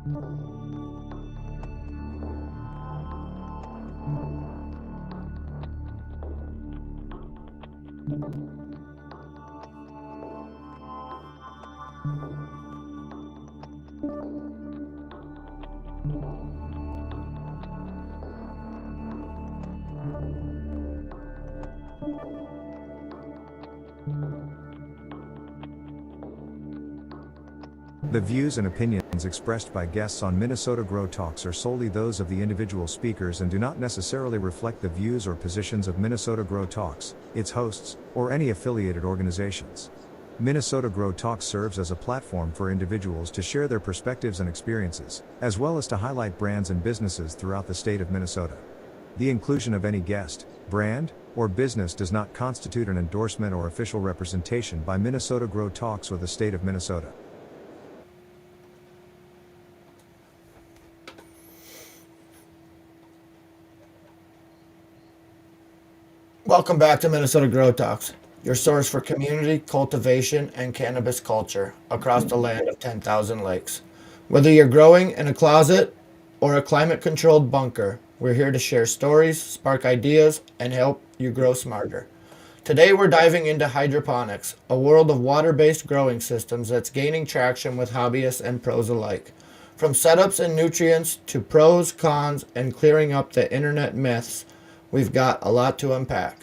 The views and opinions expressed by guests on Minnesota Grow Talks are solely those of the individual speakers and do not necessarily reflect the views or positions of Minnesota Grow Talks, its hosts, or any affiliated organizations. Minnesota Grow Talks serves as a platform for individuals to share their perspectives and experiences, as well as to highlight brands and businesses throughout the state of Minnesota. The inclusion of any guest, brand, or business does not constitute an endorsement or official representation by Minnesota Grow Talks or the state of Minnesota. Welcome back to Minnesota Grow Talks, your source for community, cultivation, and cannabis culture across the land of 10,000 lakes. Whether you're growing in a closet or a climate-controlled bunker, we're here to share stories, spark ideas, and help you grow smarter. Today we're diving into hydroponics, a world of water-based growing systems that's gaining traction with hobbyists and pros alike. From setups and nutrients to pros, cons, and clearing up the internet myths, we've got a lot to unpack.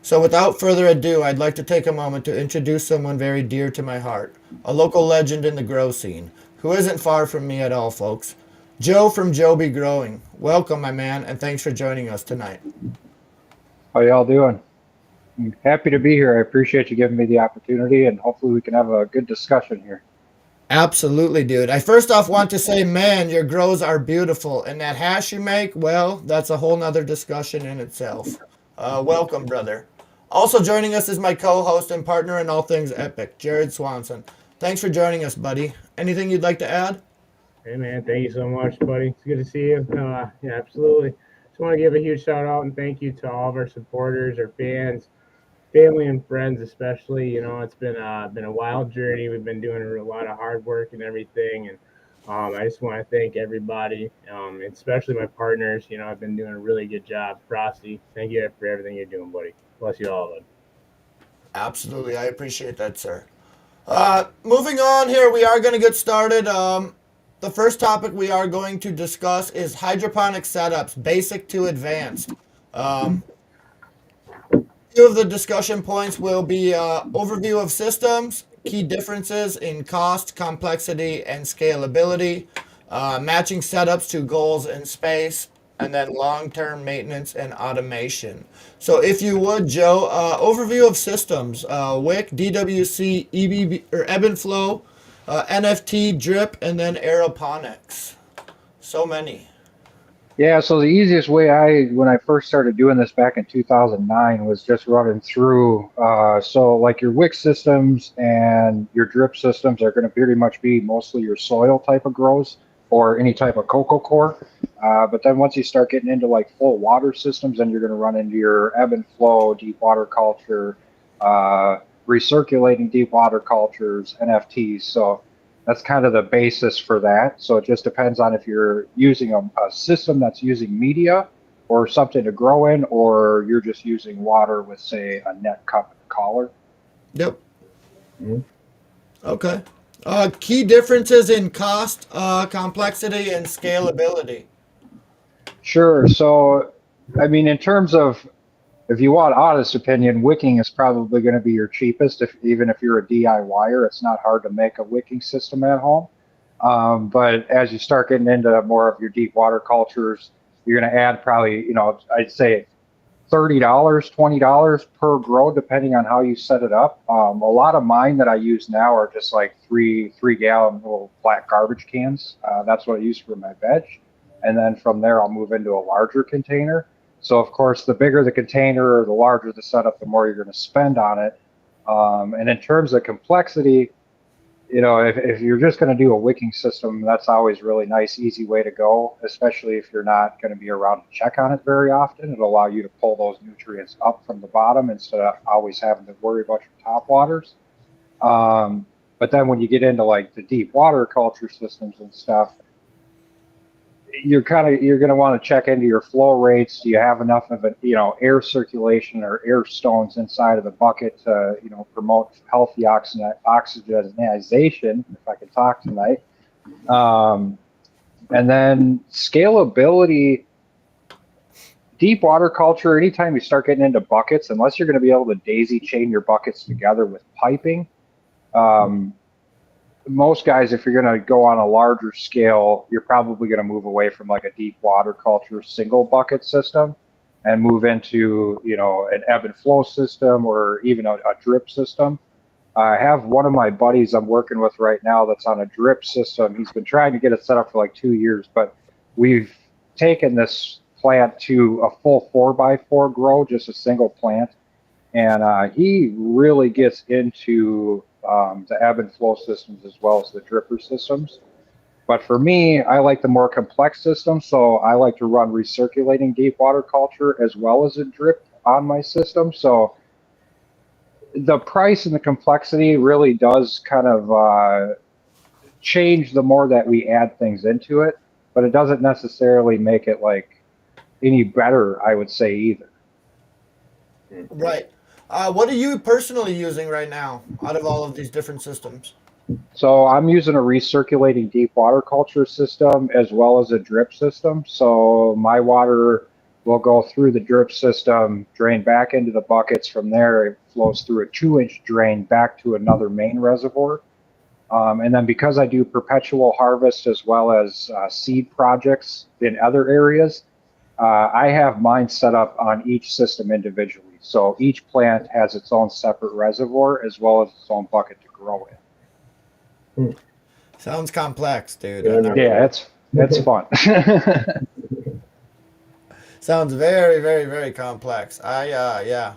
So without further ado, I'd like to take a moment to introduce someone very dear to my heart, a local legend in the grow scene, who isn't far from me at all, folks. Joe from Joby Growing. Welcome, my man, and thanks for joining us tonight. How y'all doing? I'm happy to be here. I appreciate you giving me the opportunity, and hopefully we can have a good discussion here. Absolutely, dude. I first off want to say, man, your grows are beautiful. And that hash you make, well, that's a whole nother discussion in itself. Welcome, brother. Also joining us is my co-host and partner in all things epic, Jared Swanson. Thanks for joining us, buddy. Anything you'd like to add? Hey, man, thank you so much, buddy. It's good to see you. Yeah, absolutely. Just want to give a huge shout out and thank you to all of our supporters, our fans, family and friends especially. You know, it's been a wild journey. We've been doing a lot of hard work and everything, and I just want to thank everybody, especially my partners. You know, I've been doing a really good job. Frosty, thank you for everything you're doing, buddy. Bless you all, bud. Absolutely, I appreciate that, sir. Moving on here, we are going to get started. The first topic we are going to discuss is hydroponic setups, basic to advanced. Few of the discussion points will be overview of systems, key differences in cost, complexity, and scalability, matching setups to goals in space, and then long-term maintenance and automation. So if you would, Joe, overview of systems, WIC, DWC, EBB, or ebb and flow, NFT, drip, and then aeroponics. So many. Yeah, so the easiest way when I first started doing this back in 2009 was just running through, so like your wick systems and your drip systems are going to pretty much be mostly your soil type of grows or any type of cocoa core. But then once you start getting into like full water systems, then you're going to run into your ebb and flow, deep water culture, recirculating deep water cultures, NFTs. So that's kind of the basis for that. So it just depends on if you're using a system that's using media or something to grow in, or you're just using water with, say, a net cup and collar. Yep. Mm-hmm. Okay. Key differences in cost, complexity, and scalability. Sure. So, I mean, in terms of, if you want honest opinion, wicking is probably going to be your cheapest. Even if you're a DIYer, it's not hard to make a wicking system at home. But as you start getting into more of your deep water cultures, you're going to add probably, I'd say $30, $20 per grow, depending on how you set it up. A lot of mine that I use now are just like three-gallon little black garbage cans. That's what I use for my veg. And then from there, I'll move into a larger container. So, of course, the bigger the container or the larger the setup, the more you're going to spend on it. And in terms of complexity, if you're just going to do a wicking system, that's always really nice, easy way to go, especially if you're not going to be around to check on it very often. It'll allow you to pull those nutrients up from the bottom instead of always having to worry about your top waters. But then when you get into like the deep water culture systems and stuff, you're going to want to check into your flow rates. Do you have enough of air circulation or air stones inside of the bucket to, promote healthy oxygenization, if I can talk tonight. And then scalability, deep water culture, anytime you start getting into buckets, unless you're going to be able to daisy chain your buckets together with piping, most guys, if you're going to go on a larger scale, you're probably going to move away from like a deep water culture single bucket system and move into, an ebb and flow system or even a drip system. I have one of my buddies I'm working with right now that's on a drip system. He's been trying to get it set up for like 2 years, but we've taken this plant to a full 4x4 grow, just a single plant. And he really gets into the ebb and flow systems as well as the dripper systems. But for me, I like the more complex system. So I like to run recirculating deep water culture as well as a drip on my system. So the price and the complexity really does kind of change the more that we add things into it, but it doesn't necessarily make it like any better, I would say, either. Right. What are you personally using right now out of all of these different systems? So I'm using a recirculating deep water culture system as well as a drip system. So my water will go through the drip system, drain back into the buckets. From there, it flows through a 2-inch drain back to another main reservoir. And then because I do perpetual harvest as well as seed projects in other areas, I have mine set up on each system individually. So each plant has its own separate reservoir as well as its own bucket to grow in. Sounds complex, dude. Yeah, it's fun. Sounds very, very, very complex. Yeah.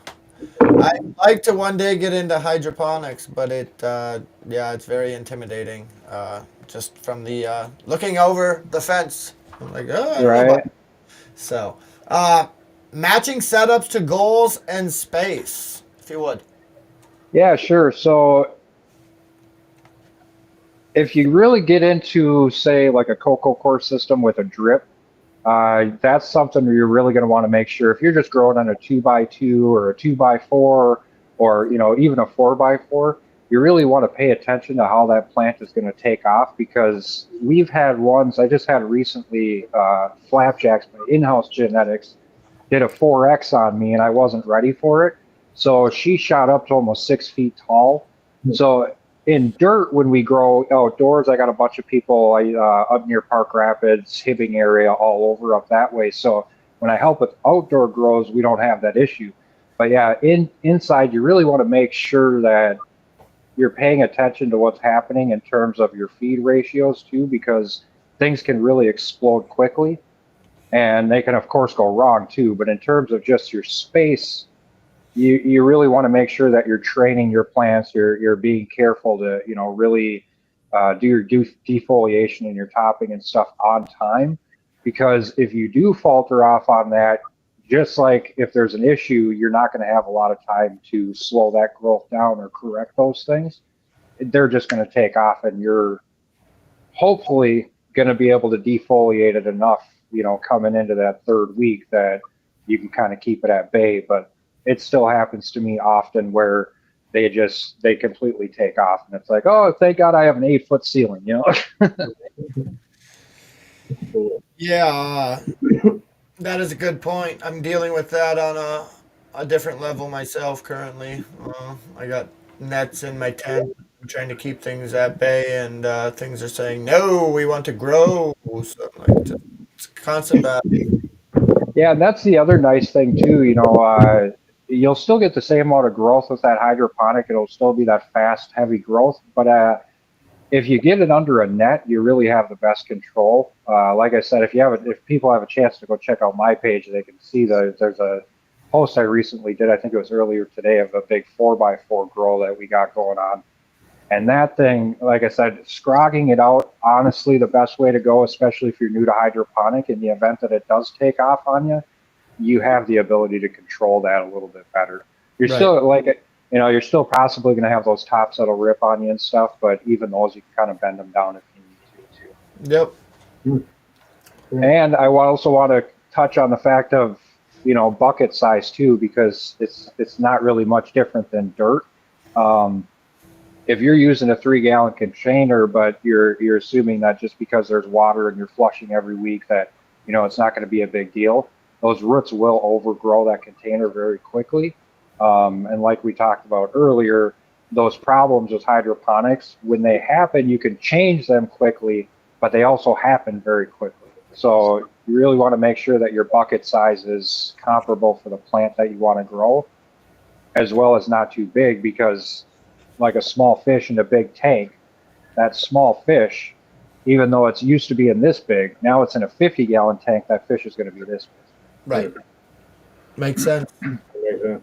I'd like to one day get into hydroponics, but it's very intimidating. Just from the looking over the fence, I'm like, oh, I don't know about. Right. So, matching setups to goals and space, if you would. Yeah, sure. So if you really get into, say, like a cocoa core system with a drip, that's something you're really going to want to make sure. If you're just growing on a 2x2 or a 2x4 or even a 4x4, you really want to pay attention to how that plant is going to take off, because we've had ones I just had recently, Flapjacks by In-House Genetics did a 4X on me and I wasn't ready for it. So she shot up to almost 6 feet tall. So in dirt, when we grow outdoors, I got a bunch of people up near Park Rapids, Hibbing area, all over up that way. So when I help with outdoor grows, we don't have that issue. But yeah, inside, you really want to make sure that you're paying attention to what's happening in terms of your feed ratios too, because things can really explode quickly. And they can, of course, go wrong too. But in terms of just your space, you really want to make sure that you're training your plants. You're being careful to really do your defoliation and your topping and stuff on time, because if you do falter off on that, just like if there's an issue, you're not going to have a lot of time to slow that growth down or correct those things. They're just going to take off, and you're hopefully going to be able to defoliate it enough, coming into that third week that you can kind of keep it at bay. But it still happens to me often where they completely take off, and it's like, oh, thank God I have an 8-foot ceiling, Yeah, that is a good point. I'm dealing with that on a different level myself currently. I got nets in my tent. I'm trying to keep things at bay, and things are saying, no, we want to grow. So I'm like, it's a constant battle. Yeah, and that's the other nice thing too. You'll still get the same amount of growth with that hydroponic. It'll still be that fast, heavy growth. But if you get it under a net, you really have the best control. Like I said, if people have a chance to go check out my page, they can see there's a post I recently did. I think it was earlier today, of a big 4x4 grow that we got going on. And that thing, like I said, scrogging it out, honestly, the best way to go, especially if you're new to hydroponic, in the event that it does take off on you, you have the ability to control that a little bit better. You're Right. still you're still possibly going to have those tops that'll rip on you and stuff, but even those, you can kind of bend them down if you need to too. Yep. And I also want to touch on the fact of, bucket size too, because it's not really much different than dirt. Um, if you're using a 3-gallon container, but you're assuming that just because there's water and you're flushing every week that, it's not going to be a big deal, those roots will overgrow that container very quickly. And like we talked about earlier, those problems with hydroponics, when they happen, you can change them quickly, but they also happen very quickly. So you really want to make sure that your bucket size is comparable for the plant that you want to grow, as well as not too big, because like a small fish in a big tank, that small fish, even though it's used to being this big, now it's in a 50-gallon tank, that fish is going to be this big. Right. Makes sense. Yeah.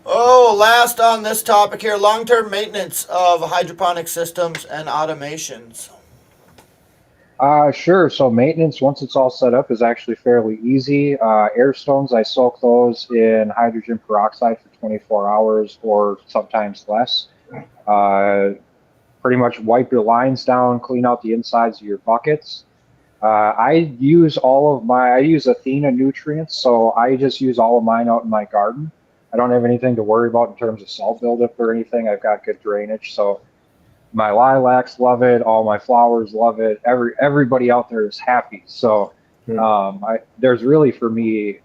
Oh, last on this topic here, long-term maintenance of hydroponic systems and automations. Sure. So maintenance, once it's all set up, is actually fairly easy. Air stones, I soak those in hydrogen peroxide for 24 hours or sometimes less. Pretty much wipe your lines down, clean out the insides of your buckets. I use Athena nutrients, so I just use all of mine out in my garden. I don't have anything to worry about in terms of salt buildup or anything. I've got good drainage, so my lilacs love it. All my flowers love it. Everybody out there is happy. So there's really for me,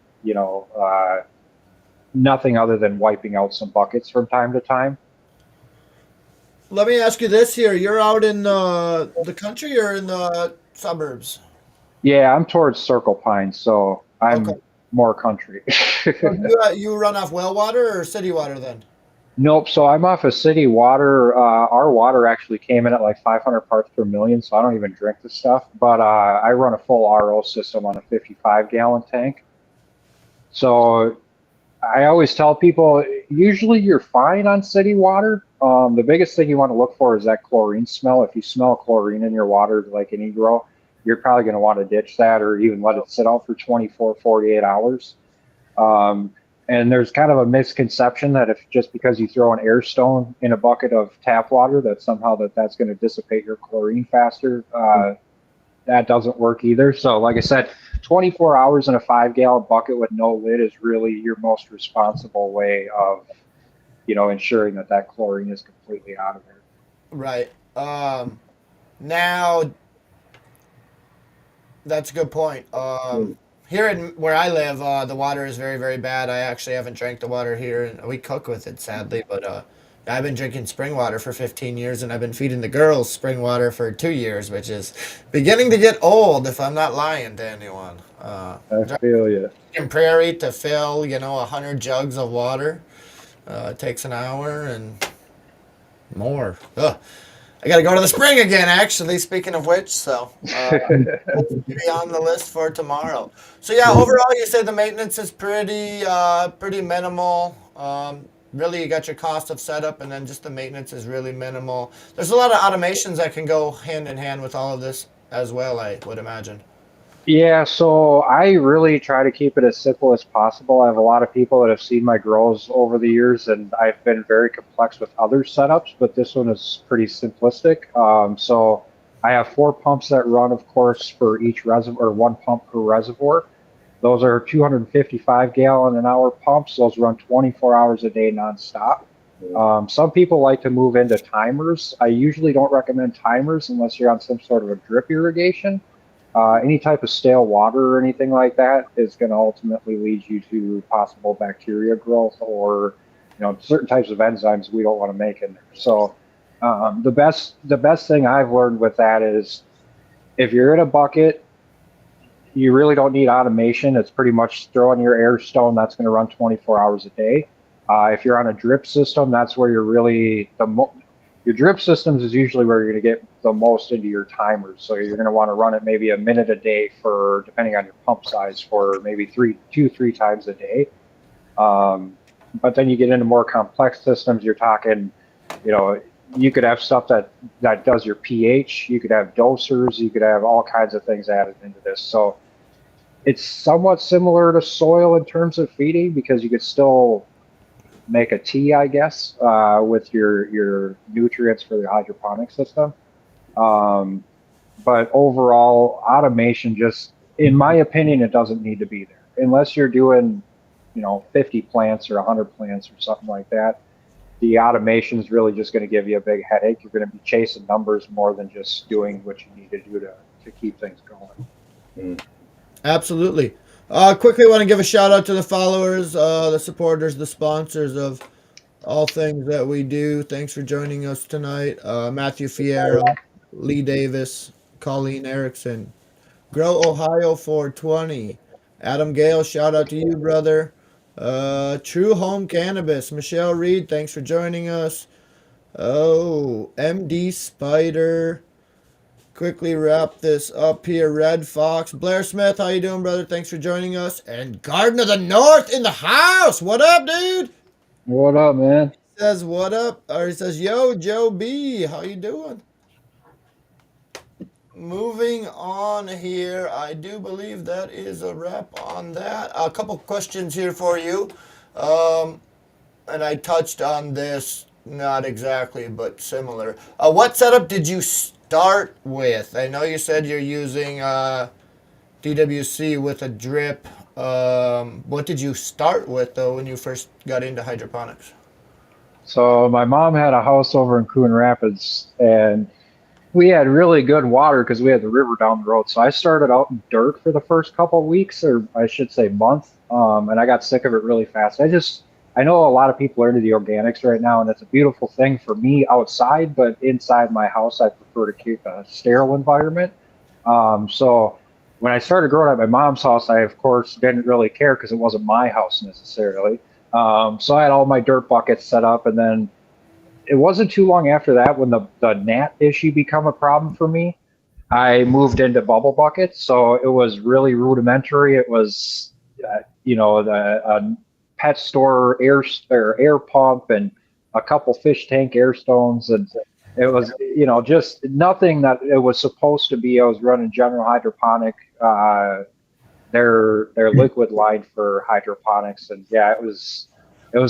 nothing other than wiping out some buckets from time to time. Let me ask you this here. You're out in the country or in the suburbs? Yeah, I'm towards Circle Pine, so Okay. I'm more country. So you run off well water or city water then? Nope. So I'm off of city water. Our water actually came in at like 500 parts per million, so I don't even drink the stuff. But I run a full RO system on a 55-gallon tank. So I always tell people, usually you're fine on city water. The biggest thing you want to look for is that chlorine smell. If you smell chlorine in your water, like any grow, you're probably going to want to ditch that or even let it sit out for 24, 48 hours. And there's kind of a misconception that if just because you throw an air stone in a bucket of tap water, that somehow that's going to dissipate your chlorine faster. That doesn't work either. So like I said, 24 hours in a 5-gallon bucket with no lid is really your most responsible way of, ensuring that chlorine is completely out of there. Right. Now, that's a good point. Here in where I live, the water is very, very bad. I actually haven't drank the water here, and we cook with it, sadly. But I've been drinking spring water for 15 years, and I've been feeding the girls spring water for 2 years, which is beginning to get old, if I'm not lying to anyone. I feel you. In Prairie to fill, 100 jugs of water, it takes an hour and more. Ugh. I got to go to the spring again, actually, speaking of which, so be on the list for tomorrow. So, yeah, overall, you say the maintenance is pretty minimal. Really, you got your cost of setup, and then just the maintenance is really minimal. There's a lot of automations that can go hand in hand with all of this as well, I would imagine. Yeah, so I really try to keep it as simple as possible. I have a lot of people that have seen my grows over the years, and I've been very complex with other setups, but this one is pretty simplistic. So I have 4 pumps that run, of course, for each reservoir, or 1 pump per reservoir. Those are 255-gallon an hour pumps. Those run 24 hours a day nonstop. Some people like to move into timers. I usually don't recommend timers unless you're on some sort of a drip irrigation. Any type of stale water or anything like that is going to ultimately lead you to possible bacteria growth or, certain types of enzymes we don't want to make in there. So the best thing I've learned with that is if you're in a bucket, you really don't need automation. It's pretty much throwing your air stone. That's going to run 24 hours a day. If you're on a drip system, that's where you're really your drip systems is usually where you're going to get the most into your timers. So you're going to want to run it maybe a minute a day for, depending on your pump size, for maybe 3 times a day. But then you get into more complex systems. You're talking, you could have stuff that does your pH. You could have dosers. You could have all kinds of things added into this. So it's somewhat similar to soil in terms of feeding because you could still make a tea, I guess, with your nutrients for the hydroponic system. But overall, automation just, in my opinion, it doesn't need to be there unless you're doing, 50 plants or 100 plants or something like that. The automation is really just going to give you a big headache. You're going to be chasing numbers more than just doing what you need to do to keep things going. Absolutely. Quickly want to give a shout out to the followers, the supporters, the sponsors of all things that we do. Thanks for joining us tonight. Matthew Fierro, Lee Davis, Colleen Erickson, Grow Ohio 420, Adam Gale, shout out to you, brother. True Home Cannabis, Michelle Reed, thanks for joining us. Oh, MD Spider. Quickly wrap this up here. Red Fox, Blair Smith, how you doing, brother? Thanks for joining us. And Garden of the North in the house. What up, dude? What up, man? Says what up, or he says, yo, Joe B, how you doing? Moving on here, I do believe that is a wrap on that. A couple questions here for you. And I touched on this, not exactly, but similar. What setup did you start with? I know you said you're using DWC with a drip. What did you start with, though, when you first got into hydroponics? So my mom had a house over in Coon Rapids, and we had really good water because we had the river down the road. So I started out in dirt for the first couple of weeks, or I should say month, and I got sick of it really fast. I know a lot of people are into the organics right now, and it's a beautiful thing for me outside, but inside my house, I prefer to keep a sterile environment. So when I started growing at my mom's house, I, of course, didn't really care because it wasn't my house necessarily. So I had all my dirt buckets set up, and then it wasn't too long after that when the gnat issue became a problem for me. I moved into bubble buckets, so it was really rudimentary. It was, the pet store air pump and a couple fish tank air stones, and it was, just nothing that it was supposed to be. I was running General Hydroponic, their liquid line for hydroponics, and yeah, it was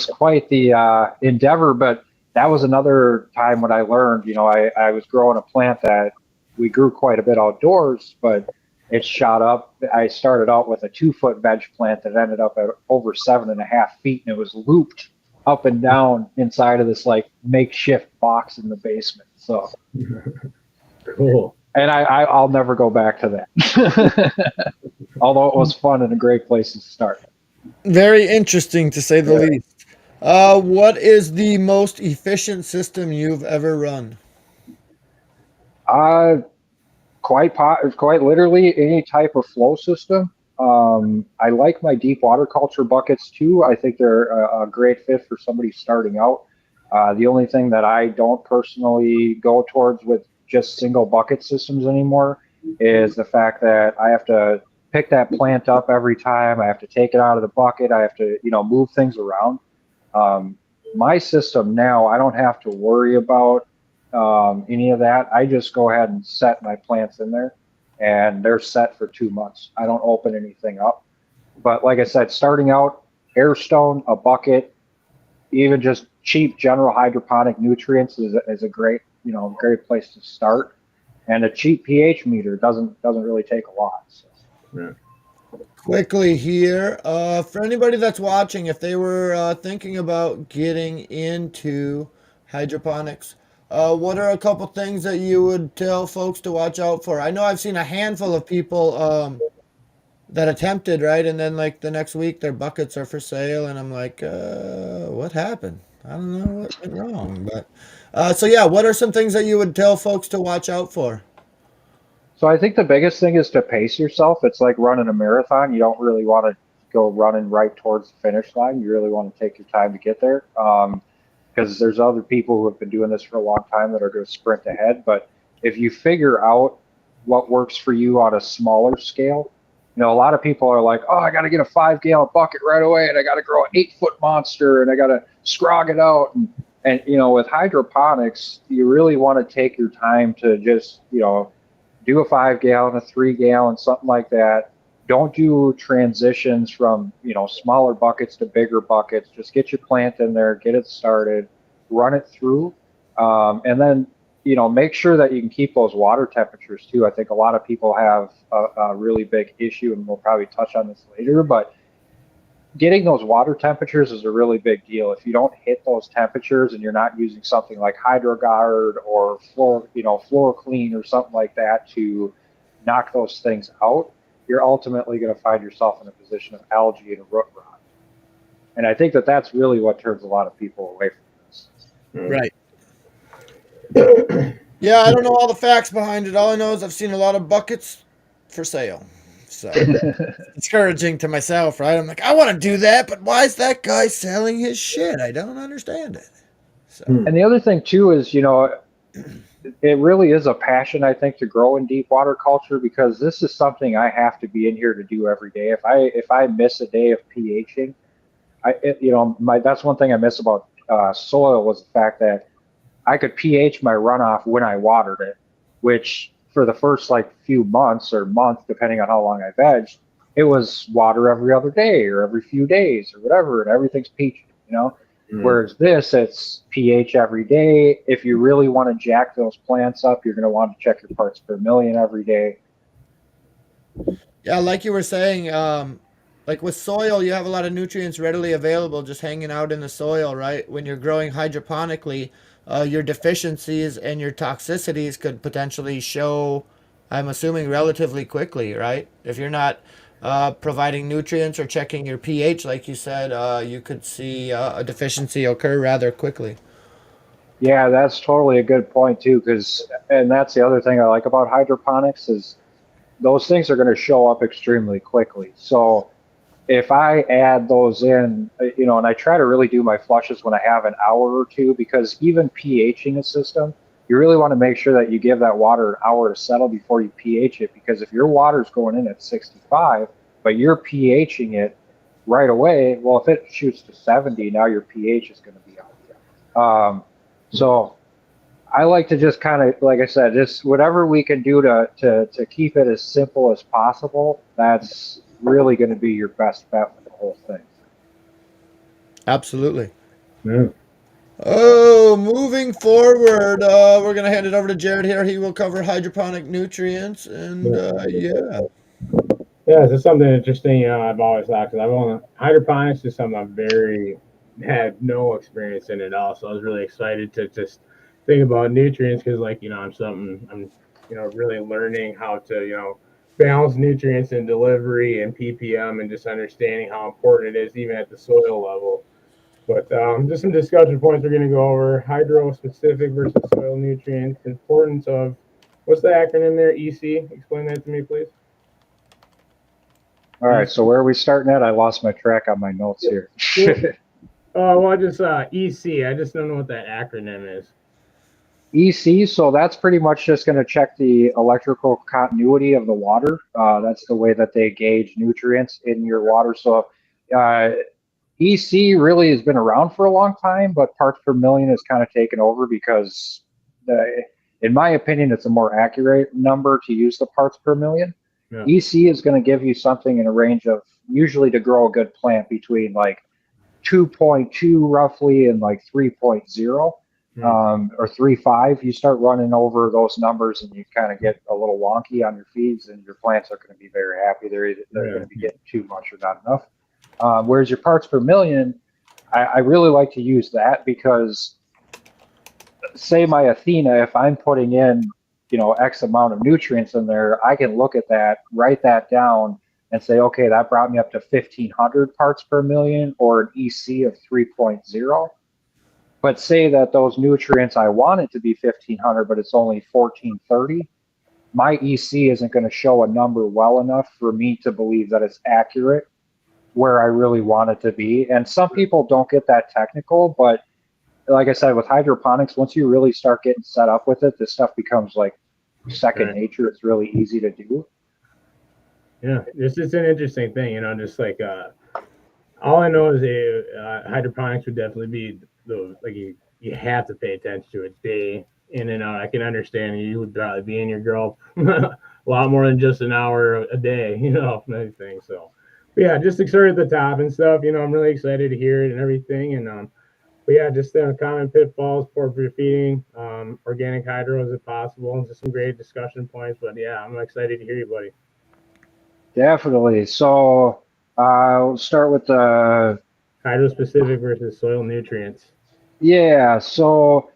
quite the endeavor. But that was another time when I learned, I was growing a plant that we grew quite a bit outdoors, but it shot up. I started out with a 2-foot veg plant that ended up at over 7.5 feet, and it was looped up and down inside of this like makeshift box in the basement. So Cool. and I'll never go back to that. Although it was fun and a great place to start. Very interesting, to say the least. What is the most efficient system you've ever run? Uh, quite literally any type of flow system. I like my deep water culture buckets too. I think they're a great fit for somebody starting out. The only thing that I don't personally go towards with just single bucket systems anymore is the fact that I have to pick that plant up every time. I have to take it out of the bucket. I have to, move things around. My system now, I don't have to worry about any of that. I just go ahead and set my plants in there, and they're set for 2 months. I don't open anything up. But like I said, starting out, air stone, a bucket, even just cheap general hydroponic nutrients is a great place to start. And a cheap pH meter doesn't really take a lot. So. Yeah. Quickly here, for anybody that's watching, if they were thinking about getting into hydroponics, what are a couple things that you would tell folks to watch out for? I know I've seen a handful of people that attempted, right? And then like the next week their buckets are for sale, and I'm like, what happened? I don't know what went wrong. But so yeah, what are some things that you would tell folks to watch out for? So I think the biggest thing is to pace yourself. It's like running a marathon. You don't really want to go running right towards the finish line. You really want to take your time to get there. Because there's other people who have been doing this for a long time that are going to sprint ahead. But if you figure out what works for you on a smaller scale, a lot of people are like, oh, I got to get a 5-gallon bucket right away, and I got to grow an 8-foot monster, and I got to scrog it out. And with hydroponics, you really want to take your time to just, do a 5-gallon, a 3-gallon, something like that. Don't do transitions from, smaller buckets to bigger buckets. Just get your plant in there, get it started, run it through. And then make sure that you can keep those water temperatures too. I think a lot of people have a really big issue, and we'll probably touch on this later, but getting those water temperatures is a really big deal. If you don't hit those temperatures and you're not using something like HydroGuard or floor clean or something like that to knock those things out, you're ultimately going to find yourself in a position of algae and root rot. And I think that that's really what turns a lot of people away from this. Right. Yeah, I don't know all the facts behind it. All I know is I've seen a lot of buckets for sale. So discouraging to myself, right? I'm like, I want to do that, but why is that guy selling his shit? I don't understand it. So And the other thing too is, it really is a passion, I think, to grow in deep water culture, because this is something I have to be in here to do every day. If I miss a day of pHing, that's one thing I miss about soil, was the fact that I could pH my runoff when I watered it, which for the first few months or month, depending on how long I vegged, it was water every other day or every few days or whatever, and everything's peachy. Whereas this, it's pH every day. If you really want to jack those plants up, you're going to want to check your parts per million every day. yeah, like you were saying, like with soil, you have a lot of nutrients readily available just hanging out in the soil, right? When you're growing hydroponically, your deficiencies and your toxicities could potentially show, I'm assuming, relatively quickly, right? If you're not providing nutrients or checking your pH, like you said, you could see a deficiency occur rather quickly. Yeah, that's totally a good point too, and that's the other thing I like about hydroponics is those things are going to show up extremely quickly. So if I add those in, and I try to really do my flushes when I have an hour or two, because even pHing a system, you really want to make sure that you give that water an hour to settle before you pH it, because if your water's going in at 65, but you're pHing it right away, well, if it shoots to 70, now your pH is going to be out. So I like to just kind of, like I said, just whatever we can do to keep it as simple as possible. That's really going to be your best bet for the whole thing. Absolutely. Yeah. Oh, moving forward, we're gonna hand it over to Jared here. He will cover hydroponic nutrients, and yeah. Yeah, it's just something interesting. I've always thought, because I've only hydroponics is something I'm very had no experience in at all. So I was really excited to just think about nutrients, because, I'm really learning how to balance nutrients and delivery and ppm, and just understanding how important it is even at the soil level. But just some discussion points we're going to go over: hydro specific versus soil nutrients, importance of, what's the acronym there? EC. Explain that to me, please. All right, so where are we starting at? I lost my track on my notes here. Well, just EC. I just don't know what that acronym is. EC, so that's pretty much just going to check the electrical continuity of the water. That's the way that they gauge nutrients in your water. So EC really has been around for a long time, but parts per million has kind of taken over, because in my opinion, it's a more accurate number to use the parts per million. Yeah. EC is going to give you something in a range of, usually to grow a good plant, between 2.2 roughly and 3.0 or 3.5. You start running over those numbers and you kind of get a little wonky on your feeds, and your plants are going to be very happy. They're going to be getting too much or not enough. Whereas your parts per million, I really like to use that, because say my Athena, if I'm putting in, X amount of nutrients in there, I can look at that, write that down, and say, okay, that brought me up to 1,500 parts per million, or an EC of 3.0. But say that those nutrients, I want it to be 1,500, but it's only 1,430. My EC isn't going to show a number well enough for me to believe that it's accurate where I really want it to be. And some people don't get that technical, but like I said, with hydroponics, once you really start getting set up with it, this stuff becomes second nature. It's really easy to do. Yeah, this is an interesting thing, just all I know is hydroponics would definitely be you have to pay attention to it day in and out. I can understand you would probably be in your girl a lot more than just an hour a day, anything. So, but yeah, just excited at the top and stuff. I'm really excited to hear it and everything. And But yeah, just common pitfalls for feeding, organic hydros if possible. Just some great discussion points. But yeah, I'm excited to hear you, buddy. Definitely. So we'll start with the Hydro specific versus soil nutrients. yeah. So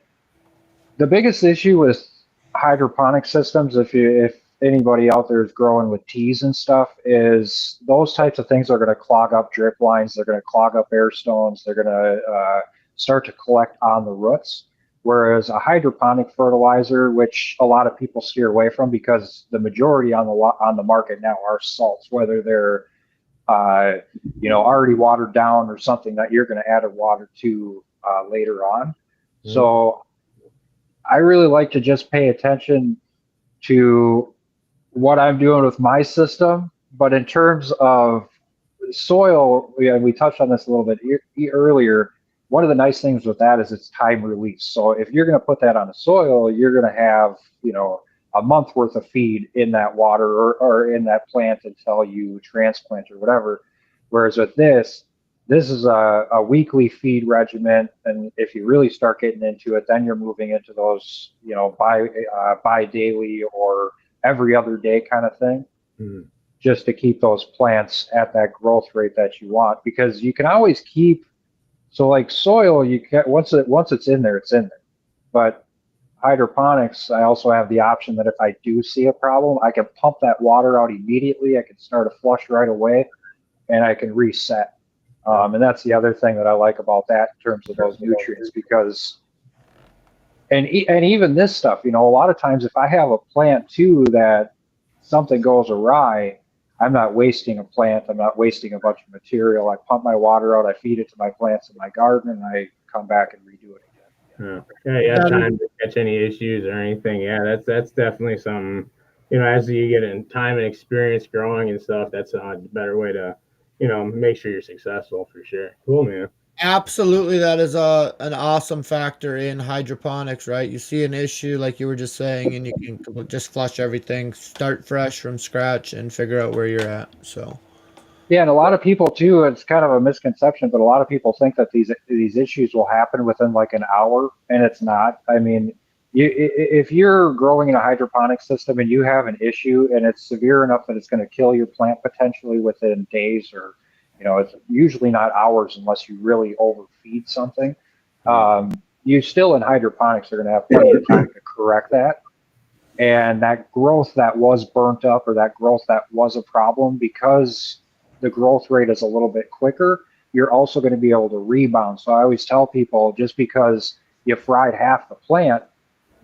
the biggest issue with hydroponic systems, if anybody out there is growing with teas and stuff, is those types of things are going to clog up drip lines. They're going to clog up air stones. They're going to start to collect on the roots. Whereas a hydroponic fertilizer, which a lot of people steer away from because the majority on the market now are salts, whether they're already watered down or something that you're going to add a water to later on. So I really like to just pay attention to what I'm doing with my system. But in terms of soil, we touched on this a little bit earlier. One of the nice things with that is it's time release. So if you're going to put that on the soil, you're going to have, a month worth of feed in that water or in that plant until you transplant or whatever. Whereas with this is a weekly feed regimen, and if you really start getting into it, then you're moving into those, by daily or every other day kind of thing, just to keep those plants at that growth rate that you want. Because you can always keep, so like soil, you can once it's in there, it's in there. But hydroponics, I also have the option that if I do see a problem, I can pump that water out immediately. I can start a flush right away, and I can reset. And that's the other thing that I like about that in terms of those nutrients, because, and even this stuff, a lot of times if I have a plant too that something goes awry, I'm not wasting a plant. I'm not wasting a bunch of material. I pump my water out, I feed it to my plants in my garden, and I come back and redo it again. Yeah, time to catch any issues or anything. Yeah, that's definitely something. As you get in time and experience growing and stuff, that's a better way to, make sure you're successful for sure. Cool, man. Absolutely, that is an awesome factor in hydroponics, right? You see an issue like you were just saying, and you can just flush everything, start fresh from scratch, and figure out where you're at. So, Yeah, and a lot of people too, it's kind of a misconception, but a lot of people think that these issues will happen within like an hour, and it's not. I mean, if you're growing in a hydroponic system and you have an issue and it's severe enough that it's going to kill your plant potentially within days, or it's usually not hours unless you really overfeed something. You still in hydroponics are going to have plenty of time to correct that. And that growth that was burnt up or that growth that was a problem, because the growth rate is a little bit quicker, you're also going to be able to rebound. So I always tell people, just because you fried half the plant,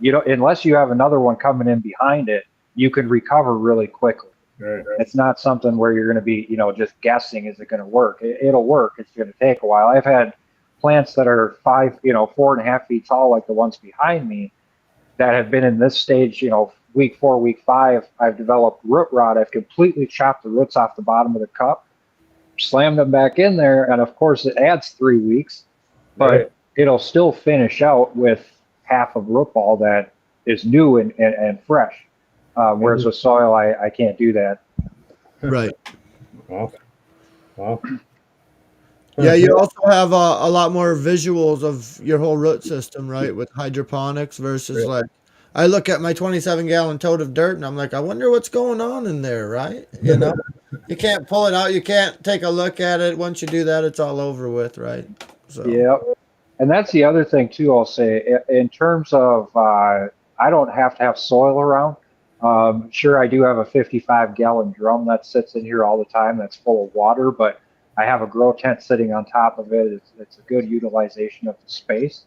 unless you have another one coming in behind it, you can recover really quickly. Right. It's not something where you're going to be, just guessing, is it going to work? It'll work. It's going to take a while. I've had plants that are 4.5 feet tall, like the ones behind me, that have been in this stage, week 4, week 5, I've developed root rot. I've completely chopped the roots off the bottom of the cup, slammed them back in there, and of course it adds 3 weeks, but it'll still finish out with half of root ball that is new and fresh. Whereas with soil, I can't do that. right. Well. Yeah, you also have a lot more visuals of your whole root system, right? With hydroponics versus like, I look at my 27-gallon tote of dirt and I'm like, I wonder what's going on in there, right? You can't pull it out. You can't take a look at it. Once you do that, it's all over with, right? So yeah, and that's the other thing too. I'll say in terms of I don't have to have soil around. Sure, I do have a 55-gallon drum that sits in here all the time that's full of water, but I have a grow tent sitting on top of it. It's a good utilization of the space.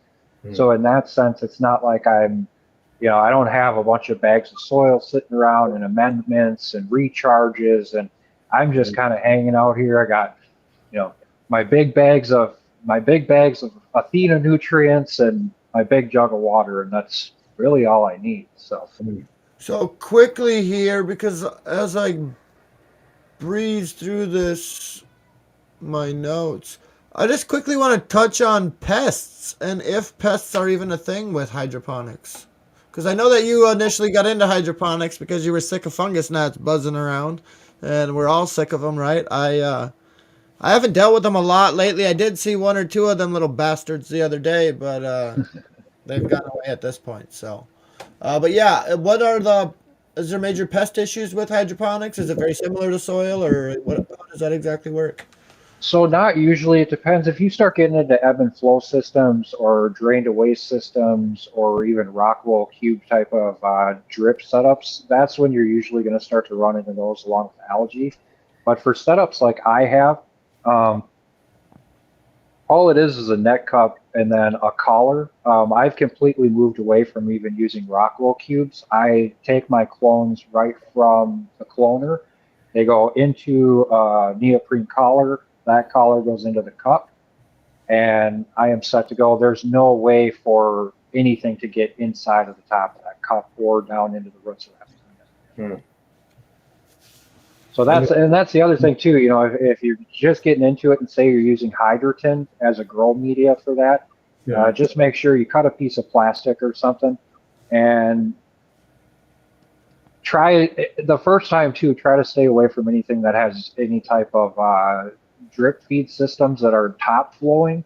So in that sense, it's not like I'm, I don't have a bunch of bags of soil sitting around and amendments and recharges, and I'm just kind of hanging out here. I got, my big bags of Athena nutrients and my big jug of water, and that's really all I need. So quickly here, because as I breeze through my notes, I just quickly want to touch on pests and if pests are even a thing with hydroponics. Because I know that you initially got into hydroponics because you were sick of fungus gnats buzzing around, and we're all sick of them, right? I haven't dealt with them a lot lately. I did see one or two of them little bastards the other day, but they've gone away at this point. So, but yeah, what are the? Is there major pest issues with hydroponics? Is it very similar to soil, or what? How does that exactly work? So not usually. It depends. If you start getting into ebb and flow systems or drain to waste systems or even Rockwell cube type of drip setups, that's when you're usually going to start to run into those along with algae. But for setups like I have, um, all it is a net cup and then a collar. I've completely moved away from even using Rockwell cubes. I take my clones right from the cloner. They go into a neoprene collar. That collar goes into the cup, and I am set to go. There's no way for anything to get inside of the top of that cup or down into the roots of that plant. Hmm. So that's the other thing too. You know, if you're just getting into it and say you're using hydroton as a grow media for that, Yeah. just make sure you cut a piece of plastic or something, and try the first time too. Try to stay away from anything that has any type of drip feed systems that are top flowing.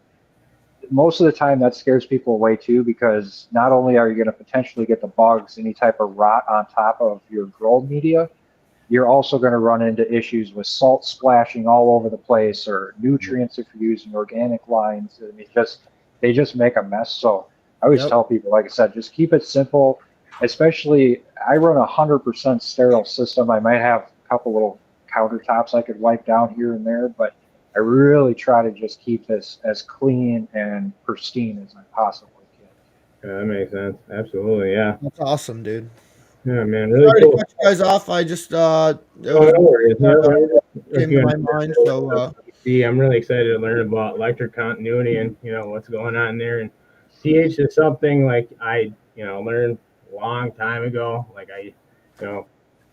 Most of the time that scares people away too, because not only are you going to potentially get the bugs, any type of rot on top of your grow media, you're also going to run into issues with salt splashing all over the place or nutrients if you're using organic lines. I mean, they just make a mess. So I always Yep. tell people, like I said, just keep it simple. Especially, I run 100% sterile system. I might have a couple little countertops I could wipe down here and there, but I really try to just keep this as clean and pristine as I possibly can. Yeah, that makes sense. Absolutely. Yeah. That's awesome, dude. Yeah, man. Really Sorry to cool. cut you guys off. I just it Oh, was no worries. Yeah, we're came to good. my mind. So See, I'm really excited to learn about electric continuity and what's going on there. And pH is something like I learned a long time ago. Like I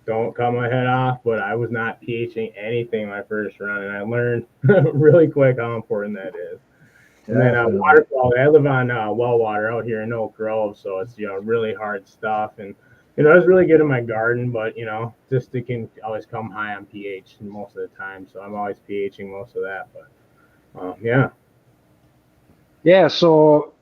don't cut my head off, but I was not pHing anything my first run, and I learned really quick how important that is. And then Definitely. water quality. I live on well water out here in Oak Grove, so it's really hard stuff. And I was really good in my garden, but just it can always come high on pH most of the time. So I'm always pHing most of that. But yeah, Yeah, so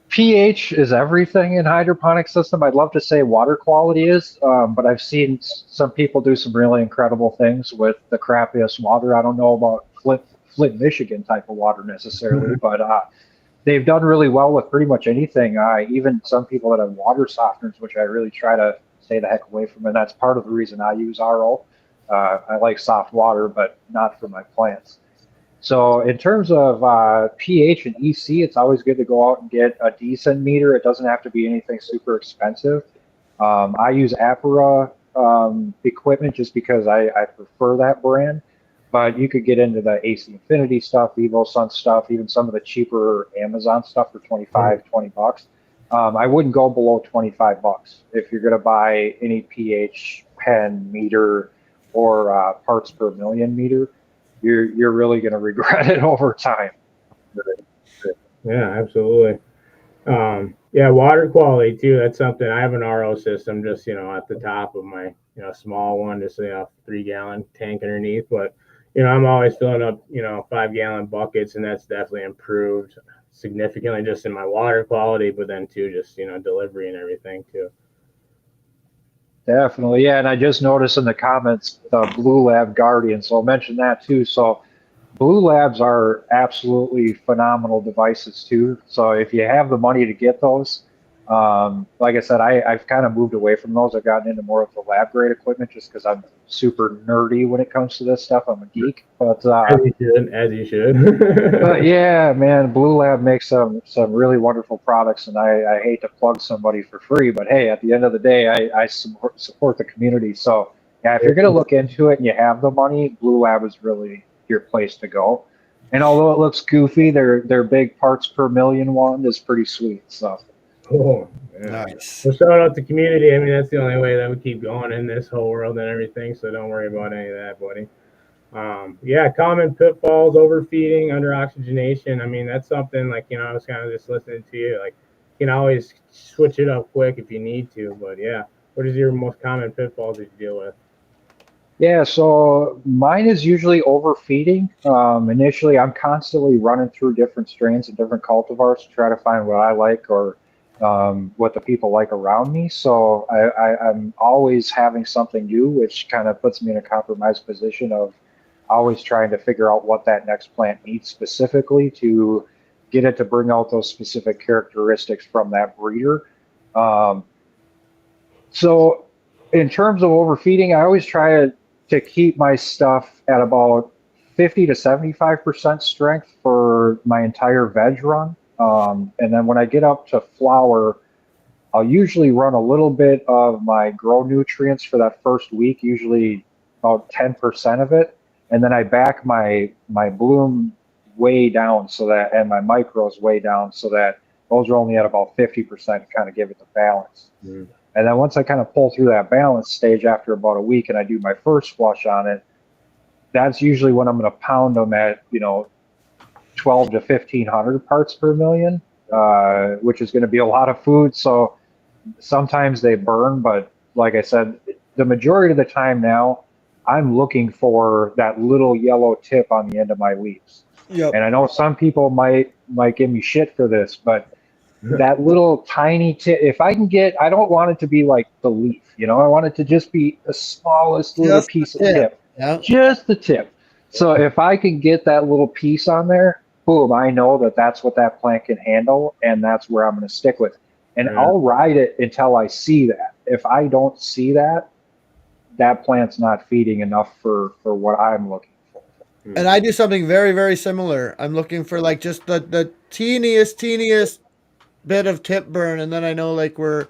pH is everything in hydroponic system. I'd love to say water quality is, but I've seen some people do some really incredible things with the crappiest water. I don't know about Flint, Michigan type of water necessarily, but they've done really well with pretty much anything. Even some people that have water softeners, which I really try to stay the heck away from, and that's part of the reason I use RO. I like soft water, but not for my plants. So in terms of pH and EC, it's always good to go out and get a decent meter. It doesn't have to be anything super expensive. I use Apera equipment just because I prefer that brand. But you could get into the AC Infinity stuff, EvoSun stuff, even some of the cheaper Amazon stuff for 25, $20. I wouldn't go below 25 bucks if you're going to buy any pH pen meter or parts per million meter. You're really going to regret it over time. yeah, absolutely. Yeah, water quality too. That's something. I have an RO system just at the top of my small one, just 3-gallon tank underneath. But I'm always filling up 5-gallon buckets, and that's definitely improved significantly just in my water quality. But then too, just delivery and everything too. Definitely, yeah. And I just noticed in the comments the Blue Lab Guardian, so I'll mention that too. So Blue Labs are absolutely phenomenal devices too. So if you have the money to get those, like I said, I've kind of moved away from those. I've gotten into more of the lab grade equipment just because I'm super nerdy when it comes to this stuff. I'm a geek, but As you should. As you but should. yeah, man, Blue Lab makes some really wonderful products, and I hate to plug somebody for free, but hey, at the end of the day, I support the community. So yeah, if you're gonna look into it and you have the money, Blue Lab is really your place to go. And although it looks goofy, their big parts per million one is pretty sweet. So Cool. Yeah. nice. Well, shout out to community. I mean, that's the only way that we keep going in this whole world and everything. So don't worry about any of that, buddy. Yeah, common pitfalls, overfeeding, under oxygenation. I mean, that's something like, I was kind of just listening to you. Like, you can always switch it up quick if you need to. But yeah, what is your most common pitfalls that you deal with? Yeah, so mine is usually overfeeding. Initially, I'm constantly running through different strains and different cultivars to try to find what I like or what the people like around me. So I'm always having something new, which kind of puts me in a compromised position of always trying to figure out what that next plant needs specifically to get it to bring out those specific characteristics from that breeder. Um, so in terms of overfeeding, I always try to keep my stuff at about 50 to 75% strength for my entire veg run. And then when I get up to flower, I'll usually run a little bit of my grow nutrients for that first week, usually about 10% of it. And then I back my bloom way down so that, and my micros way down so that those are only at about 50%, kind of give it the balance. Mm. And then once I kind of pull through that balance stage after about a week and I do my first flush on it, that's usually when I'm going to pound them at, 12 to 1500 parts per million, which is going to be a lot of food. So sometimes they burn, but like I said, the majority of the time now, I'm looking for that little yellow tip on the end of my leaves. Yep. And I know some people might give me shit for this, but that little tiny tip, if I can get, I don't want it to be like the leaf, I want it to just be the smallest little Just piece of the tip. tip, Yeah. just the tip. So if I can get that little piece on there, boom, I know that that's what that plant can handle, and that's where I'm going to stick with. And I'll ride it until I see that. If I don't see that, that plant's not feeding enough for what I'm looking for. And I do something very, very similar. I'm looking for like just the teeniest bit of tip burn, and then I know like we're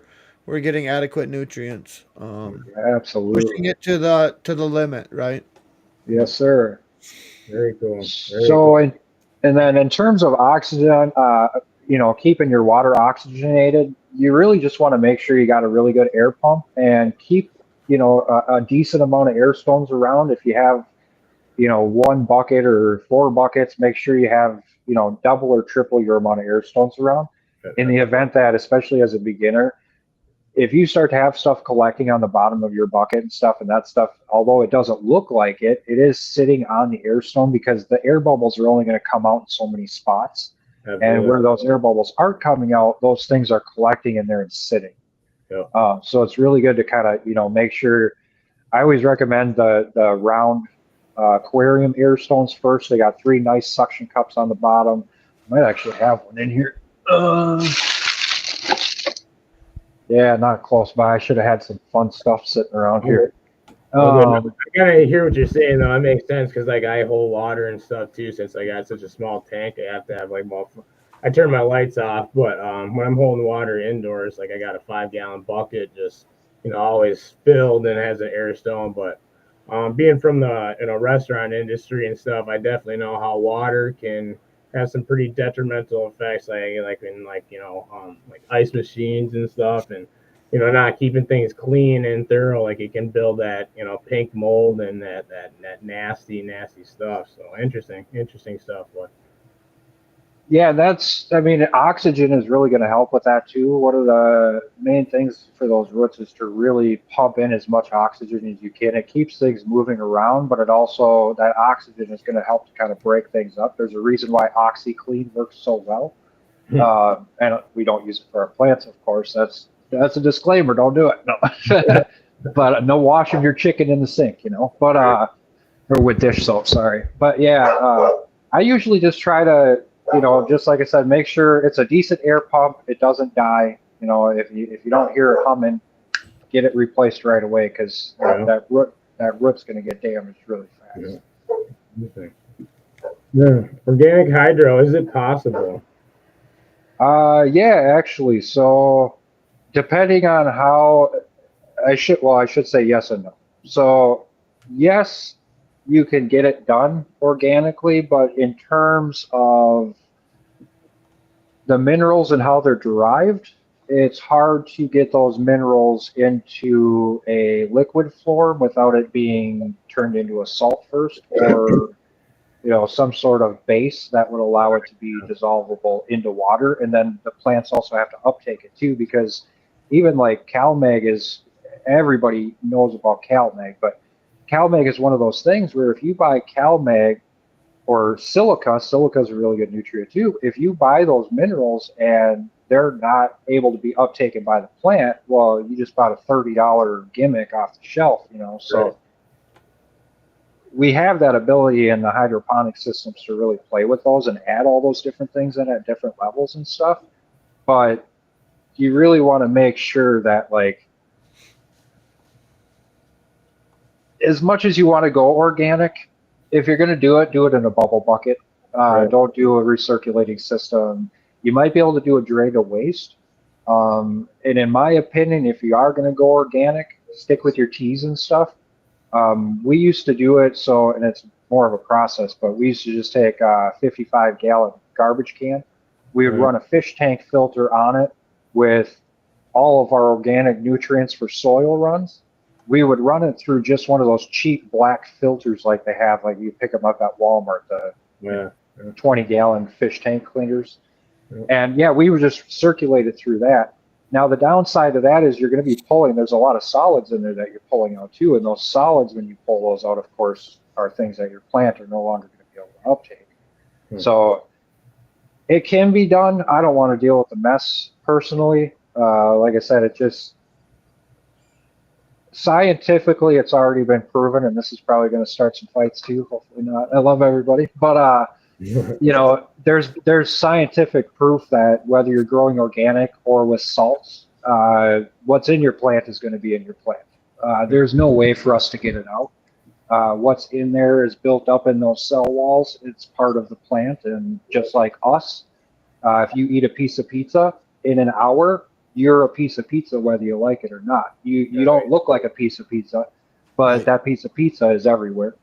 getting adequate nutrients. Pushing Absolutely. it to the limit, right? Yes, sir. Very cool. Very So, cool. and then in terms of oxygen, keeping your water oxygenated, you really just want to make sure you got a really good air pump and keep, a decent amount of air stones around. If you have, one bucket or four buckets, make sure you have, double or triple your amount of air stones around. In the event that, especially as a beginner, if you start to have stuff collecting on the bottom of your bucket and stuff, and that stuff, although it doesn't look like it, it is sitting on the air stone because the air bubbles are only going to come out in so many spots. Absolutely. And where those air bubbles aren't coming out, those things are collecting in there and sitting. Yeah. So it's really good to kind of, make sure. I always recommend the round aquarium air stones first. They got 3 nice suction cups on the bottom. I might actually have one in here. Yeah, not close by. I should have had some fun stuff sitting around here. I kind of hear what you're saying, though. That makes sense because, like, I hold water and stuff too. Since I got such a small tank, I have to have like I turn my lights off, but when I'm holding water indoors, like I got a 5-gallon bucket, just always filled and has an air stone. But being from the restaurant industry and stuff, I definitely know how water can have some pretty detrimental effects, like in like ice machines and stuff, and not keeping things clean and thorough, like it can build that, pink mold and that nasty stuff. So interesting stuff. But Yeah, oxygen is really going to help with that too. One of the main things for those roots is to really pump in as much oxygen as you can. It keeps things moving around, but that oxygen is going to help to kind of break things up. There's a reason why OxyClean works so well. And we don't use it for our plants, of course. That's a disclaimer. Don't do it. No, but no washing your chicken in the sink, but, or with dish soap, sorry. But yeah, I usually just try to, just like I said, make sure it's a decent air pump. It doesn't die. If you don't hear it humming, get it replaced right away because that root's going to get damaged really fast. Yeah. Organic hydro, is it possible? Yeah, actually. So depending on how I should say yes and no. So yes, you can get it done organically, but in terms of the minerals and how they're derived, it's hard to get those minerals into a liquid form without it being turned into a salt first or some sort of base that would allow it to be dissolvable into water. And then the plants also have to uptake it too, because even like CalMag everybody knows about CalMag, but CalMag is one of those things where if you buy CalMag or silica is a really good nutrient too. If you buy those minerals and they're not able to be uptaken by the plant, well, you just bought a $30 gimmick off the shelf, you know. So Right. we have that ability in the hydroponic systems to really play with those and add all those different things in at different levels and stuff. But you really want to make sure that, like, as much as you want to go organic, if you're going to do it in a bubble bucket. Right. Don't do a recirculating system. You might be able to do a drain to waste. And in my opinion, if you are going to go organic, stick with your teas and stuff. We used to do it, so, and it's more of a process, but we used to just take a 55-gallon garbage can. We would run a fish tank filter on it with all of our organic nutrients for soil runs. We would run it through just one of those cheap black filters like they have, like you pick them up at Walmart, the 20-gallon fish tank cleaners. And yeah, we would just circulate it through that. Now, the downside of that is you're going to be pulling, there's a lot of solids in there that you're pulling out too. And those solids, when you pull those out, of course, are things that your plant are no longer going to be able to uptake. So it can be done. I don't want to deal with the mess personally. Like I said, it just, scientifically, it's already been proven, and this is probably going to start some fights too. Hopefully not. I love everybody, but you know, there's scientific proof that whether you're growing organic or with salts, what's in your plant is going to be in your plant. There's no way for us to get it out. What's in there is built up in those cell walls. It's part of the plant, and just like us, if you eat a piece of pizza in an hour, you're a piece of pizza whether you like it or not. You don't look like a piece of pizza, but that piece of pizza is everywhere.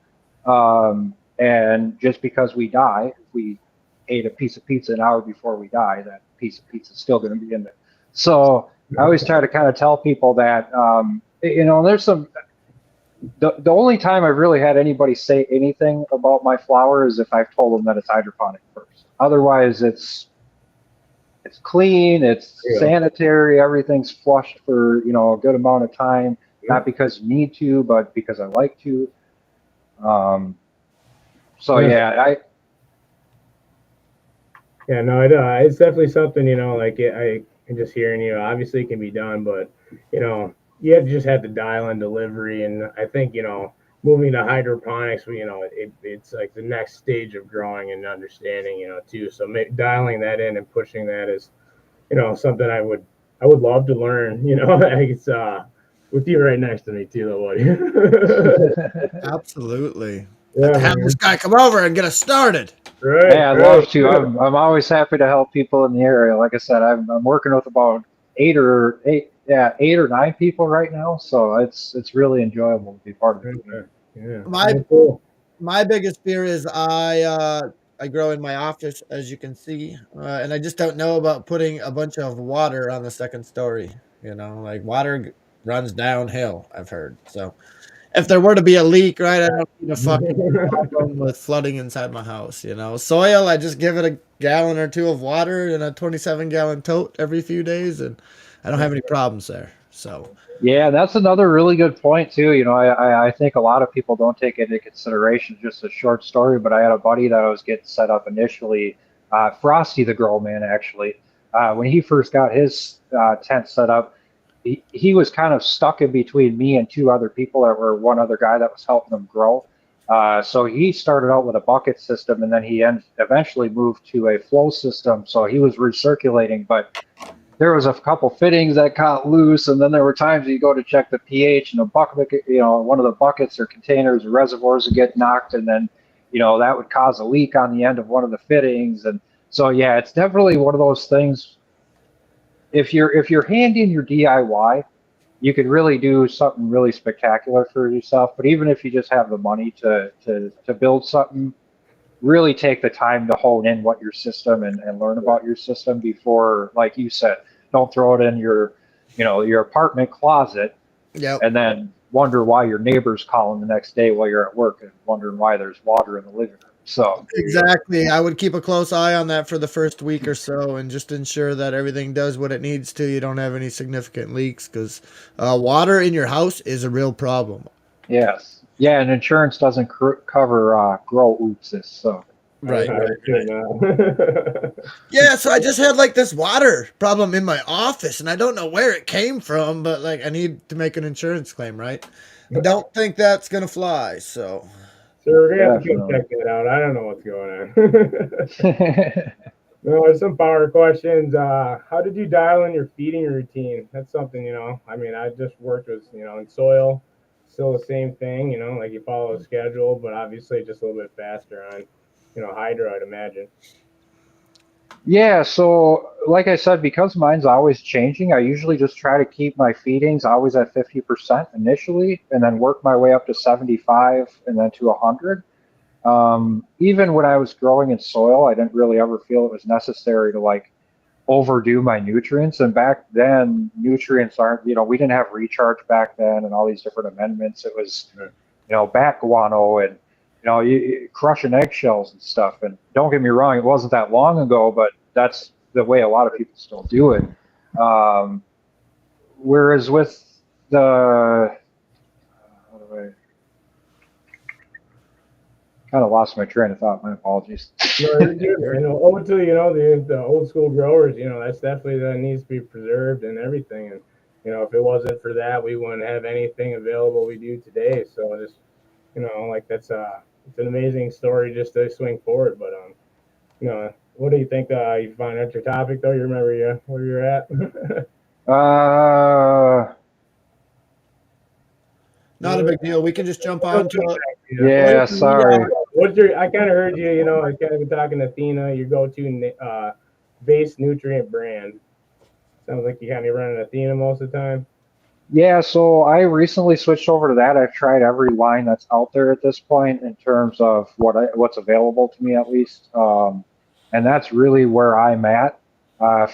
And just because we die, if we ate a piece of pizza an hour before we die, that piece of pizza is still going to be in there. So I always try to kind of tell people that, you know, there's some, the only time I've really had anybody say anything about my flower is if I've told them that it's hydroponic first. Otherwise, it's clean, it's sanitary, everything's flushed for, you know, a good amount of time, not because you need to, but because I like to. So yeah, no, it's definitely something, you know, like I just hearing you, obviously it can be done, but, you know, you just have to dial in delivery. And I think, you know, moving to hydroponics, you know, it's like the next stage of growing and understanding, you know, too. So dialing that in and pushing that is, you know, something I would love to learn, you know. Like it's with you right next to me too, though, buddy. Absolutely. Yeah, Have man. this guy come over and get us started. Right. yeah, I'd love to. I'm always happy to help people in the area. Like I said, I'm working with about eight or nine people right now, so it's really enjoyable to be part of it. Yeah. My biggest fear is I grow in my office, as you can see, and I just don't know about putting a bunch of water on the second story. You know, like water runs downhill, I've heard. So if there were to be a leak, right, I don't need a fucking problem with flooding inside my house. You know, soil, I just give it a gallon or two of water in a 27-gallon tote every few days, and I don't have any problems there. So Yeah, that's another really good point too. You know, I think a lot of people don't take into consideration, just a short story, but I had a buddy that I was getting set up initially, Frosty the Grow Man actually. When he first got his tent set up, he was kind of stuck in between me and two other people that were one other guy that was helping him grow. So he started out with a bucket system, and then he eventually moved to a flow system. So he was recirculating, but there was a couple fittings that got loose, and then there were times you go to check the pH, and a bucket, you know, one of the buckets or containers or reservoirs would get knocked, and then, you know, that would cause a leak on the end of one of the fittings. And so, yeah, it's definitely one of those things. If you're handy in your DIY, you could really do something really spectacular for yourself. But even if you just have the money to build something, really take the time to hone in what your system and learn about your system before, like you said, don't throw it in your, you know, your apartment closet, and then wonder why your neighbor's calling the next day while you're at work and wondering why there's water in the living room. So exactly, I would keep a close eye on that for the first week or so, and just ensure that everything does what it needs to. You don't have any significant leaks, because water in your house is a real problem. yes. Yeah, and insurance doesn't cover grow oopses. So Right, I right, assume right. not. Yeah, so I just had like this water problem in my office and I don't know where it came from, but like I need to make an insurance claim, right? I don't think that's gonna fly, so So we're gonna have to go definitely. check that out. I don't know what's going on. No, there's some power questions. How did you dial in your feeding routine? That's something, I mean, I just worked with, in soil, still the same thing, like you follow a schedule, but obviously just a little bit faster on, hydro, I'd imagine. Yeah, so like I said, because mine's always changing, I usually just try to keep my feedings always at 50% initially, and then work my way up to 75 and then to 100. Even when I was growing in soil, I didn't really ever feel it was necessary to like overdo my nutrients. And back then, nutrients aren't, we didn't have recharge back then and all these different amendments. It was, Right. bat guano and, you crushing eggshells and stuff. And don't get me wrong, it wasn't that long ago, but that's the way a lot of people still do it. Um, whereas with the, how do I kind of lost my train of thought, my apologies. No, you're good. Old to, the old school growers, that's definitely that needs to be preserved and everything. And, if it wasn't for that, we wouldn't have anything available we do today. So just, like that's it's an amazing story just to swing forward. But what do you think? You find out your topic though. You remember where you're at. Uh, not a big deal. We can just jump on to it. yeah, sorry. What's your? I kind of heard you. I kind of been talking to Athena. Your go-to base nutrient brand. Sounds like you kind of running Athena most of the time. Yeah, so I recently switched over to that. I've tried every line that's out there at this point in terms of what's available to me at least, and that's really where I'm at.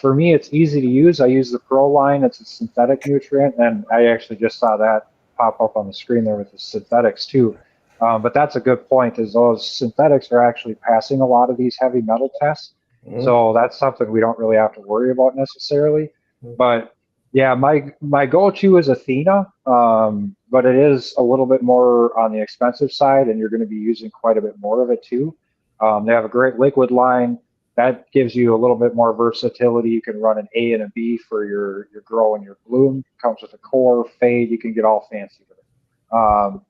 For me, it's easy to use. I use the Pro line. It's a synthetic nutrient, and I actually just saw that pop up on the screen there with the synthetics too. But that's a good point, is those synthetics are actually passing a lot of these heavy metal tests. Mm-hmm. So that's something we don't really have to worry about necessarily. But yeah, my go-to is Athena, but it is a little bit more on the expensive side, and you're going to be using quite a bit more of it too. They have a great liquid line that gives you a little bit more versatility. You can run an A and a B for your grow and your bloom. Comes with a core, fade. You can get all fancy with it.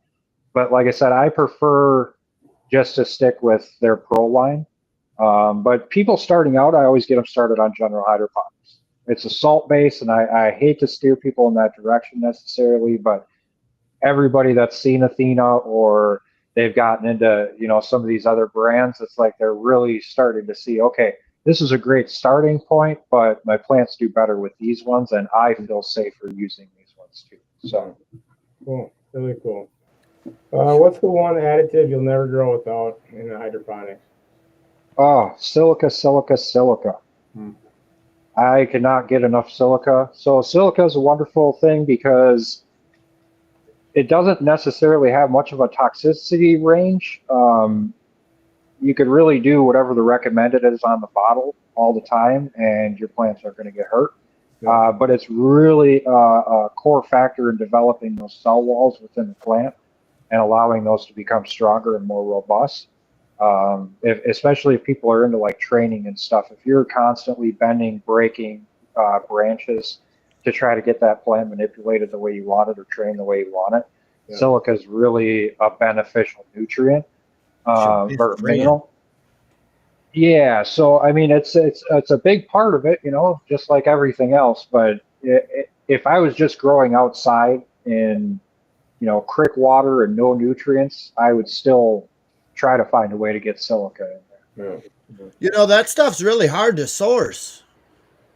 But like I said, I prefer just to stick with their Pro line. But people starting out, I always get them started on General Hydroponics. It's a salt base, and I hate to steer people in that direction necessarily, but everybody that's seen Athena or they've gotten into some of these other brands, it's like they're really starting to see, okay, this is a great starting point, but my plants do better with these ones, and I feel safer using these ones too. So Cool, really cool. What's the one additive you'll never grow without in the hydroponics? silica, silica, silica. I cannot get enough silica. So silica is a wonderful thing because it doesn't necessarily have much of a toxicity range. You could really do whatever the recommended is on the bottle all the time, and your plants aren't going to get hurt. But it's really a core factor in developing those cell walls within the plant and allowing those to become stronger and more robust. Especially if people are into like training and stuff, if you're constantly bending, breaking branches to try to get that plant manipulated the way you want it or trained the way you want it, silica is really a beneficial nutrient or mineral. Yeah, so I mean, it's a big part of it, just like everything else. But if I was just growing outside in creek water and no nutrients, I would still try to find a way to get silica in there. That stuff's really hard to source.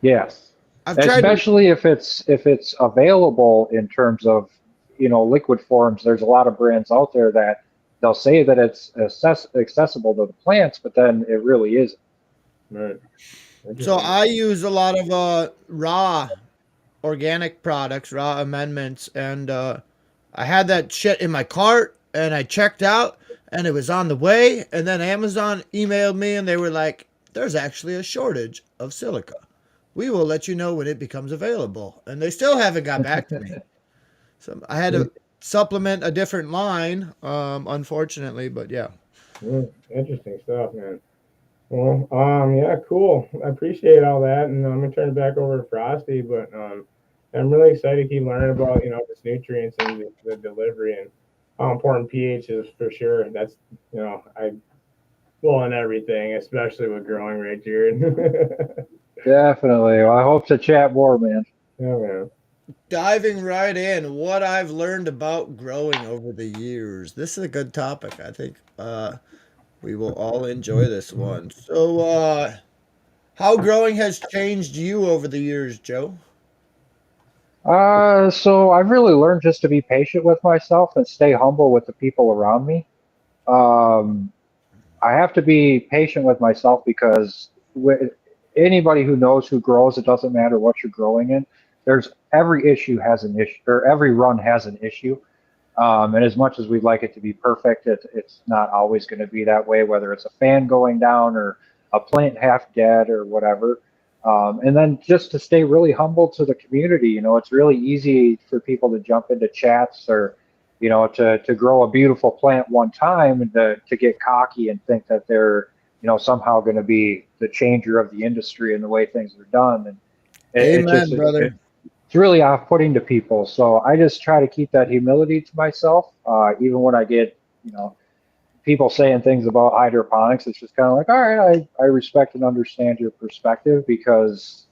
Yes, I've tried to, especially if it's available in terms of liquid forms. There's a lot of brands out there that they'll say that it's accessible to the plants, but then it really isn't. Right. so I use a lot of raw organic products, raw amendments, and I had that shit in my cart and I checked out and it was on the way, and then Amazon emailed me and they were like, there's actually a shortage of silica. We will let you know when it becomes available. And they still haven't got back to me. So I had to supplement a different line, unfortunately, but yeah. Interesting stuff, man. Well, yeah, cool. I appreciate all that, and I'm gonna turn it back over to Frosty. But I'm really excited to keep learning about this nutrients and the delivery and how important pH is for sure. That's I well in everything, especially with growing right here. Definitely. Well, I hope to chat more, man. Yeah, man. Diving right in, what I've learned about growing over the years. This is a good topic. I think we will all enjoy this one. So, how growing has changed you over the years, Joe? So I've really learned just to be patient with myself and stay humble with the people around me. Um, I have to be patient with myself because anybody who knows who grows, it doesn't matter what you're growing in. There's every issue has an issue, or every run has an issue. And as much as we'd like it to be perfect, it's not always going to be that way, whether it's a fan going down or a plant half dead or whatever. And then just to stay really humble to the community, it's really easy for people to jump into chats or, to grow a beautiful plant one time and to get cocky and think that they're, somehow going to be the changer of the industry and the way things are done. And it just, Amen, brother. it's really off-putting to people. So I just try to keep that humility to myself. Even when I get, people saying things about hydroponics, it's just kind of like, all right, I respect and understand your perspective because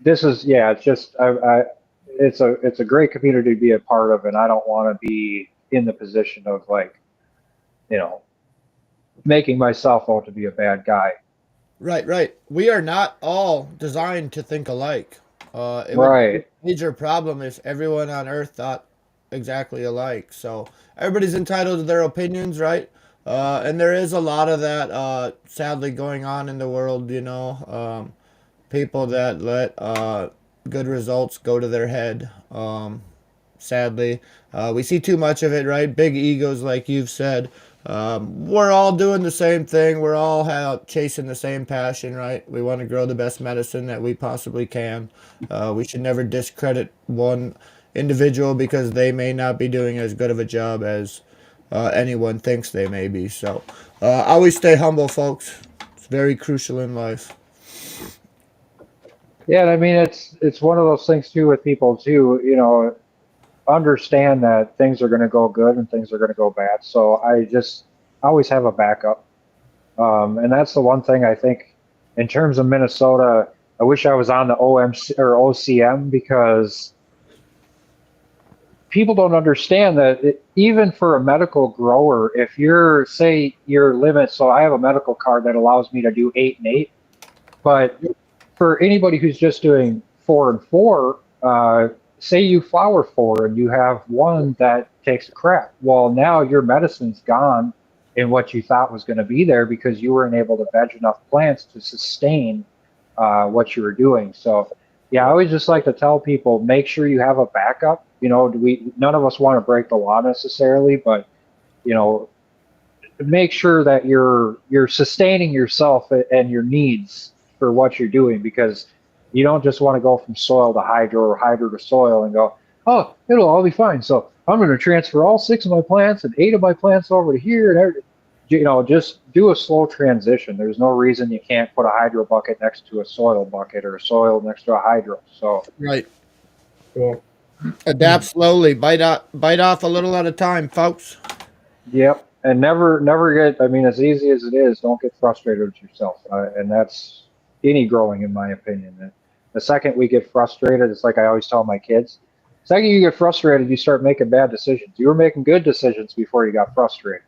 this is, yeah, it's just, it's a great community to be a part of, and I don't want to be in the position of like, you know, making myself out to be a bad guy. Right, right. We are not all designed to think alike. It would be Right. a major problem if everyone on Earth thought exactly alike. So everybody's entitled to their opinions, right? And there is a lot of that, sadly, going on in the world. People that let good results go to their head. Sadly, we see too much of it, right? Big egos, like you've said. We're all doing the same thing. We're all chasing the same passion, right? We want to grow the best medicine that we possibly can. We should never discredit one individual because they may not be doing as good of a job as anyone thinks they may be. So, always stay humble, folks. It's very crucial in life. Yeah, and I mean it's one of those things too with people too, understand that things are going to go good and things are going to go bad. So I just always have a backup. And that's the one thing I think in terms of Minnesota, I wish I was on the OMC or OCM because people don't understand that even for a medical grower, if you're, say, your limit, so I have a medical card that allows me to do 8 and 8, but for anybody who's just doing 4 and 4, say you flower 4 and you have one that takes a crap. Well, now your medicine's gone in what you thought was going to be there because you weren't able to veg enough plants to sustain what you were doing. So, yeah, I always just like to tell people make sure you have a backup. None of us want to break the law necessarily, but you know, make sure that you're sustaining yourself and your needs for what you're doing because you don't just want to go from soil to hydro or hydro to soil and go, oh, it'll all be fine. So I'm going to transfer all 6 of my plants and 8 of my plants over to here and everything. Just do a slow transition. There's no reason you can't put a hydro bucket next to a soil bucket or a soil next to a hydro. So Right. Cool. Adapt slowly. Bite off a little at a time, folks. yep. And never get, I mean, as easy as it is, don't get frustrated with yourself. And that's any growing, in my opinion. And the second we get frustrated, it's like I always tell my kids, the second you get frustrated, you start making bad decisions. You were making good decisions before you got frustrated.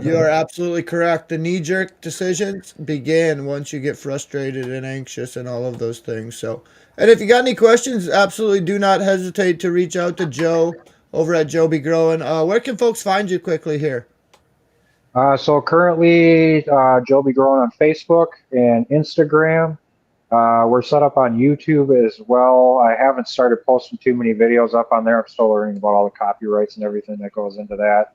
You are absolutely correct. The knee jerk decisions begin once you get frustrated and anxious and all of those things. So, and if you got any questions, absolutely do not hesitate to reach out to Joe over at Joe Be Growing. Where can folks find you quickly here? So currently, Joe Be Growing on Facebook and Instagram. We're set up on YouTube as well. I haven't started posting too many videos up on there. I'm still learning about all the copyrights and everything that goes into that.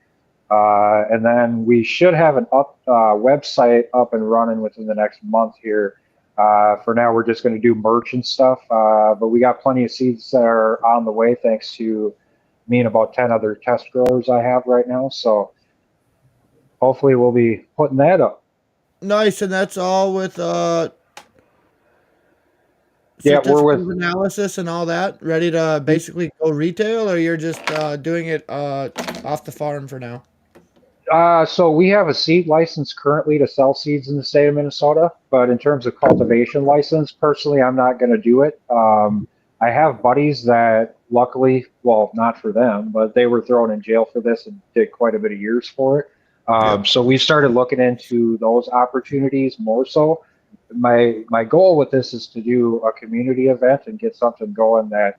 And then we should have an website up and running within the next month here. For now, we're just going to do merch and stuff. But we got plenty of seeds that are on the way thanks to me and about 10 other test growers I have right now. So hopefully we'll be putting that up. Nice, and that's all with Yeah, we're certificate with of analysis and all that, ready to basically go retail, or you're just doing it off the farm for now? So we have a seed license currently to sell seeds in the state of Minnesota, but in terms of cultivation license, personally, I'm not going to do it. I have buddies that luckily, well, not for them, but they were thrown in jail for this and did quite a bit of years for it. Yep. So we started looking into those opportunities more so. My goal with this is to do a community event and get something going that.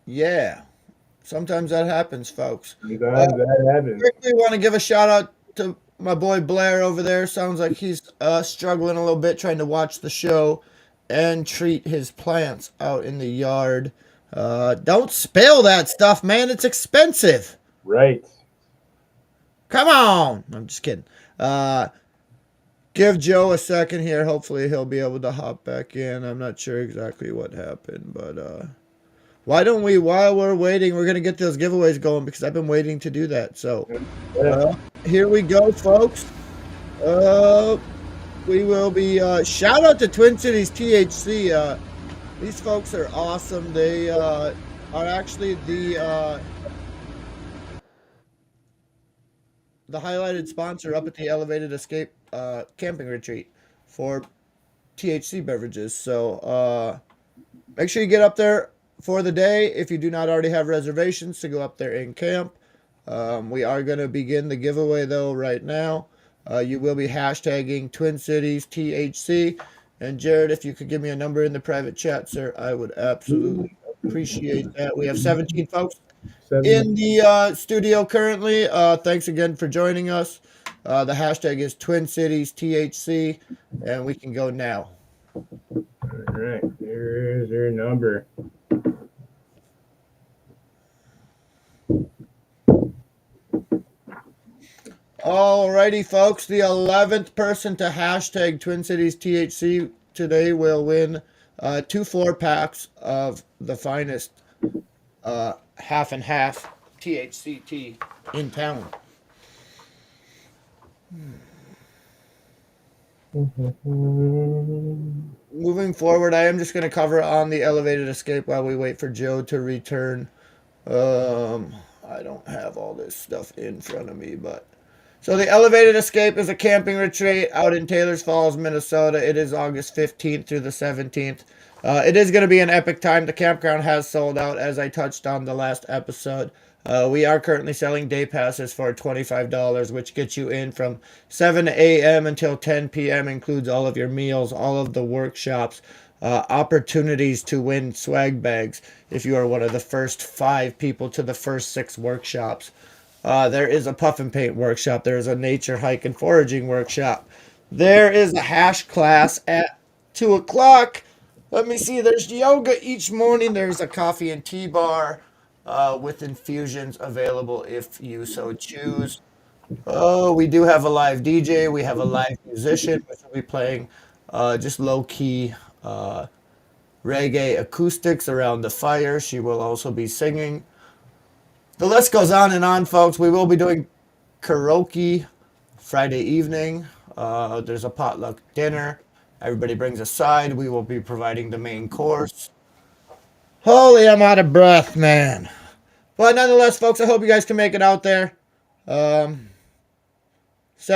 Yeah. Sometimes that happens, folks. Sometimes that happens. Quickly want to give a shout out to my boy Blair over there. Sounds like he's struggling a little bit trying to watch the show and treat his plants out in the yard. Don't spill that stuff, man. It's expensive. Right. Come on. I'm just kidding. Give Joe a second here. Hopefully he'll be able to hop back in. I'm not sure exactly what happened, but why don't we, while we're waiting, we're going to get those giveaways going because I've been waiting to do that. So here we go, folks. We will be, shout out to Twin Cities THC. These folks are awesome. They are actually the highlighted sponsor up at the Elevated Escape camping retreat for THC beverages. So make sure you get up there for the day if you do not already have reservations to go up there and camp. We are going to begin the giveaway though right now. You will be hashtagging Twin Cities THC. And Jared, if you could give me a number in the private chat, sir, I would absolutely appreciate that. We have 17 folks in the studio currently. Thanks again for joining us. The hashtag is Twin Cities THC, and we can go now. All right. Here's your number. Alrighty, folks. The 11th person to hashtag Twin Cities THC today will win 2 4-packs of the finest half and half THC tea in town. Moving forward, I am just going to cover on the Elevated Escape while we wait for Joe to return. I don't have all this stuff in front of me, but so the Elevated Escape is a camping retreat out in Taylors Falls, Minnesota. It is August 15th through the 17th. It is going to be an epic time. The campground has sold out, as I touched on the last episode. We are currently selling day passes for $25, which gets you in from 7 a.m. until 10 p.m., includes all of your meals, all of the workshops, opportunities to win swag bags if you are one of the first 5 people to the first 6 workshops. There is a puff and paint workshop. There is a nature hike and foraging workshop. There is a hash class at 2 o'clock. Let me see. There's yoga each morning. There's a coffee and tea bar with infusions available if you so choose. Oh, we do have a live DJ. We have a live musician, which will be playing just low-key reggae acoustics around the fire. She will also be singing. The list goes on and on, folks. We will be doing karaoke Friday evening. There's a potluck dinner. Everybody brings a side. We will be providing the main course. Holy, I'm out of breath, man. But nonetheless, folks, I hope you guys can make it out there. Send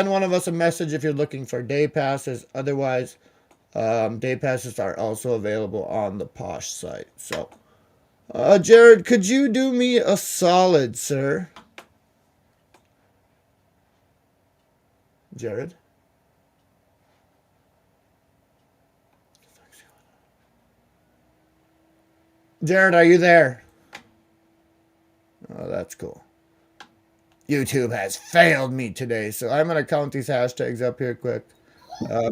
one of us a message if you're looking for day passes. Otherwise, day passes are also available on the Posh site. So, Jared, could you do me a solid, sir? Jared? Jared, are you there? Oh, that's cool. YouTube has failed me today, so I'm going to count these hashtags up here quick.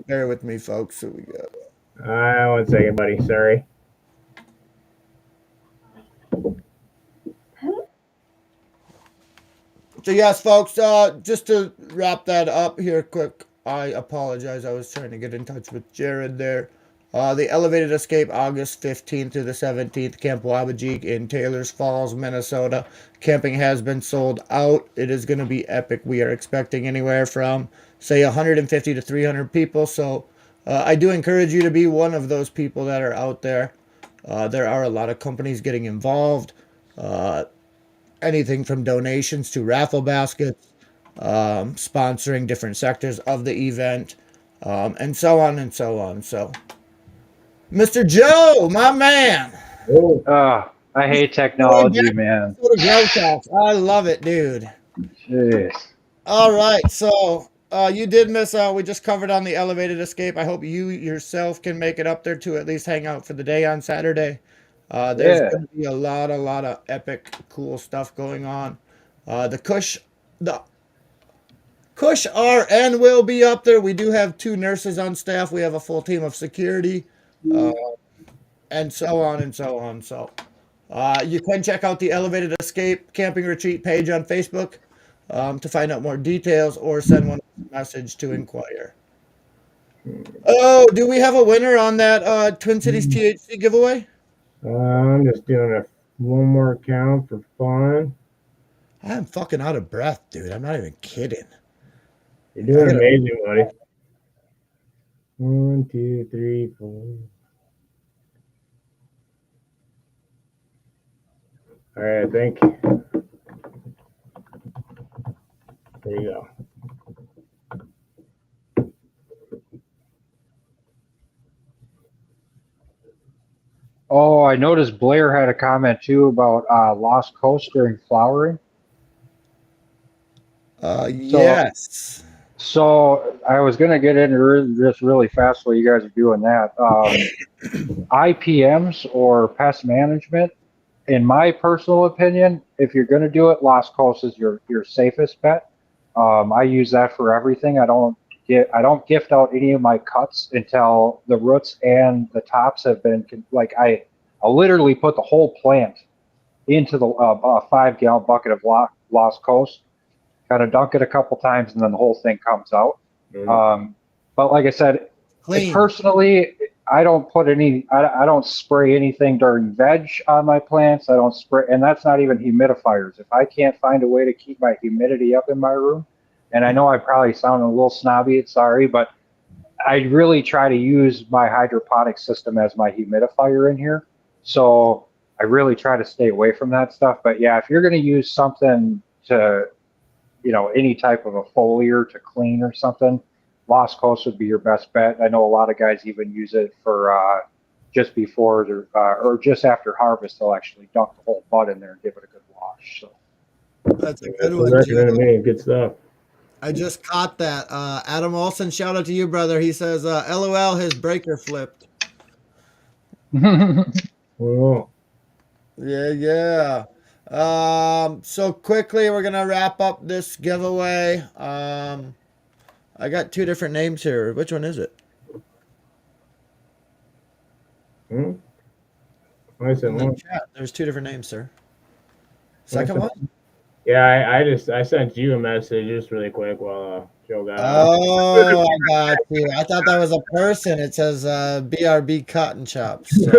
Bear with me, folks. So we got... 1 second, buddy. Sorry. So yes, folks, just to wrap that up here quick, I apologize. I was trying to get in touch with Jared there. The Elevated Escape, August 15th through the 17th, Camp Wabajik in Taylors Falls, Minnesota. Camping has been sold out. It is going to be epic. We are expecting anywhere from, say, 150 to 300 people. So I do encourage you to be one of those people that are out there. There are a lot of companies getting involved. Anything from donations to raffle baskets, sponsoring different sectors of the event, and so on and so on. So, Mr. Joe, my man. I hate technology, man. Grow Talks. I love it, dude. Jeez. All right, so you did miss out. We just covered on the Elevated Escape. I hope you yourself can make it up there to at least hang out for the day on Saturday. There's Yeah. going to be a lot of epic, cool stuff going on. The Kush are and will be up there. We do have 2 nurses on staff. We have a full team of security, uh, and so on and so on. So you can check out the Elevated Escape Camping Retreat page on Facebook to find out more details or send one message to inquire. Oh, do we have a winner on that Twin Cities THC giveaway? I'm just doing one more count for fun. I'm fucking out of breath, dude. I'm not even kidding. You're doing amazing, buddy. 1, 2, 3, 4. All right, I think. There you go. Oh, I noticed Blair had a comment too about Lost Coast during flowering. Yes. So I was going to get into this really fast while you guys are doing that. IPMs or pest management, in my personal opinion, if you're going to do it, Lost Coast is your safest bet. I use that for everything. I don't gift out any of my cuts until the roots and the tops have been I'll literally put the whole plant into the 5-gallon bucket of Lost Coast, kind of dunk it a couple times, and then the whole thing comes out. But like I said, personally, I don't put I don't spray anything during veg on my plants. I don't spray, and that's not even humidifiers. If I can't find a way to keep my humidity up in my room, and I know I probably sound a little snobby, sorry, but I really try to use my hydroponic system as my humidifier in here. So I really try to stay away from that stuff. But yeah, if you're going to use something to, any type of a foliar to clean or something, Lost Coast would be your best bet. I know a lot of guys even use it for just before or just after harvest. They'll actually dunk the whole bud in there and give it a good wash. So that's a good one. Good stuff. I just caught that. Adam Olson, shout out to you, brother. He says, LOL, his breaker flipped. Oh. Yeah. So quickly, we're going to wrap up this giveaway. I got 2 different names here. Which one is it? I said one. There's 2 different names, sir. Second one? Yeah, I sent you a message just really quick while Joe got Oh, I got you. I thought that was a person. It says BRB Cotton Chops. So.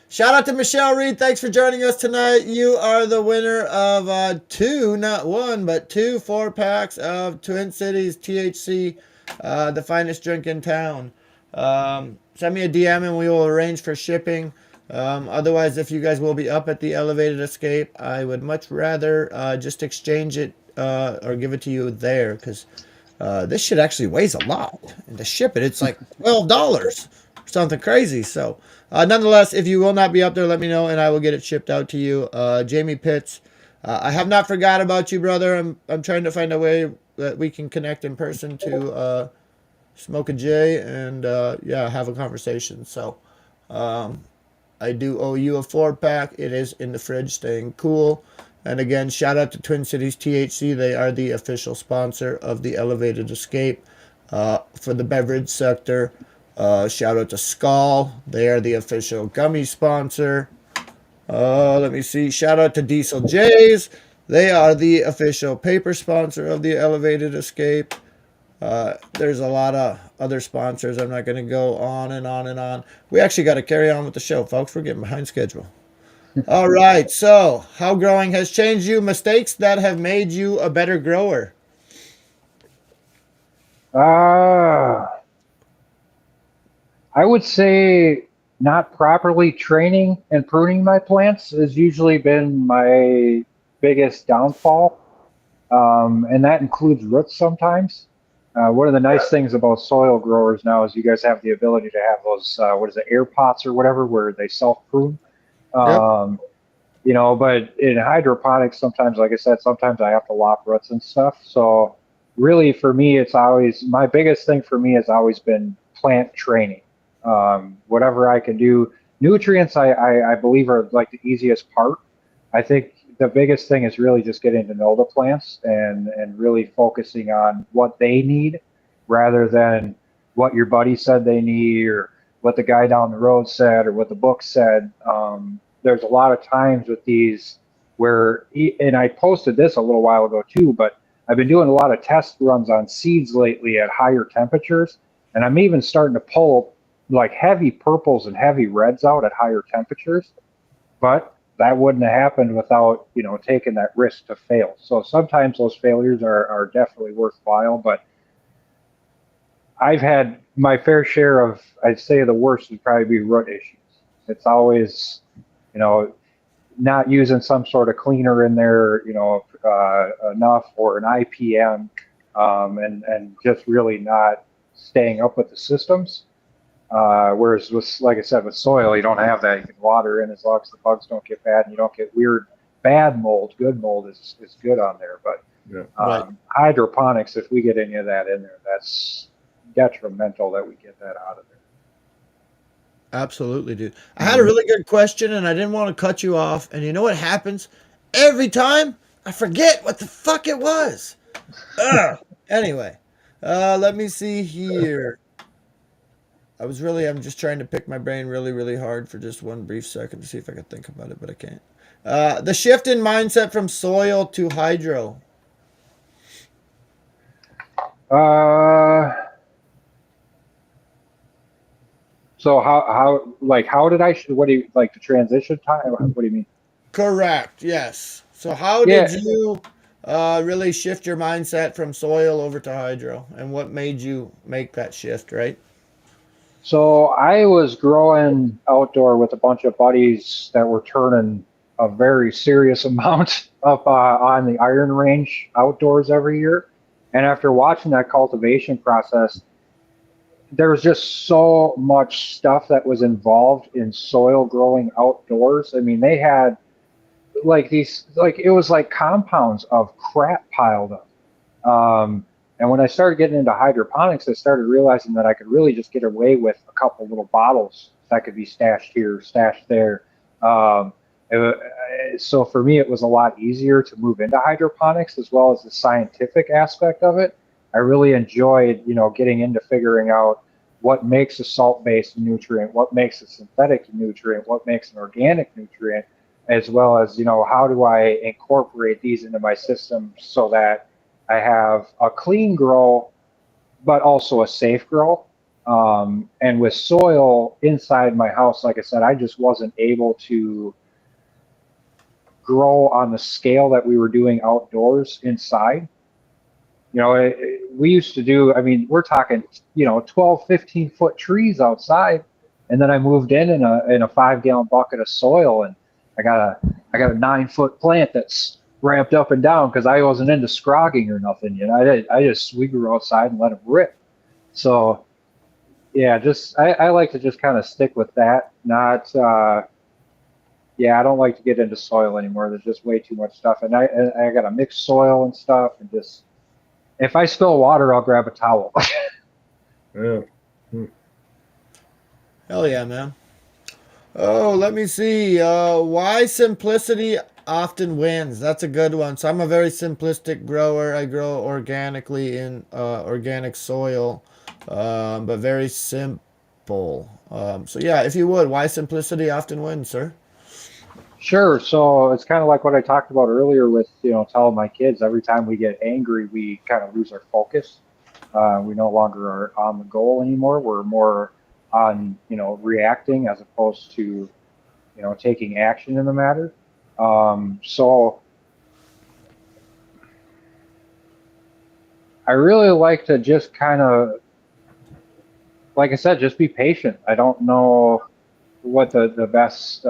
Shout out to Michelle Reed. Thanks for joining us tonight. You are the winner of 2, not 1, but 2 4-packs of Twin Cities THC, the finest drink in town. Send me a DM and we will arrange for shipping. Otherwise, if you guys will be up at the Elevated Escape, I would much rather just exchange it or give it to you there, because this shit actually weighs a lot. And to ship it, it's like $12. Something crazy. So nonetheless, if you will not be up there, let me know and I will get it shipped out to you. Jamie Pitts, I have not forgot about you, brother. I'm trying to find a way that we can connect in person to smoke a J and have a conversation. So I do owe you a 4-pack. It is in the fridge, staying cool. And again, shout out to Twin Cities THC. They are the official sponsor of the Elevated Escape for the beverage sector. Shout out to Skull. They are the official gummy sponsor. Let me see. Shout out to Diesel J's. They are the official paper sponsor of the Elevated Escape. There's a lot of other sponsors. I'm not going to go on and on and on. We actually got to carry on with the show, folks. We're getting behind schedule. All right. So, how growing has changed you? Mistakes that have made you a better grower. Uh, I would say not properly training and pruning my plants has usually been my biggest downfall. And that includes roots sometimes. One of the nice things about soil growers now is you guys have the ability to have those, what is it, air pots or whatever, where they self prune. Yep. Um, but in hydroponics, sometimes, like I said, sometimes I have to lop roots and stuff. So really for me, it's always, my biggest thing for me has always been plant training. Whatever I can do. Nutrients, I believe are like the easiest part. I think the biggest thing is really just getting to know the plants and really focusing on what they need rather than what your buddy said they need or what the guy down the road said or what the book said. There's a lot of times with these where, and I posted this a little while ago too, but I've been doing a lot of test runs on seeds lately at higher temperatures, and I'm even starting to pull like heavy purples and heavy reds out at higher temperatures. But that wouldn't have happened without, taking that risk to fail. So sometimes those failures are definitely worthwhile, but I've had my fair share of, I'd say the worst would probably be root issues. It's always, you know, not using some sort of cleaner in there, enough or an IPM, and just really not staying up with the systems. Whereas with, like I said, with soil, you don't have that. You can water in as long as the bugs don't get bad and you don't get weird, bad mold. Good mold is good on there. But Right. hydroponics, if we get any of that in there, that's detrimental that we get that out of there. Absolutely, dude. I had a really good question and I didn't want to cut you off. And you know what happens? Every time I forget what the fuck it was. Ugh. Anyway, let me see here. I'm just trying to pick my brain really, really hard for just one brief second to see if I can think about it, but I can't. The shift in mindset from soil to hydro. Uh, so how did what do you like the transition time? What do you mean? Correct. Yes. So how Yeah, did you really shift your mindset from soil over to hydro, and what made you make that shift? Right. so I was growing outdoor with a bunch of buddies that were turning a very serious amount up on the iron range outdoors every year. And after watching that cultivation process, there was just so much stuff that was involved in soil growing outdoors. I mean, they had like it was like compounds of crap piled up. And when I started getting into hydroponics, I started realizing that I could really just get away with a couple little bottles that could be stashed here, stashed there. Um, so for me, it was a lot easier to move into hydroponics as well as the scientific aspect of it. I really enjoyed, getting into figuring out what makes a salt-based nutrient, what makes a synthetic nutrient, what makes an organic nutrient, as well as, how do I incorporate these into my system so that I have a clean grow, but also a safe grow. And with soil inside my house, like I said, I just wasn't able to grow on the scale that we were doing outdoors inside. We used to do, I mean, we're talking, 12, 15-foot trees outside. And then I moved in a 5-gallon bucket of soil, and I got a 9-foot plant that's ramped up and down because I wasn't into scrogging or nothing. We grew outside and let them rip. So yeah, I like to just kind of stick with that. Not I don't like to get into soil anymore. There's just way too much stuff, and I got to mix soil and stuff, and just if I spill water, I'll grab a towel. Yeah. Hell yeah, man. Oh, let me see. Why simplicity often wins? That's a good one. So I'm a very simplistic grower. I grow organically in organic soil, but very simple. So yeah, if you would, why simplicity often wins, sir? Sure. So it's kind of like what I talked about earlier with, telling my kids every time we get angry, we kind of lose our focus. We no longer are on the goal anymore. We're more on, reacting as opposed to, taking action in the matter. So I really like to just kind of, like I said, just be patient. I don't know what the best,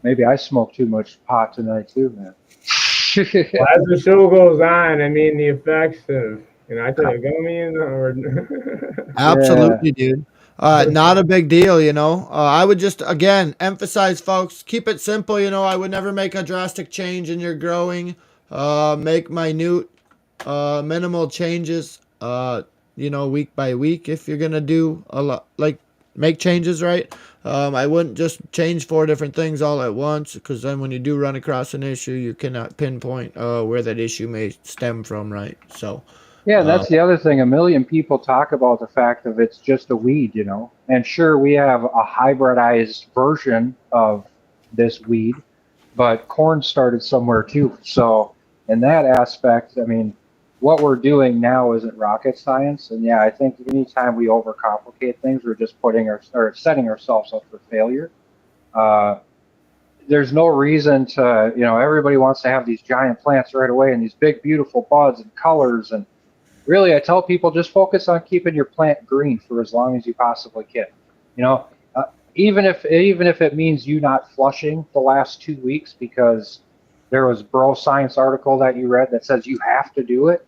maybe I smoke too much pot tonight too, man. Well, as the show goes on, I mean, the effects of, I take a gummy or. Yeah. Absolutely, dude. Not a big deal, you know. I would just again emphasize, folks, keep it simple. You know, I would never make a drastic change in your growing. Make minute, minimal changes. Week by week. If you're gonna do a lot, like make changes, right? I wouldn't just change four different things all at once, because then when you do run across an issue, you cannot pinpoint where that issue may stem from, right? So. Yeah, and Uh, that's the other thing. A million people talk about the fact of it's just a weed. And sure, we have a hybridized version of this weed, but corn started somewhere too. So, in that aspect, I mean, what we're doing now isn't rocket science. And yeah, I think anytime we overcomplicate things, we're just or setting ourselves up for failure. Uh, there's no reason to, everybody wants to have these giant plants right away and these big, beautiful buds and colors. And really, I tell people just focus on keeping your plant green for as long as you possibly can. You know, uh, even if it means you not flushing the last 2 weeks because there was bro science article that you read that says you have to do it.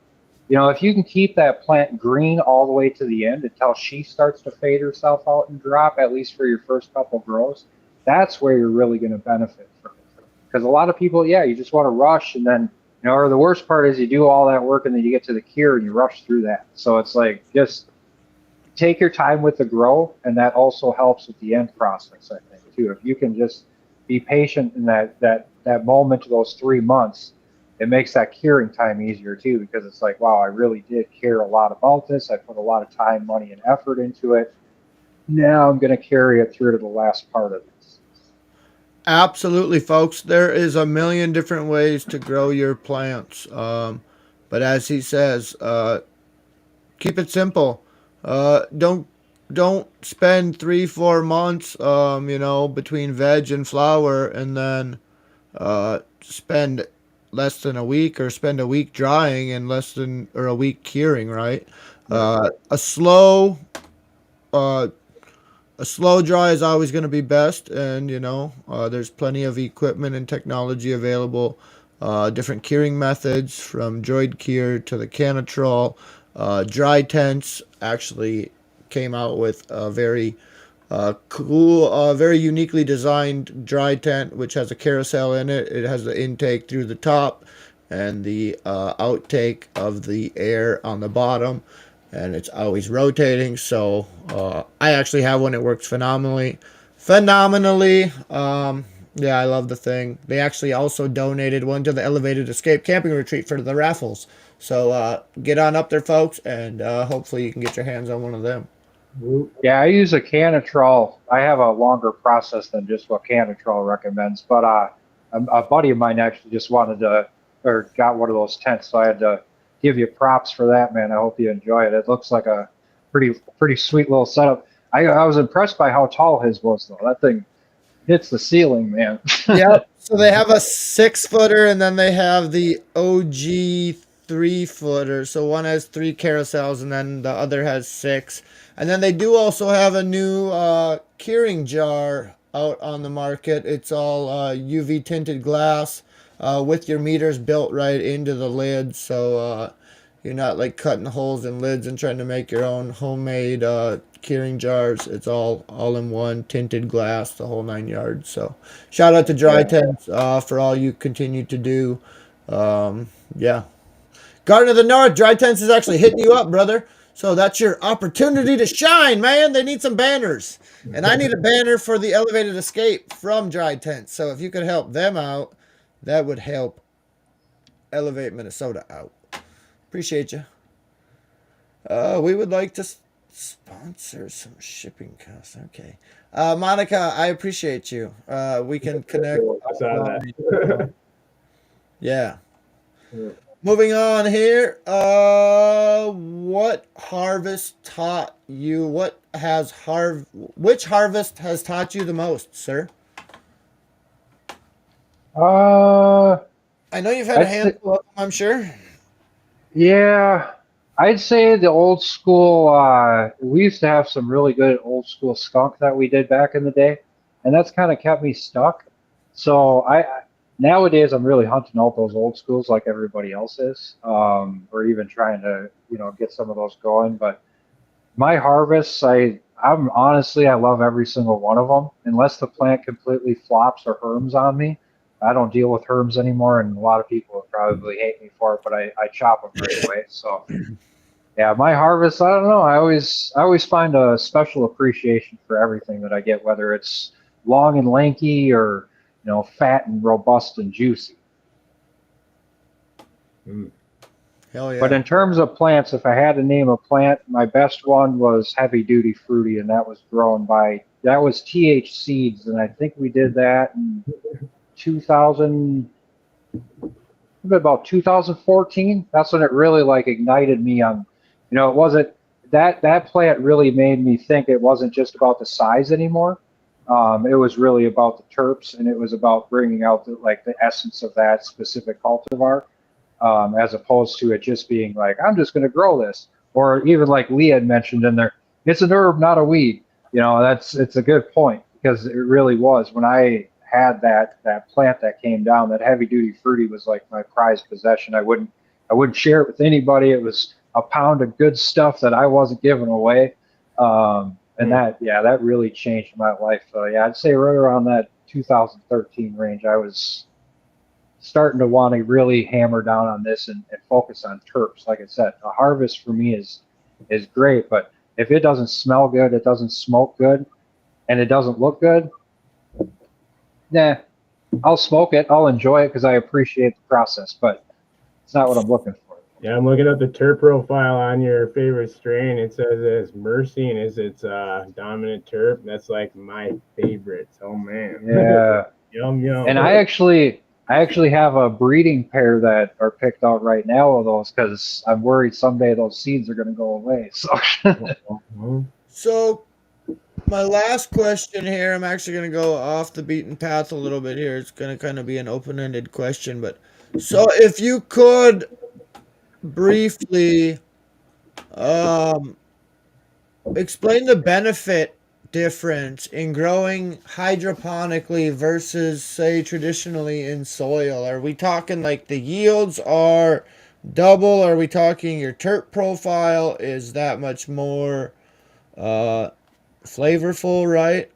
If you can keep that plant green all the way to the end until she starts to fade herself out and drop, at least for your first couple grows, that's where you're really going to benefit from it. Because a lot of people, yeah, you just want to rush and then or the worst part is you do all that work and then you get to the cure and you rush through that. So it's like just take your time with the grow, and that also helps with the end process, I think, too. If you can just be patient in that moment of those 3 months, it makes that curing time easier too, because it's like, wow, I really did care a lot about this. I put a lot of time, money, and effort into it. Now I'm going to carry it through to the last part of this. Absolutely, folks. There is a million different ways to grow your plants. But as he says, keep it simple. Don't spend 3-4 months, between veg and flower, and then spend less than a week, or spend a week drying and less than or a week curing. Right. A slow uh, a slow dry is always going to be best, and there's plenty of equipment and technology available. Different curing methods, from droid cure to the canitrol. Dry tents actually came out with a very cool, very uniquely designed dry tent, which has a carousel in it. It has the intake through the top and the outtake of the air on the bottom, and it's always rotating. So I actually have one. It works phenomenally. Yeah, I love the thing. They actually also donated one to the Elevated Escape Camping Retreat for the raffles. So get on up there, folks, and hopefully you can get your hands on one of them. Yeah, I use a canitrol. I have a longer process than just what canitrol recommends, but a buddy of mine actually just wanted to, or got one of those tents, so I had to give you props for that, man. I hope you enjoy it. It looks like a pretty sweet little setup. I was impressed by how tall his was, though. That thing hits the ceiling, man. Yep. So they have a 6-footer, and then they have the OG 3-footer. So one has 3 carousels, and then the other has 6. And then they do also have a new curing jar out on the market. It's all UV tinted glass, with your meters built right into the lid. So you're not like cutting holes in lids and trying to make your own homemade curing jars. It's all in one, tinted glass, the whole 9 yards. So shout out to Dry Yeah. Tents for all you continue to do. Yeah. Garden of the North, Dry Tents is actually hitting you up, brother. So that's your opportunity to shine, man. They need some banners. And I need a banner for the Elevated Escape from Dry Tents. So if you could help them out, that would help Elevate Minnesota out. Appreciate you. We would like to sponsor some shipping costs. Okay. Monica, I appreciate you. We can connect. I saw that. Yeah. Moving on here. What harvest taught you? Which harvest has taught you the most, sir? Uh, I know you've had a I'd say, handful of them, I'm sure. yeah, I'd say the old school. We used to have some really good old school skunk that we did back in the day, and that's kind of kept me stuck. So nowadays I'm really hunting out those old schools like everybody else is, or even trying to get some of those going. But my harvests, I'm honestly, I love every single one of them, unless the plant completely flops or herms on me. I don't deal with herms anymore, and a lot of people would probably hate me for it, but I chop them right away. So yeah, my harvest, I don't know. I always find a special appreciation for everything that I get, whether it's long and lanky or fat and robust and juicy. Mm. Hell But yeah. in terms of plants, if I had to name a plant, my best one was Heavy Duty Fruity, and that was TH Seeds, and I think we did that in 2000, about 2014. That's when it really like ignited me on, it wasn't that plant really made me think it wasn't just about the size anymore. It was really about the terps, and it was about bringing out the essence of that specific cultivar, as opposed to it just being like, I'm just going to grow this. Or even like Lee had mentioned in there, it's an herb, not a weed. It's a good point because it really was. When I had that plant that came down, that heavy duty fruity was like my prized possession. I wouldn't share it with anybody. It was a pound of good stuff that I wasn't giving away. And that really changed my life. So yeah, I'd say right around that 2013 range, I was starting to want to really hammer down on this and focus on terps. Like I said, a harvest for me is great, but if it doesn't smell good, it doesn't smoke good, and it doesn't look good, nah, I'll smoke it, I'll enjoy it because I appreciate the process, but it's not what I'm looking for. Yeah, I'm looking at the terp profile on your favorite strain. It says it's Mercy and is its dominant terp. That's like my favorite. Oh man. Yeah, Yum yum. and I actually have a breeding pair that are picked out right now of those because I'm worried someday those seeds are going to go away. So So, my last question here, I'm actually going to go off the beaten path a little bit here. It's going to kind of be an open ended question, but so if you could briefly um, explain the benefit difference in growing hydroponically versus, say, traditionally in soil. Are we talking like the yields are double? Are we talking your terp profile is that much more uh, flavorful, right?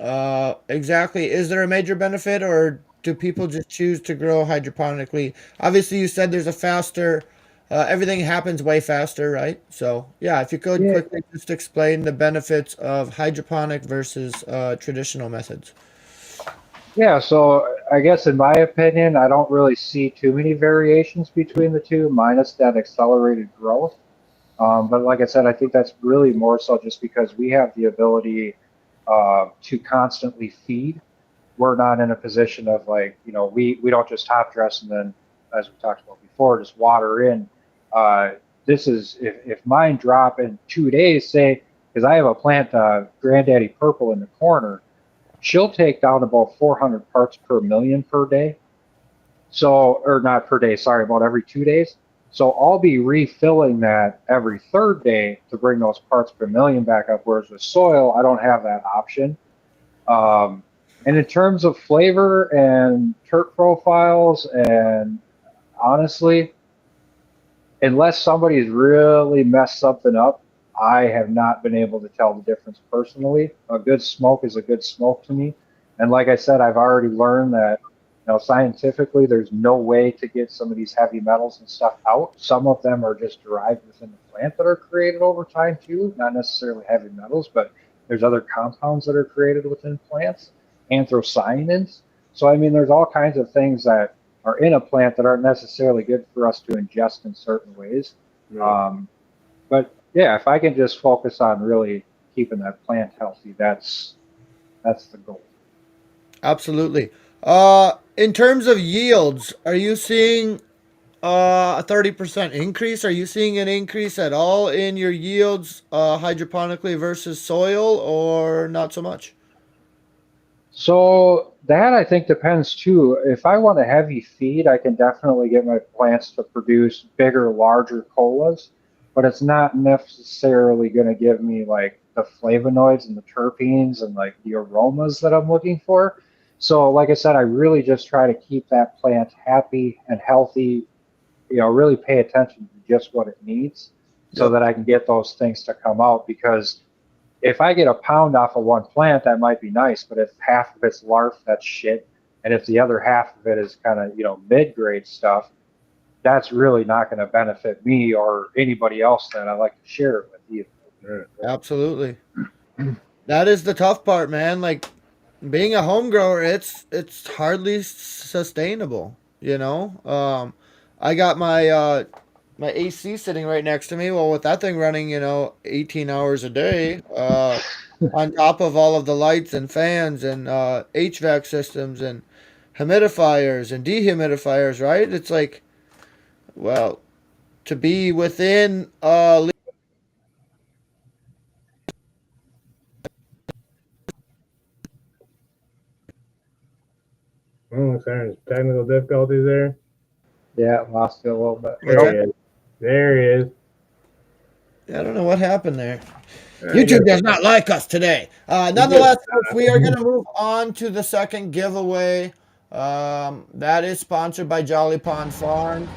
Exactly. Is there a major benefit, or do people just choose to grow hydroponically? Obviously, you said there's a faster, everything happens way faster, right? So, yeah, if you could yeah, quickly just explain the benefits of hydroponic versus traditional methods. Yeah, so I guess in my opinion, I don't really see too many variations between the two, minus that accelerated growth. But like I said, I think that's really more so just because we have the ability to constantly feed. We're not in a position of like, we don't just top dress and then, as we talked about before, just water in. Uh, this is, if mine drop in 2 days, say, because I have a plant, Granddaddy Purple in the corner, she'll take down about 400 parts per million per day. So, or not per day, sorry, about every 2 days. So I'll be refilling that every third day to bring those parts per million back up. Whereas with soil, I don't have that option. Um, and in terms of flavor and terp profiles, and honestly, unless somebody's really messed something up, I have not been able to tell the difference personally. A good smoke is a good smoke to me. And like I said, I've already learned that, scientifically, there's no way to get some of these heavy metals and stuff out. Some of them are just derived within the plant that are created over time too, not necessarily heavy metals, but there's other compounds that are created within plants, anthocyanins. So, I mean, there's all kinds of things that are in a plant that aren't necessarily good for us to ingest in certain ways. Right. But yeah, if I can just focus on really keeping that plant healthy, that's the goal. Absolutely. In terms of yields, are you seeing a 30% increase. Are you seeing an increase at all in your yields hydroponically versus soil, or not so much? So that I think depends too. If I want a heavy feed, I can definitely get my plants to produce bigger, larger colas, but it's not necessarily going to give me like the flavonoids and the terpenes and like the aromas that I'm looking for. So, like I said, I really just try to keep that plant happy and healthy, really pay attention to just what it needs so Yep. that I can get those things to come out. Because if I get a pound off of one plant, that might be nice, but if half of it's larf, that's shit. And if the other half of it is kind of, mid grade stuff, that's really not going to benefit me or anybody else that I like to share it with either. Right. Absolutely. That is the tough part, man. Like being a home grower, it's hardly sustainable, you know? I got my AC sitting right next to me. Well, with that thing running, 18 hours a day, on top of all of the lights and fans and HVAC systems and humidifiers and dehumidifiers, right? It's like, well, to be within Oh, sorry, there's technical difficulties there. Yeah, lost it a little bit. what's There he that? is. There he is. I don't know what happened there. You YouTube got does not like us today. Nonetheless, folks, we are going to move on to the second giveaway. That is sponsored by Jolly Pond Farm.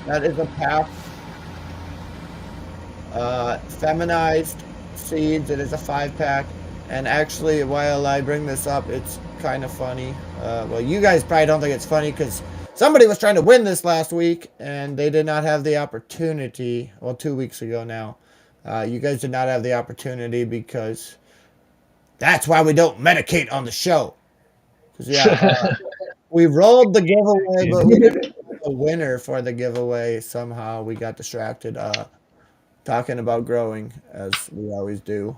That is a pack feminized seeds. It is a 5-pack. And actually, while I bring this up, it's kind of funny. Well, you guys probably don't think it's funny because somebody was trying to win this last week and they did not have the opportunity. Well, 2 weeks ago now. You guys did not have the opportunity because that's why we don't medicate on the show. Because, we rolled the giveaway, but we didn't have a winner for the giveaway. Somehow we got distracted talking about growing, as we always do.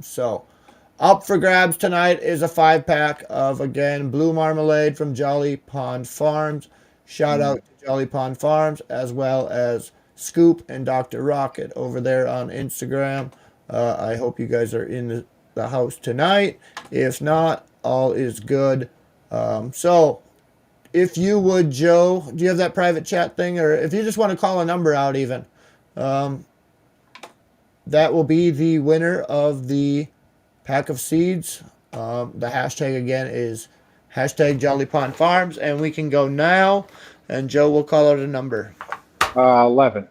So, up for grabs tonight is a 5-pack of, again, Blue Marmalade from Jolly Pond Farms. Shout out to Jolly Pond Farms, as well as Scoop and Dr. Rocket over there on Instagram. I hope you guys are in the house tonight. If not, all is good. So, if you would, Joe, do you have that private chat thing? Or if you just want to call a number out, even, that will be the winner of the pack of seeds. The hashtag again is hashtag Jolly Pond Farms, and we can go now, and Joe will call out a number. 11.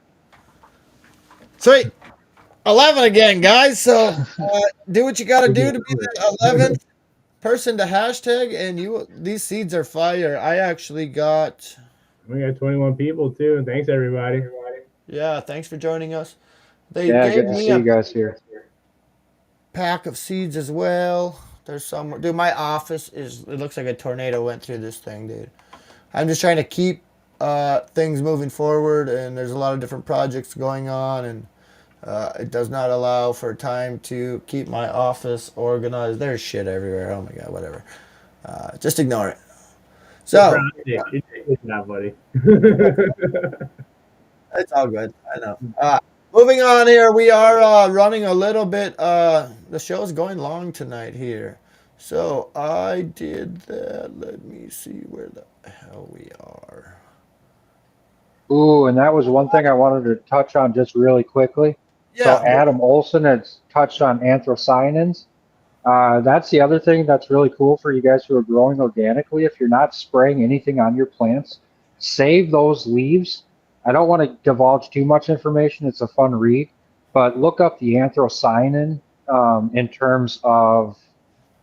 Sweet. 11 again, guys. So do what you got to do to be the 11th person to hashtag, and these seeds are fire. I actually got. We got 21 people too. Thanks everybody. Yeah, thanks for joining us. They Yeah, gave good to me see a you guys here. pack of seeds as well. There's some. Dude, my office is. It looks like a tornado went through this thing, dude. I'm just trying to keep things moving forward, and there's a lot of different projects going on, and it does not allow for time to keep my office organized. There's shit everywhere. Oh my god, whatever. Just ignore it. So You're taking that, buddy. it's all good. I know. Moving on here, we are running a little bit. The show's going long tonight here. So I did that. Let me see where the hell we are. Ooh, and that was one thing I wanted to touch on just really quickly. So Yeah. Adam Olson has touched on anthocyanins. That's the other thing that's really cool for you guys who are growing organically. If you're not spraying anything on your plants, save those leaves. I don't want to divulge too much information. It's a fun read, but look up the anthocyanin in terms of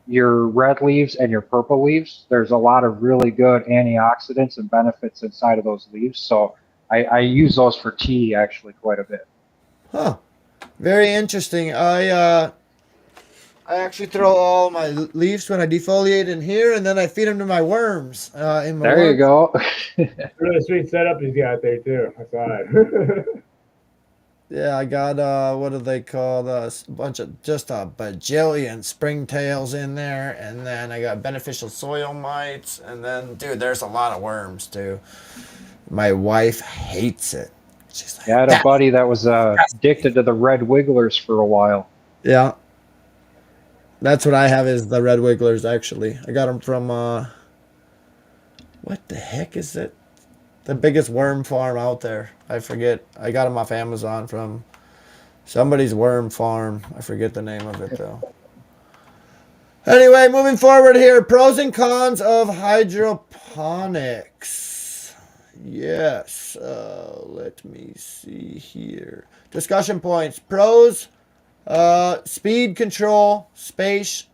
your red leaves and your purple leaves. There's a lot of really good antioxidants and benefits inside of those leaves. So I use those for tea actually quite a bit. Huh. Very interesting. I actually throw all my leaves when I defoliate in here, and then I feed them to my worms. In my There worm. you go. Really sweet setup he's got there too. I saw it. Yeah, I got what do they call a bunch of just a bajillion springtails in there, and then I got beneficial soil mites, and then dude, there's a lot of worms too. My wife hates it. She's Yeah, I like, had a that. buddy that was addicted to the red wigglers for a while. Yeah, that's what I have is the red wigglers. Actually, I got them from what the heck is it? The biggest worm farm out there. I forget. I got them off Amazon from somebody's worm farm. I forget the name of it though. Anyway, moving forward here. Pros and cons of hydroponics. Yes. Let me see here. Discussion points. Pros. Speed control, space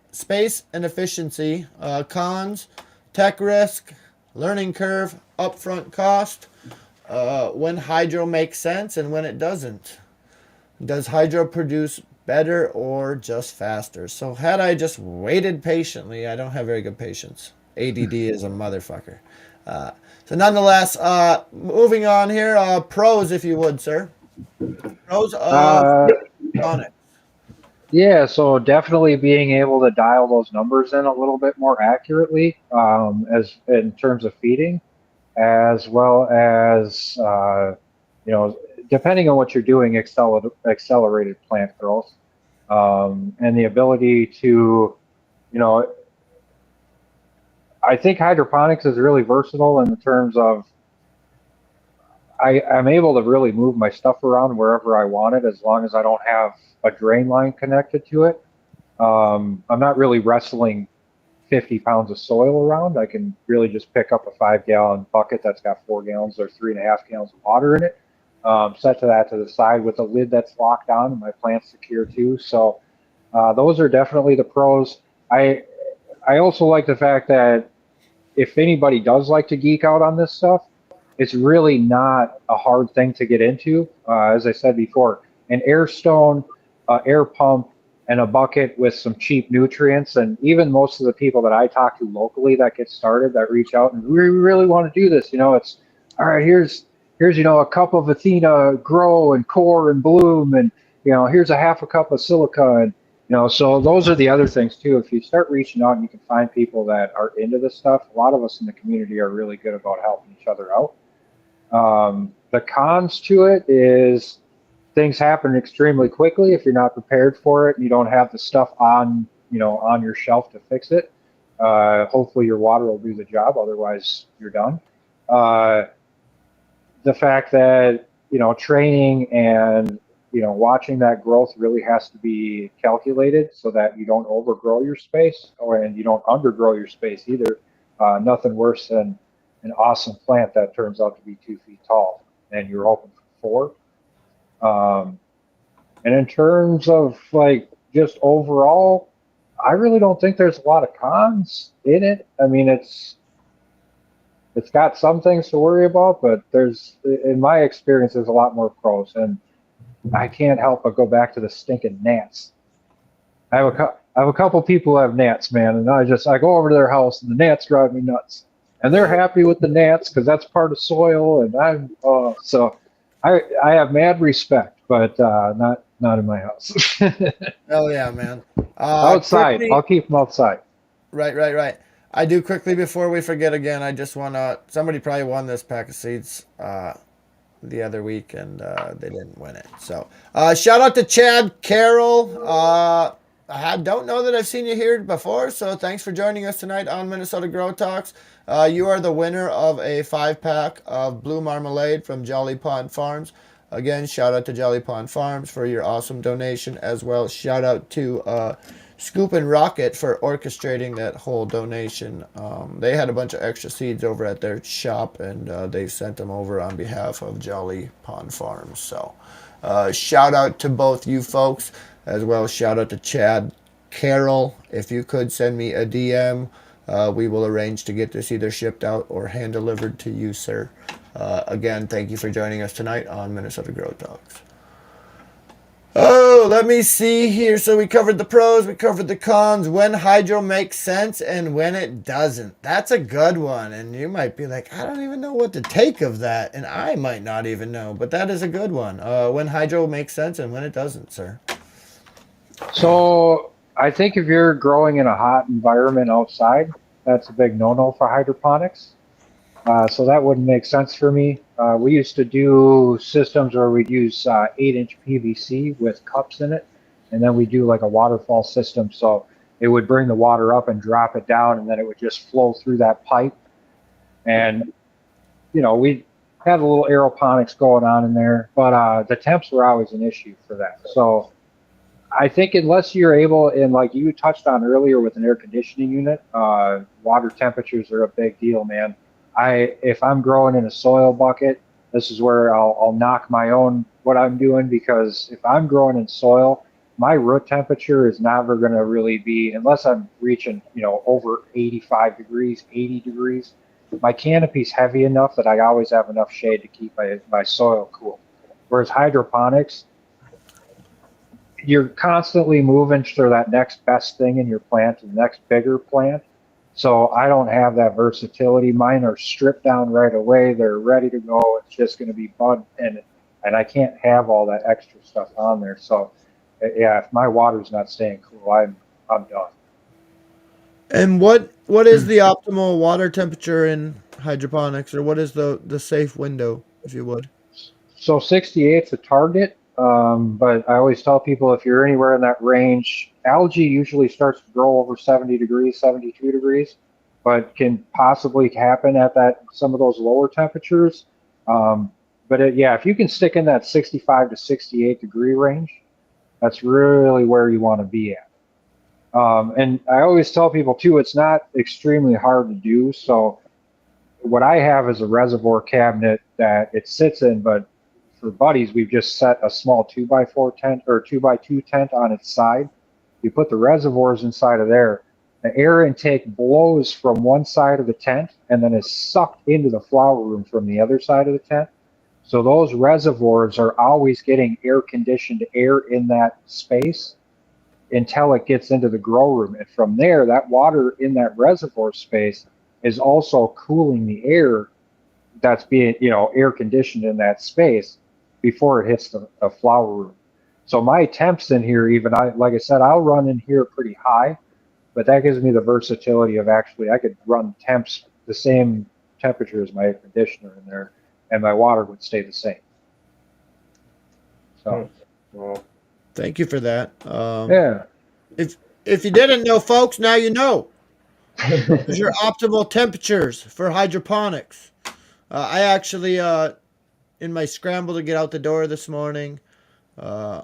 and efficiency. Cons, tech risk, learning curve, upfront cost. When hydro makes sense and when it doesn't. Does hydro produce better or just faster? So had I just waited patiently, I don't have very good patience. ADD is a motherfucker. So nonetheless, moving on here. Pros, if you would, sir. Pros of Uh, hydroponics. yeah, so definitely being able to dial those numbers in a little bit more accurately, as in terms of feeding, as well as you know, depending on what you're doing, accelerated plant growth, and the ability to, you know, I think hydroponics is really versatile in the terms of I'm able to really move my stuff around wherever I want it as long as I don't have a drain line connected to it. I'm not really wrestling 50 pounds of soil around. I can really just pick up a 5 gallon bucket that's got 4 gallons or 3.5 gallons of water in it, set to that to the side with a lid that's locked on, and my plant's secure too. So those are definitely the pros. I I also like the fact that if anybody does like to geek out on this stuff, it's really not a hard thing to get into. As I said before, an air stone, air pump, and a bucket with some cheap nutrients. And even most of the people that I talk to locally that get started, that reach out and we really want to do this, it's all right. Here's a cup of Athena Grow and Core and Bloom, and here's a half a cup of silica, and so those are the other things too. If you start reaching out and you can find people that are into this stuff, a lot of us in the community are really good about helping each other out. The cons to it is things happen extremely quickly if you're not prepared for it and you don't have the stuff on your shelf to fix it. Hopefully your water will do the job, otherwise you're done. Uh, the fact that training and watching that growth really has to be calculated so that you don't overgrow your space and you don't undergrow your space either. Nothing worse than an awesome plant that turns out to be 2 feet tall and you're hoping for 4. And in terms of like just overall, I really don't think there's a lot of cons in it. I mean, it's got some things to worry about, but in my experience, there's a lot more pros. And I can't help but go back to the stinking gnats. I have a couple people who have gnats, man, and I go over to their house and the gnats drive me nuts. And they're happy with the gnats because that's part of soil, and I have mad respect, but not in my house. Oh yeah, man. Outside, Quickly, I'll keep them outside. right. I do quickly before we forget again. I just want to. Somebody probably won this pack of seeds the other week, and they didn't win it. So shout out to Chad Carroll. I don't know that I've seen you here before, so thanks for joining us tonight on Minnesota Grow Talks. You are the winner of a 5-pack of Blue Marmalade from Jolly Pond Farms. Again, shout out to Jolly Pond Farms for your awesome donation, as well. Shout out to Scoop and Rocket for orchestrating that whole donation. They had a bunch of extra seeds over at their shop, and they sent them over on behalf of Jolly Pond Farms. So, shout out to both you folks, as well. Shout out to Chad Carroll. If you could send me a DM, we will arrange to get this either shipped out or hand delivered to you, sir. Again, thank you for joining us tonight on Minnesota Grow Talks. Oh, let me see here. So we covered the pros, we covered the cons, when hydro makes sense and when it doesn't. That's a good one. And you might be like, I don't even know what to take of that. And I might not even know, but that is a good one. When hydro makes sense and when it doesn't, sir. So I think if you're growing in a hot environment outside, that's a big no-no for hydroponics. So that wouldn't make sense for me. We used to do systems where we'd use 8-inch PVC with cups in it, and then we do like a waterfall system. So it would bring the water up and drop it down, and then it would just flow through that pipe. And we had a little aeroponics going on in there, but the temps were always an issue for that. So I think unless you're able, and like you touched on earlier with an air conditioning unit, water temperatures are a big deal, man. If I'm growing in a soil bucket, this is where I'll knock my own what I'm doing, because if I'm growing in soil, my root temperature is never going to really be, unless I'm reaching over 85 degrees, 80 degrees. My canopy's heavy enough that I always have enough shade to keep my soil cool. Whereas hydroponics, you're constantly moving to that next best thing in your plant, the next bigger plant. So I don't have that versatility. Mine are stripped down right away. They're ready to go. It's just going to be bud, and I can't have all that extra stuff on there. So yeah, if my water's not staying cool, I'm done. And what is the optimal water temperature in hydroponics, or what is the safe window, if you would? So 68 is a target, but I always tell people if you're anywhere in that range, algae usually starts to grow over 70 degrees, 72 degrees, but can possibly happen at some of those lower temperatures. But if you can stick in that 65 to 68 degree range, that's really where you want to be at. And I always tell people too, it's not extremely hard to do. So what I have is a reservoir cabinet that it sits in, but for buddies, we've just set a small 2x4 tent or 2x2 tent on its side. You put the reservoirs inside of there. The air intake blows from one side of the tent and then is sucked into the flower room from the other side of the tent. So those reservoirs are always getting air conditioned air in that space until it gets into the grow room. And from there, that water in that reservoir space is also cooling the air that's being, air conditioned in that space before it hits the flower room. So my temps in here, like I said, I'll run in here pretty high, but that gives me the versatility of actually I could run temps the same temperature as my air conditioner in there, and my water would stay the same. So, Well, Thank you for that. yeah. If you didn't know, folks, now you know. Those are your optimal temperatures for hydroponics. I actually, in my scramble to get out the door this morning, uh,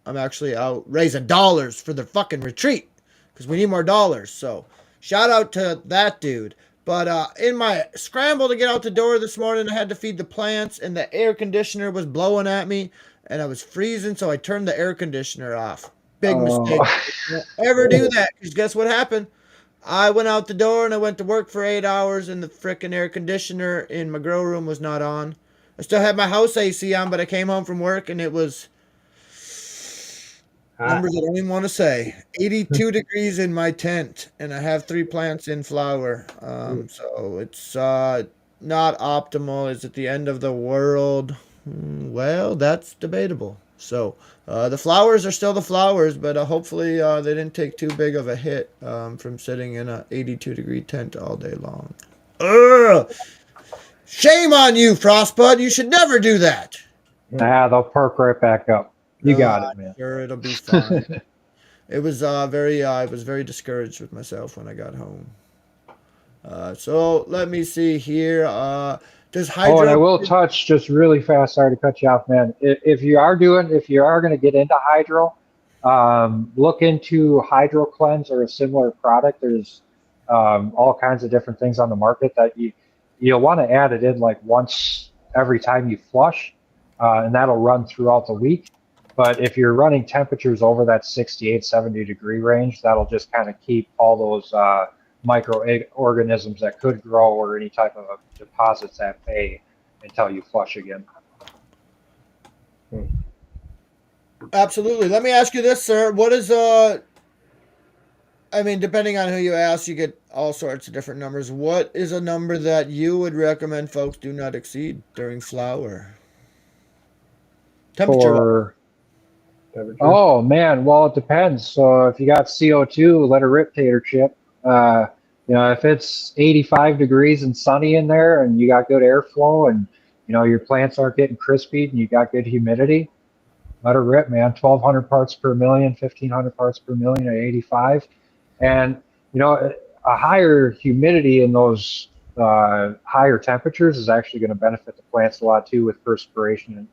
I'm actually out raising dollars for the fucking retreat because we need more dollars. So shout out to that dude. But in my scramble to get out the door this morning, I had to feed the plants, and the air conditioner was blowing at me, and I was freezing, so I turned the air conditioner off. Big mistake. Don't ever do that, because guess what happened? I went out the door and I went to work for 8 hours, and the frickin' air conditioner in my grow room was not on. I still had my house AC on, but I came home from work and it was numbers I don't even want to say. 82 degrees in my tent, and I have 3 plants in flower. So it's not optimal. Is it the end of the world? Well, that's debatable. So the flowers are still the flowers, but hopefully they didn't take too big of a hit from sitting in a 82-degree tent all day long. Ugh! Shame on you, Frostbud. You should never do that. They'll perk right back up. You got it, man. Sure, it'll be fine. It was very. I was very discouraged with myself when I got home. So let me see here. Does Oh, and I hydro? will touch just really fast. Sorry to cut you off, man. If you are going to get into hydro, look into Hydro Cleanse or a similar product. There's all kinds of different things on the market that you'll want to add it in like once every time you flush, and that'll run throughout the week. But if you're running temperatures over that 68, 70 degree range, that'll just kind of keep all those microorganisms that could grow or any type of deposits at bay until you flush again. Absolutely. Let me ask you this, sir. What is I mean, depending on who you ask, you get all sorts of different numbers. What is a number that you would recommend folks do not exceed during flower? Temperature. For Oh man, well it depends. So if you got CO2, let it rip, tater chip. if it's 85 degrees and sunny in there and you got good airflow and, your plants aren't getting crispy and you got good humidity, let her rip, man. 1,200 parts per million, 1,500 parts per million at 85. And, a higher humidity in those higher temperatures is actually going to benefit the plants a lot too with perspiration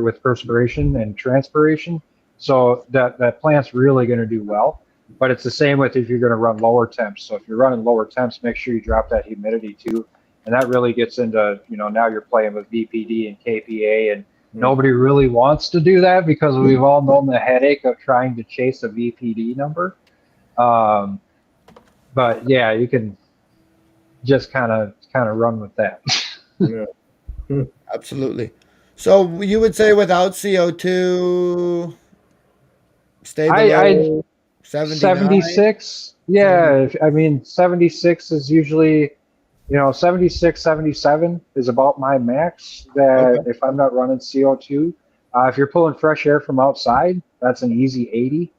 with perspiration and transpiration. So that plant's really going to do well. But it's the same with if you're going to run lower temps. So if you're running lower temps, make sure you drop that humidity too. And that really gets into, now you're playing with VPD and KPA, and nobody really wants to do that because we've all known the headache of trying to chase a VPD number. But yeah, you can just kind of run with that. Yeah. Absolutely. So you would say without CO2, stay I below 79, 76. Yeah, 70. I mean 76 is usually 76, 77 is about my max that Okay. if I'm not running CO2. If you're pulling fresh air from outside, that's an easy 80.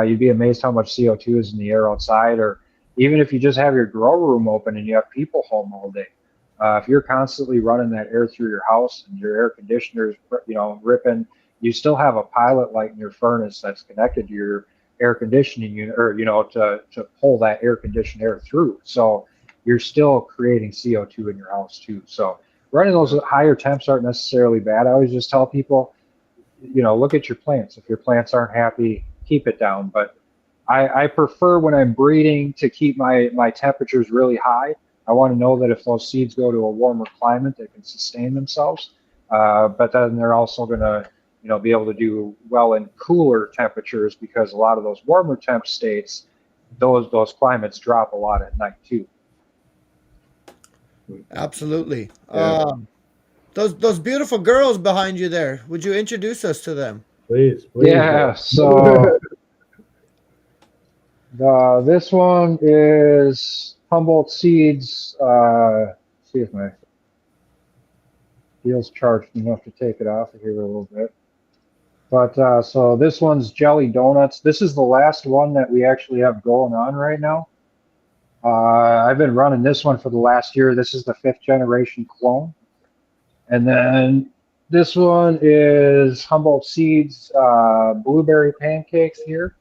You'd be amazed how much CO2 is in the air outside, or even if you just have your grow room open and you have people home all day. If you're constantly running that air through your house and your air conditioner's, ripping, you still have a pilot light in your furnace that's connected to your air conditioning unit, or to pull that air conditioned air through. So you're still creating CO2 in your house too. So running those higher temps aren't necessarily bad. I always just tell people, look at your plants. If your plants aren't happy, keep it down. But I prefer when I'm breeding to keep my temperatures really high. I want to know that if those seeds go to a warmer climate, they can sustain themselves. But then they're also going to, be able to do well in cooler temperatures because a lot of those warmer temp states, those climates drop a lot at night too. Absolutely. Yeah. Those beautiful girls behind you there. Would you introduce us to them? Please. Yeah. So this one is Humboldt Seeds. See if my deal's charged enough to take it off of here a little bit. But so this one's Jelly Donuts. This is the last one that we actually have going on right now. I've been running this one for the last year. This is the 5th generation clone. And then this one is Humboldt Seeds blueberry pancakes here.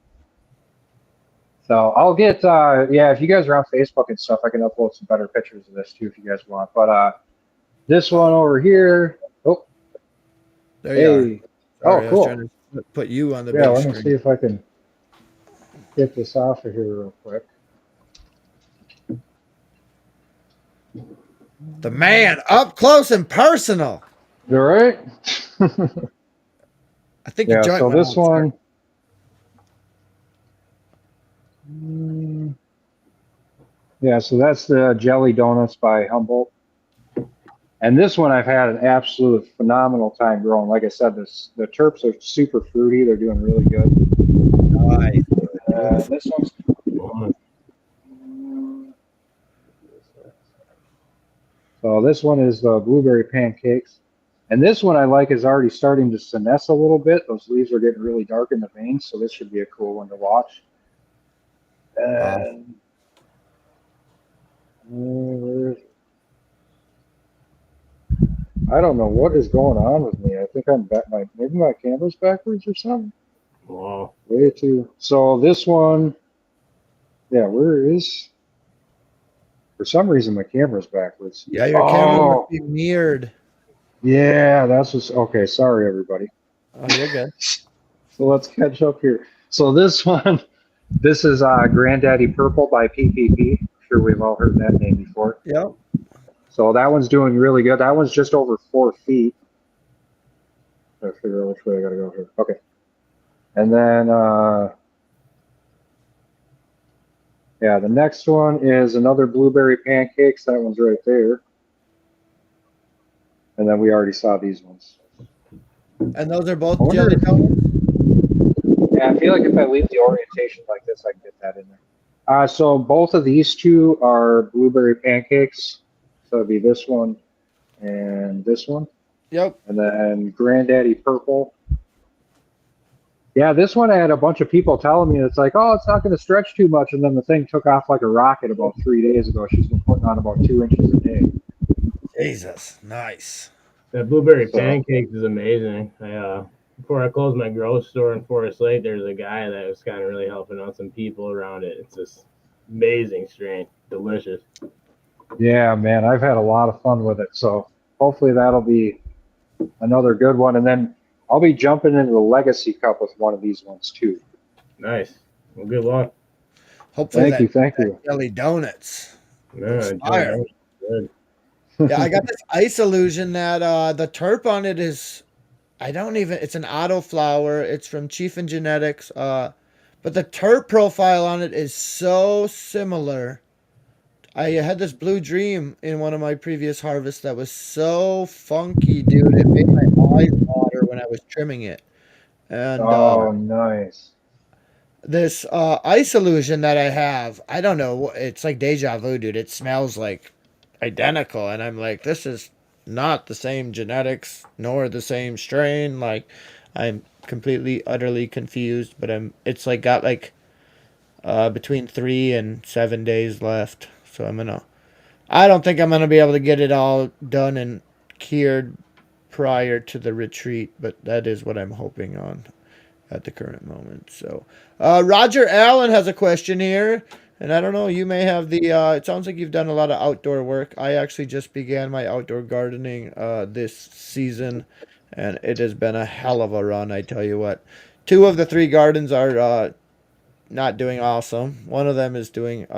So I'll get, if you guys are on Facebook and stuff, I can upload some better pictures of this too if you guys want. But this one over here, oh, There you are. hey, Sorry, oh, I was trying cool. to put you on the Yeah, big let me see screen. if I can get this off of here real quick. The man up close and personal. All right. I think your Yeah, joint so went this out, sir. one, yeah, so that's the Jelly Donuts by Humboldt. And this one I've had an absolute phenomenal time growing. Like I said, the terps are super fruity. They're doing really good. Nice. This one's so this one is the blueberry pancakes. And this one I like is already starting to senesce a little bit. Those leaves are getting really dark in the veins, so this should be a cool one to watch. Wow. And I don't know what is going on with me. I think I'm back. Maybe my camera's backwards or something. Wow. Way too. So this one, yeah. Where is? For some reason, my camera's backwards. Yeah, your camera Oh, must be mirrored. yeah. That's what's okay. Sorry, everybody. Oh, you're good. So let's catch up here. So this one, this is Granddaddy Purple by PPP. I'm sure we've all heard that name before. Yep. So that one's doing really good. That one's just over 4 feet. I figure out which way I gotta go here. Okay. And then, yeah, the next one is another blueberry pancakes. That one's right there. And then we already saw these ones. And those are both I wonder jelly if- donuts? Yeah, I feel like if I leave the orientation like this, I can get that in there. So both of these two are blueberry pancakes. So it'd be this one and this one. Yep. And then Granddaddy Purple. Yeah, this one I had a bunch of people telling me it's like, oh, it's not going to stretch too much, and then the thing took off like a rocket about 3 days ago. She's been putting on about 2 inches a day. Jesus, nice. That blueberry So, pancakes is amazing. Before I closed my grocery store in Forest Lake, there's a guy that was kind of really helping out some people around it. It's just amazing strain, delicious. yeah, man, I've had a lot of fun with it. So hopefully that'll be another good one. And then I'll be jumping into the Legacy Cup with one of these ones too. Nice. Well, good luck. Hopefully Thank you, thank that you. jelly donuts. Yeah, enjoy Fire. that. Good. Yeah, I got this ice illusion that the terp on it is I don't even it's an auto flower. It's from Chief and Genetics. But the terp profile on it is so similar. I had this blue dream in one of my previous harvests that was so funky, dude. It made my eyes water when I was trimming it. And Oh, nice. this ice illusion that I have, I don't know, it's like deja vu, dude. It smells like identical, and I'm like, this is not the same genetics nor the same strain. Like, I'm completely utterly confused. But it's like got like between 3 and 7 days left, so I don't think I'm gonna be able to get it all done and cured prior to the retreat, but that is what I'm hoping on at the current moment. So, Roger Allen has a question here, and I don't know, you may have the. It sounds like you've done a lot of outdoor work. I actually just began my outdoor gardening this season, and it has been a hell of a run. I tell you what, two of the three gardens are not doing awesome. One of them is doing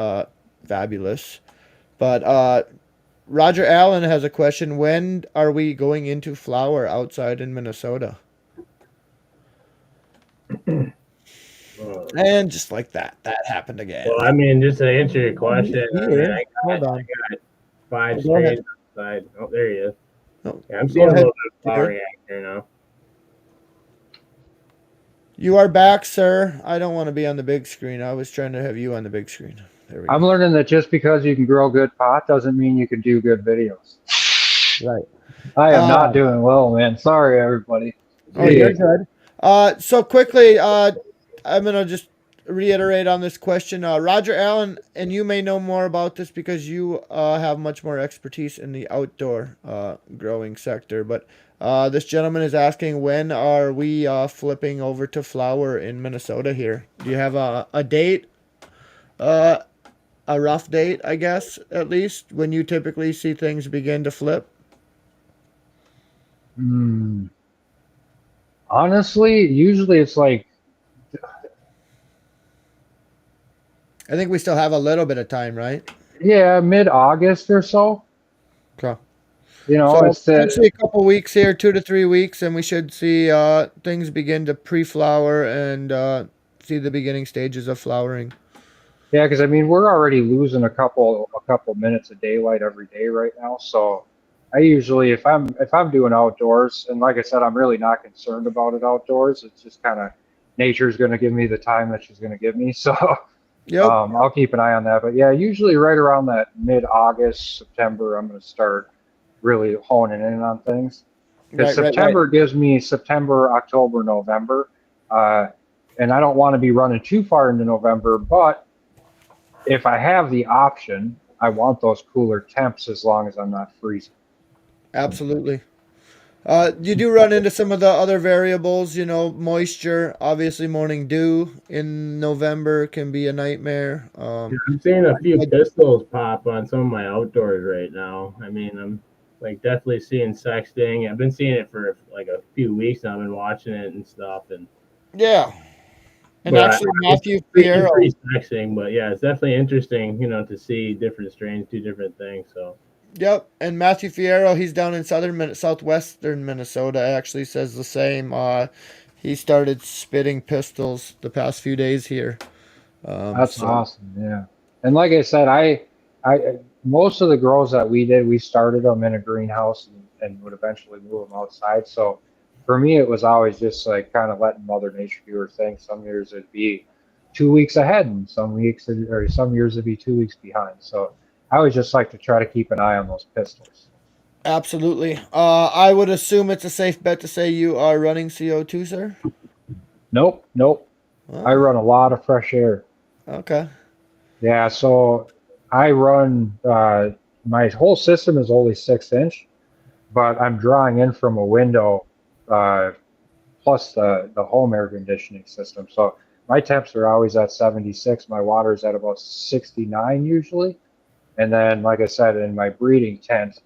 fabulous, but Roger Allen has a question. When are we going into flower outside in Minnesota? And just like that, that happened again. Well, I mean, just to answer your question, I mean, Here, hold I on. got five Go ahead. strains outside. Oh, there he is. No, Yeah, I'm go seeing a ahead. little bit of flower Jared. reaction here now. You are back, sir. I don't want to be on the big screen. I was trying to have you on the big screen. There we I'm go. learning that just because you can grow good pot doesn't mean you can do good videos. Right. I am not Um, doing well, man. Sorry, everybody. oh, you're Jeez. good. So quickly, I'm gonna just reiterate on this question. Roger Allen, and you may know more about this because you have much more expertise in the outdoor growing sector. But this gentleman is asking, when are we flipping over to flower in Minnesota here? Do you have a date? Uh, a rough date, I guess, at least, when you typically see things begin to flip? Hmm. Honestly, usually it's like, I think we still have a little bit of time, right? yeah, mid-August or so. Okay. You know, So it's potentially the, a couple weeks here, 2 to 3 weeks, and we should see things begin to pre-flower and see the beginning stages of flowering. yeah, because I mean, we're already losing a couple minutes of daylight every day right now. So I usually, if I'm doing outdoors, and like I said, I'm really not concerned about it outdoors. It's just kind of nature's going to give me the time that she's going to give me. So Yep. I'll keep an eye on that. But yeah, usually right around that mid-August, September, I'm going to start really honing in on things. Because Right. September gives me September, October, November, uh, and I don't want to be running too far into November. But if I have the option, I want those cooler temps as long as I'm not freezing. Absolutely. You do run into some of the other variables, moisture. Obviously, morning dew in November can be a nightmare. I'm seeing a few I- pistols pop on some of my outdoors right now. I mean, I'm like definitely seeing sexting. I've been seeing it for like a few weeks now. I've been watching it and stuff, and yeah. And but actually, it's Matthew it's Fierro. pretty sexing. But yeah, it's definitely interesting, to see different strains do different things. So Yep, and Matthew Fierro, he's down in southwestern Minnesota. Actually, says the same. He started spitting pistols the past few days here. That's So awesome. Yeah. And like I said, most of the grows that we did, we started them in a greenhouse and would eventually move them outside. So for me, it was always just like kind of letting Mother Nature do her thing. Some years it'd be 2 weeks ahead, and some years it'd be 2 weeks behind. So I always just like to try to keep an eye on those pistols. absolutely. I would assume it's a safe bet to say you are running CO2, sir. Nope, nope. I Oh, run a lot of fresh air. okay. Yeah, so I run my whole system is only 6 inch, but I'm drawing in from a window uh, plus the home air conditioning system. So my temps are always at 76. My water's at about 69 usually. And then, like I said, in my breeding tent,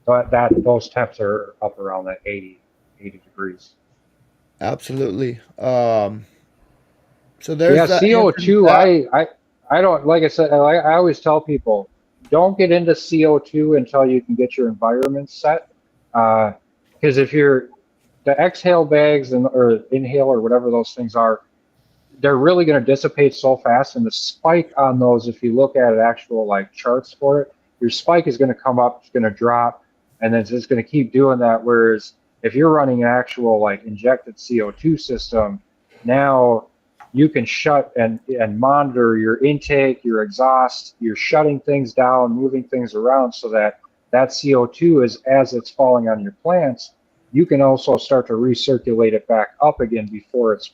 those temps are up around that 80 degrees. Absolutely. So there's Yeah, the answer to CO2, that. I don't, like I said, I always tell people, don't get into CO2 until you can get your environment set. Because if you're, the exhale bags and or inhale or whatever those things are, they're really going to dissipate so fast. And the spike on those, if you look at actual like charts for it, your spike is going to come up, it's going to drop, and then it's just going to keep doing that. Whereas if you're running an actual like injected CO2 system, now you can shut and monitor your intake, your exhaust, you're shutting things down, moving things around so that that CO2 is as it's falling on your plants, you can also start to recirculate it back up again before it's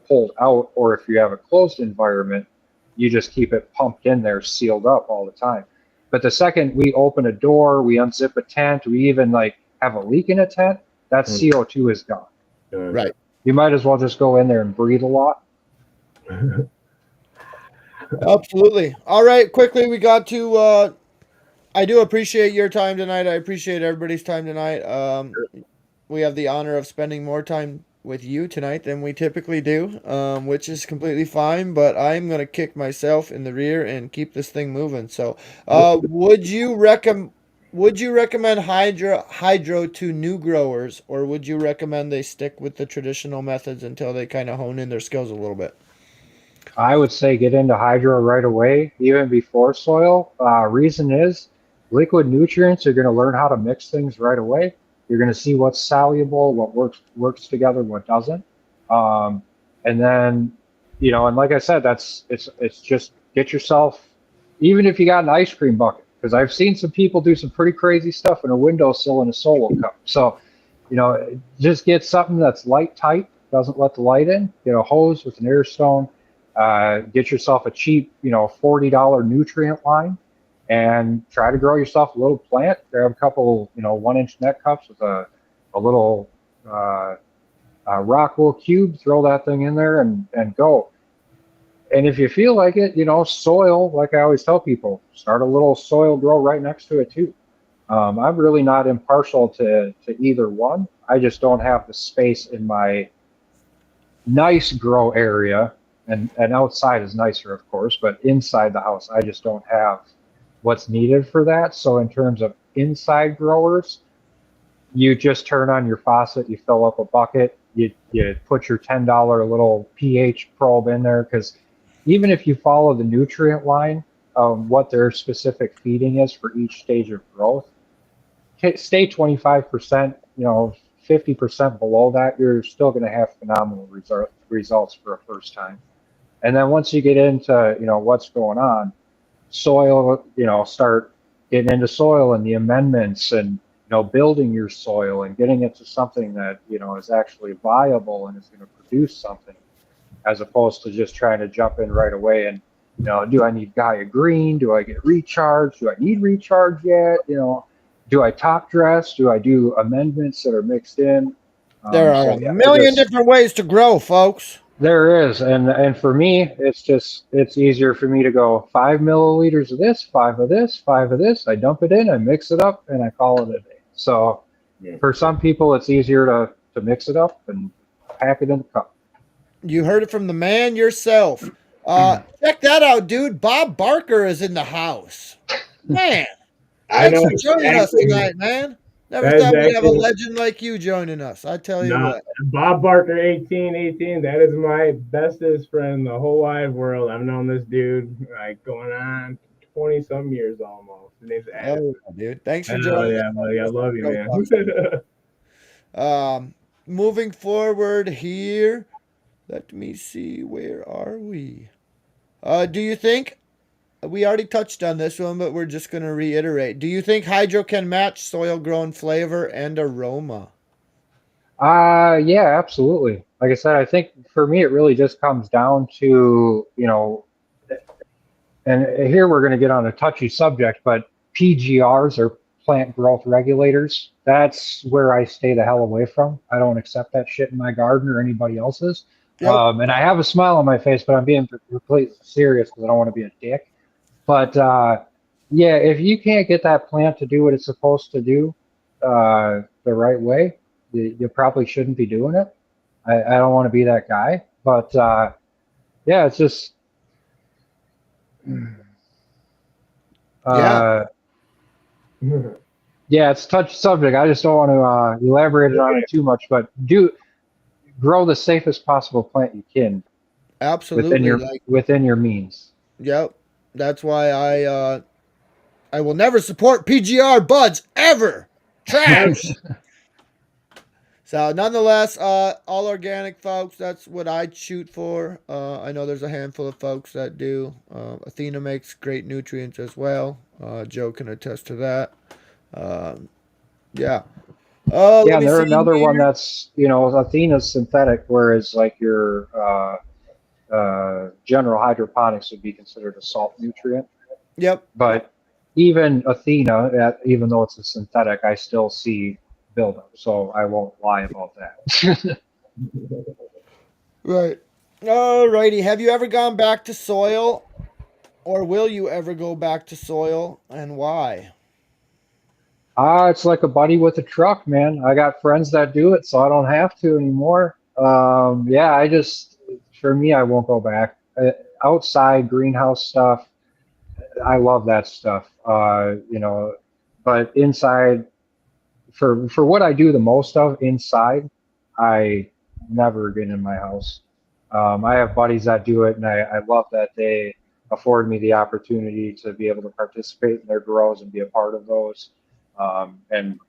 pulled out. Or if you have a closed environment, you just keep it pumped in there, sealed up all the time. But the second we open a door, we unzip a tent, we even like have a leak in a tent, that CO2 is gone. Right. You might as well just go in there and breathe a lot. Absolutely. All right, quickly we got to I do appreciate your time tonight. I appreciate everybody's time tonight. We have the honor of spending more time with you tonight than we typically do, which is completely fine, but I'm going to kick myself in the rear and keep this thing moving. So, would you recommend hydro to new growers, or would you recommend they stick with the traditional methods until they kind of hone in their skills a little bit? I would say get into hydro right away, even before soil. Reason is liquid nutrients, you're going to learn how to mix things right away. You're going to see what's soluble, what works together, what doesn't. Um, and then, and like I said, it's just get yourself, even if you got an ice cream bucket, because I've seen some people do some pretty crazy stuff in a windowsill in a solo cup. So, just get something that's light tight, doesn't let the light in. Get a hose with an air stone. Get yourself a cheap, $40 nutrient line and try to grow yourself a little plant. Grab a couple, 1 inch net cups with a little rock wool cube, throw that thing in there and go. And if you feel like it, soil, like I always tell people, start a little soil grow right next to it too. I'm really not impartial to either one. I just don't have the space in my nice grow area, and outside is nicer, of course, but inside the house, I just don't have what's needed for that. So in terms of inside growers, you just turn on your faucet, you fill up a bucket, you put your $10 little pH probe in there, because even if you follow the nutrient line, what their specific feeding is for each stage of growth, stay 25%, 50% below that, you're still going to have phenomenal results for a first time. And then once you get into, what's going on, soil, start getting into soil and the amendments and, building your soil and getting it to something that, is actually viable and is going to produce something, as opposed to just trying to jump in right away and, do I need Gaia Green? Do I get recharge? Do I need recharge yet? Do I top dress? Do I do amendments that are mixed in? There are So a yeah, million different ways to grow, folks. there is, and for me, it's easier for me to go 5 milliliters of this, 5 of this, 5 of this. I dump it in, I mix it up, and I call it a day. So for some people, it's easier to mix it up and pack it in a cup. You heard it from the man yourself. Check that out, dude. Bob Barker is in the house. Man, I thanks know for joining us exactly. tonight, man. Never That is thought we'd have a actually legend like you joining us. I tell you not what. Bob Barker 1818. That is my bestest friend in the whole wide world. I've known this dude like going on 20 some years almost. His name's Hell Addison. yeah, dude. Thanks for Oh joining yeah, buddy. I love you, man. us. Moving forward here. Let me see. Where are we? Do you think we already touched on this one, but we're just going to reiterate. Do you think hydro can match soil grown flavor and aroma? Yeah, absolutely. like I said, I think for me, it really just comes down to, you know, and here we're going to get on a touchy subject, but PGRs or plant growth regulators, that's where I stay the hell away from. I don't accept that shit in my garden or anybody else's. Yep. And I have a smile on my face, but I'm being completely serious because I don't want to be a dick. But yeah, if you can't get that plant to do what it's supposed to do the right way, you probably shouldn't be doing it. I don't want to be that guy. But yeah, it's just. Yeah. Yeah, it's a touchy subject. I just don't want to elaborate on it too much, but do grow the safest possible plant you can Absolutely. Like, within your means. yep. That's why I will never support PGR buds ever. Trash. So nonetheless, all organic folks, that's what I'd shoot for. I know there's a handful of folks that do. Athena makes great nutrients as well. Joe can attest to that. Um, yeah. Yeah, Let me and they're see another one here. that's, you know, Athena's synthetic, whereas like your general hydroponics would be considered a salt nutrient. Yep. But even Athena, even though it's a synthetic, I still see buildup. So I won't lie about that. Right. Alrighty. Have you ever gone back to soil, or will you ever go back to soil, and why? It's like a buddy with a truck, man. I got friends that do it, so I don't have to anymore. Yeah, for me, I won't go back. Outside greenhouse stuff, I love that stuff. You know, but inside, for what I do the most of inside, I never get in my house. I have buddies that do it, and I love that they afford me the opportunity to be able to participate in their grows and be a part of those. And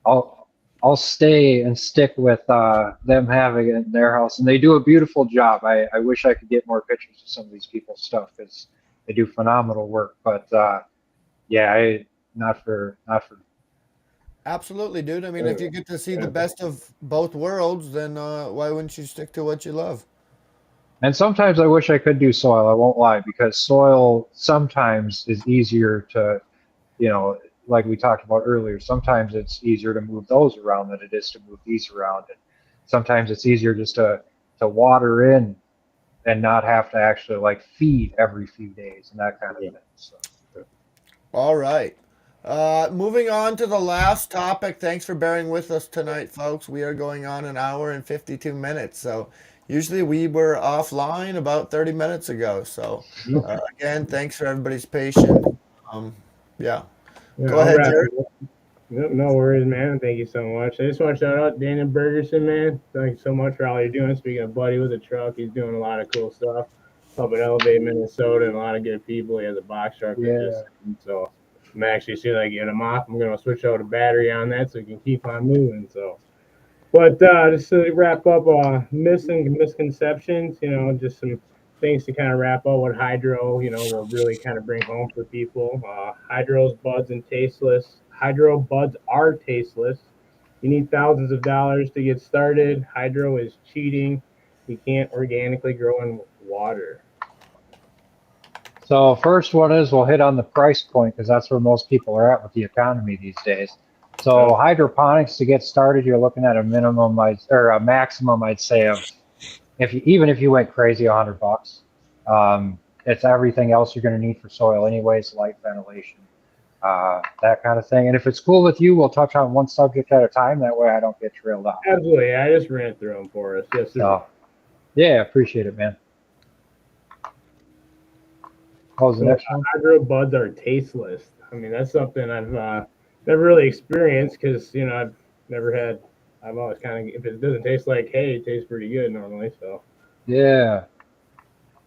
I'll I'll stay and stick with them having it in their house, and they do a beautiful job. I wish I could get more pictures of some of these people's stuff because they do phenomenal work. But yeah, not for. Absolutely, dude. I mean, if you get to see the best of both worlds, then why wouldn't you stick to what you love? And sometimes I wish I could do soil. I won't lie, because soil sometimes is easier to, you know, like we talked about earlier. Sometimes it's easier to move those around than it is to move these around, and sometimes it's easier just to water in and not have to actually like feed every few days and that kind of thing. So. All right. Moving on to the last topic. Thanks for bearing with us tonight, folks. We are going on an hour and 52 minutes. So usually we were offline about 30 minutes ago. So again, thanks for everybody's patience. Um, yeah. Yeah, Go I'll ahead, wrap Jared. it up. No worries, man. Thank you so much. I just want to shout out Daniel Bergerson, man. Thank you so much for all you're doing. Speaking of Buddy with a truck, he's doing a lot of cool stuff. Helping elevate Minnesota and a lot of good people. He has a box truck that Yeah. just so I'm actually soon I get him off. I'm gonna switch out a battery on that so he can keep on moving. So but just to wrap up, misconceptions, just some things to kind of wrap up what hydro, will really kind of bring home for people. Hydro buds are tasteless. You need thousands of dollars to get started. Hydro is cheating. You can't organically grow in water. So first one is we'll hit on the price point because that's where most people are at with the economy these days. So hydroponics to get started, you're looking at a minimum or a maximum, I'd say, of even if you went crazy, $100. It's everything else you're going to need for soil, anyways, light, ventilation, that kind of thing. And if it's cool with you, we'll touch on one subject at a time. That way, I don't get trailed off. Absolutely. I just ran through them for us. Yes, sir. So, yeah, appreciate it, man. What was the next one? Hydro buds are tasteless. I mean, that's something I've never really experienced because I've never had. I've always kind of, if it doesn't taste like hay, it tastes pretty good normally. So Yeah.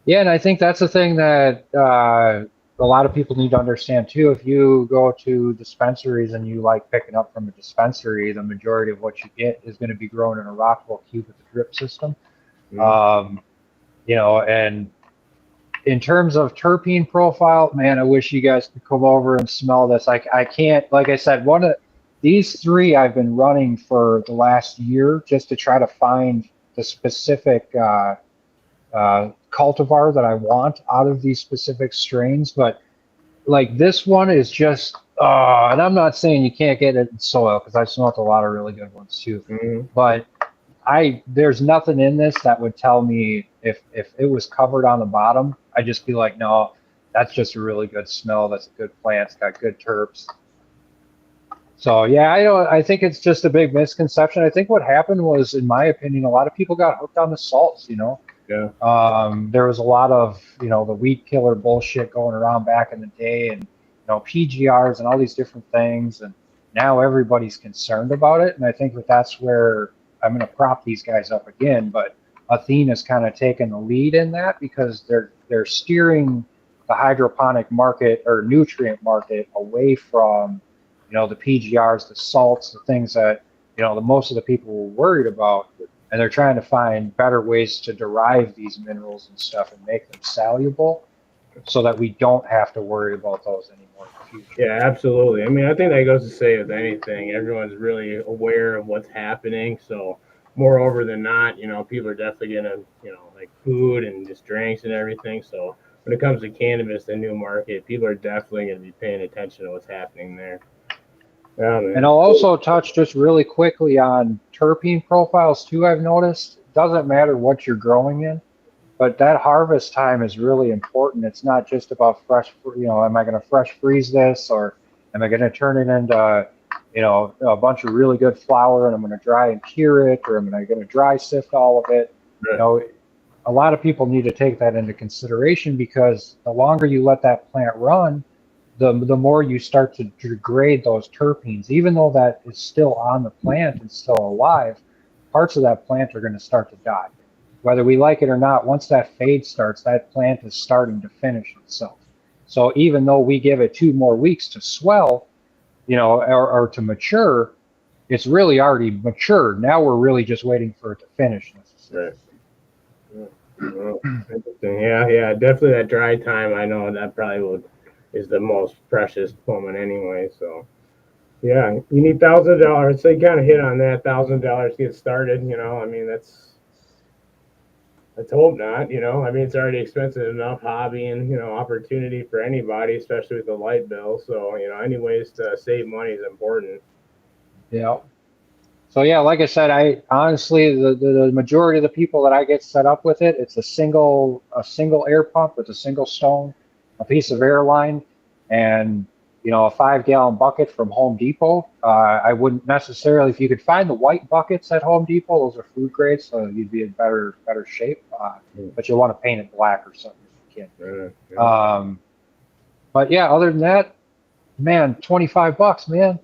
Yeah, and I think that's the thing that a lot of people need to understand too. If you go to dispensaries and you like picking up from a dispensary, the majority of what you get is going to be grown in a Rockwell cube with a drip system. And in terms of terpene profile, man, I wish you guys could come over and smell this. I can't, like I said, one of these three I've been running for the last year just to try to find the specific cultivar that I want out of these specific strains. But like this one is just, and I'm not saying you can't get it in soil because I've smoked a lot of really good ones too. Mm-hmm. But there's nothing in this that would tell me if it was covered on the bottom, I'd just be like, no, that's just a really good smell. That's a good plant. It's got good terps. So yeah, I think it's just a big misconception. I think what happened was, in my opinion, a lot of people got hooked on the salts, you know. Yeah. There was a lot of, you know, the weed killer bullshit going around back in the day, and, you know, PGRs and all these different things, and now everybody's concerned about it. And I think that's where I'm going to prop these guys up again. But Athena's kind of taken the lead in that because they're steering the hydroponic market or nutrient market away from, you know, the PGRs, the salts, the things that, you know, the most of the people were worried about. And they're trying to find better ways to derive these minerals and stuff and make them soluble so that we don't have to worry about those anymore in the future. Yeah, absolutely. I mean, I think that goes to say with anything, everyone's really aware of what's happening. So, moreover than not, you know, people are definitely gonna, you know, like food and just drinks and everything. So, when it comes to cannabis, the new market, people are definitely gonna be paying attention to what's happening there. Yeah, man. And I'll also touch just really quickly on terpene profiles too. I've noticed it doesn't matter what you're growing in, but that harvest time is really important. It's not just about fresh, you know, am I going to fresh freeze this, or am I going to turn it into, you know, a bunch of really good flour and I'm going to dry and cure it, or am I going to dry sift all of it? Right. You know, a lot of people need to take that into consideration because the longer you let that plant run, the more you start to degrade those terpenes. Even though that is still on the plant and still alive, parts of that plant are going to start to die. Whether we like it or not, once that fade starts, that plant is starting to finish itself. So even though we give it 2 more weeks to swell, you know, or to mature, it's really already matured. Now we're really just waiting for it to finish necessarily. Right. Well, interesting. Yeah, definitely that dry time. I know that probably is the most precious moment anyway. So, yeah, you need $1,000. So you kind of hit on that $1,000 to get started. You know, I mean, let's hope not. You know, I mean, it's already expensive enough hobby and, you know, opportunity for anybody, especially with the light bill. So, you know, any ways to save money is important. Yeah. So yeah, like I said, I honestly the majority of the people that I get set up with it, it's a single air pump with a single stone, a piece of air line, and, you know, a 5-gallon bucket from Home Depot. I wouldn't necessarily, if you could find the white buckets at Home Depot, those are food grade, so you'd be in better shape. But you'll want to paint it black or something if you can. Yeah. But yeah, other than that, man, $25, man.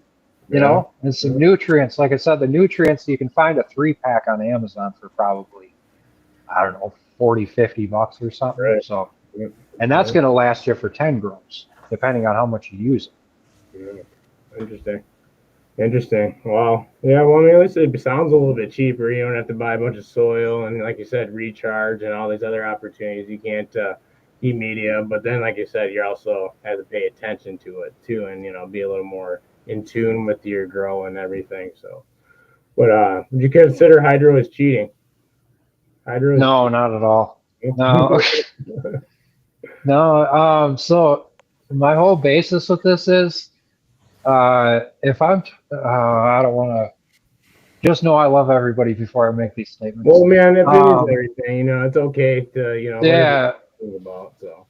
You know, and some nutrients. Like I said, the nutrients, you can find a 3-pack on Amazon for probably, I don't know, $40-50 or something. Right. So, and that's going to last you for 10 grows, depending on how much you use it. Yeah. Interesting. Wow. Yeah, well, I mean, at least it sounds a little bit cheaper. You don't have to buy a bunch of soil and, like you said, recharge and all these other opportunities. You can't eat media, but then, like you said, you also have to pay attention to it too, and, you know, be a little more in tune with your grow and everything. So, but would you consider hydro as cheating? No, not at all. No. No. So my whole basis with this is, if I don't want to, just know I love everybody before I make these statements. Well, man, opinions and everything, you know, it's okay to, you know, yeah. About so.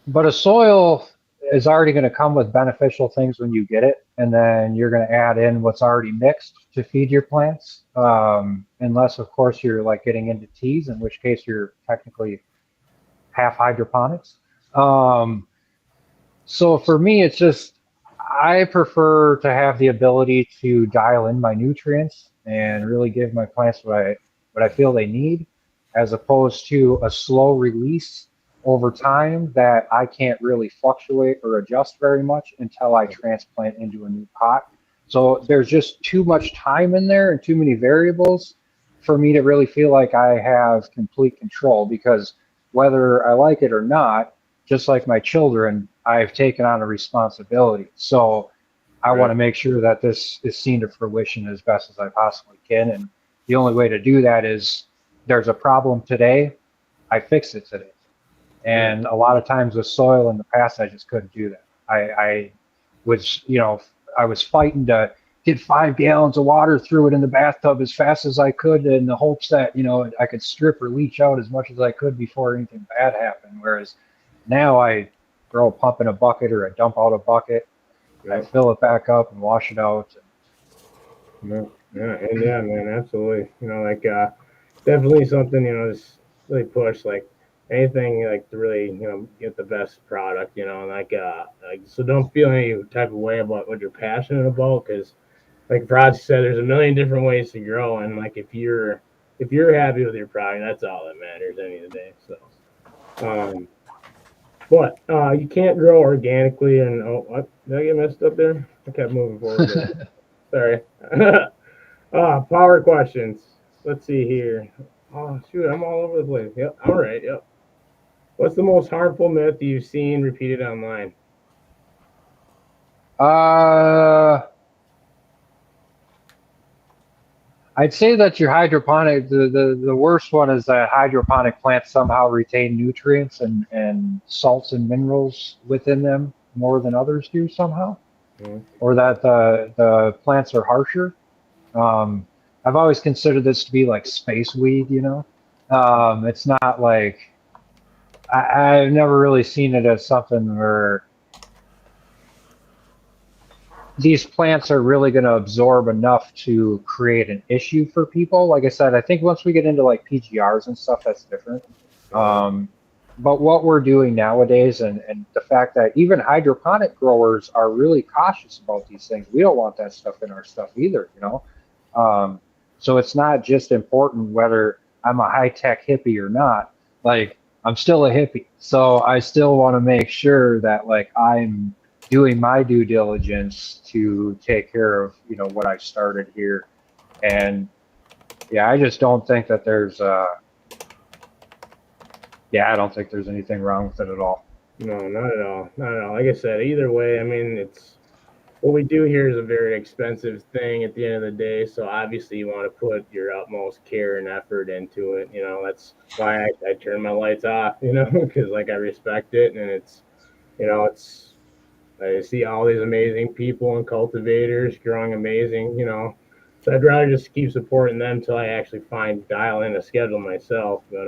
But a soil is already going to come with beneficial things when you get it, and then you're going to add in what's already mixed to feed your plants. Unless, of course, you're like getting into teas, in which case you're technically half hydroponics. So for me, it's just, I prefer to have the ability to dial in my nutrients and really give my plants what I feel they need, as opposed to a slow release over time that I can't really fluctuate or adjust very much until I transplant into a new pot. So there's just too much time in there and too many variables for me to really feel like I have complete control, because whether I like it or not, just like my children, I've taken on a responsibility. So I want to make sure that this is seen to fruition as best as I possibly can. And the only way to do that is there's a problem today, I fix it today. And a lot of times with soil in the past, I just couldn't do that. I was, I was fighting to get 5 gallons of water through it in the bathtub as fast as I could in the hopes that, I could strip or leach out as much as I could before anything bad happened. Whereas now I throw a pump in a bucket or I dump out a bucket, I Yep. fill it back up and wash it out. Yeah, and yeah, man, absolutely. Definitely something, just really push like anything like to really, get the best product, like so don't feel any type of way about what you're passionate about because like Rod said, there's a million different ways to grow and like if you're happy with your product, that's all that matters any of the day. So but you can't grow organically and oh what did I get messed up there? I kept moving forward there. Sorry. Power questions. Let's see here. Oh, shoot, I'm all over the place. Yep. All right. Yep. What's the most harmful myth you've seen repeated online? uh, I'd say that your hydroponic, the worst one is that hydroponic plants somehow retain nutrients and salts and minerals within them more than others do somehow, Mm, or that the plants are harsher. Um, I've always considered this to be like space weed, It's not like I've never really seen it as something where these plants are really going to absorb enough to create an issue for people. Like I said, I think once we get into like PGRs and stuff, that's different. uh, Um, but what we're doing nowadays, and the fact that even hydroponic growers are really cautious about these things, we don't want that stuff in our stuff either. Um, so it's not just important whether I'm a high tech hippie or not. Like I'm still a hippie, so I still want to make sure that like I'm doing my due diligence to take care of what I started here. And yeah, I just don't think that there's I don't think there's anything wrong with it at all. no, not at all. Not at all. Like I said, either way, I mean, it's what we do here is a very expensive thing at the end of the day. So obviously, you want to put your utmost care and effort into it. That's why I turn my lights off. Because like I respect it, and it's I see all these amazing people and cultivators growing amazing. So I'd rather just keep supporting them until I actually dial in a schedule myself. But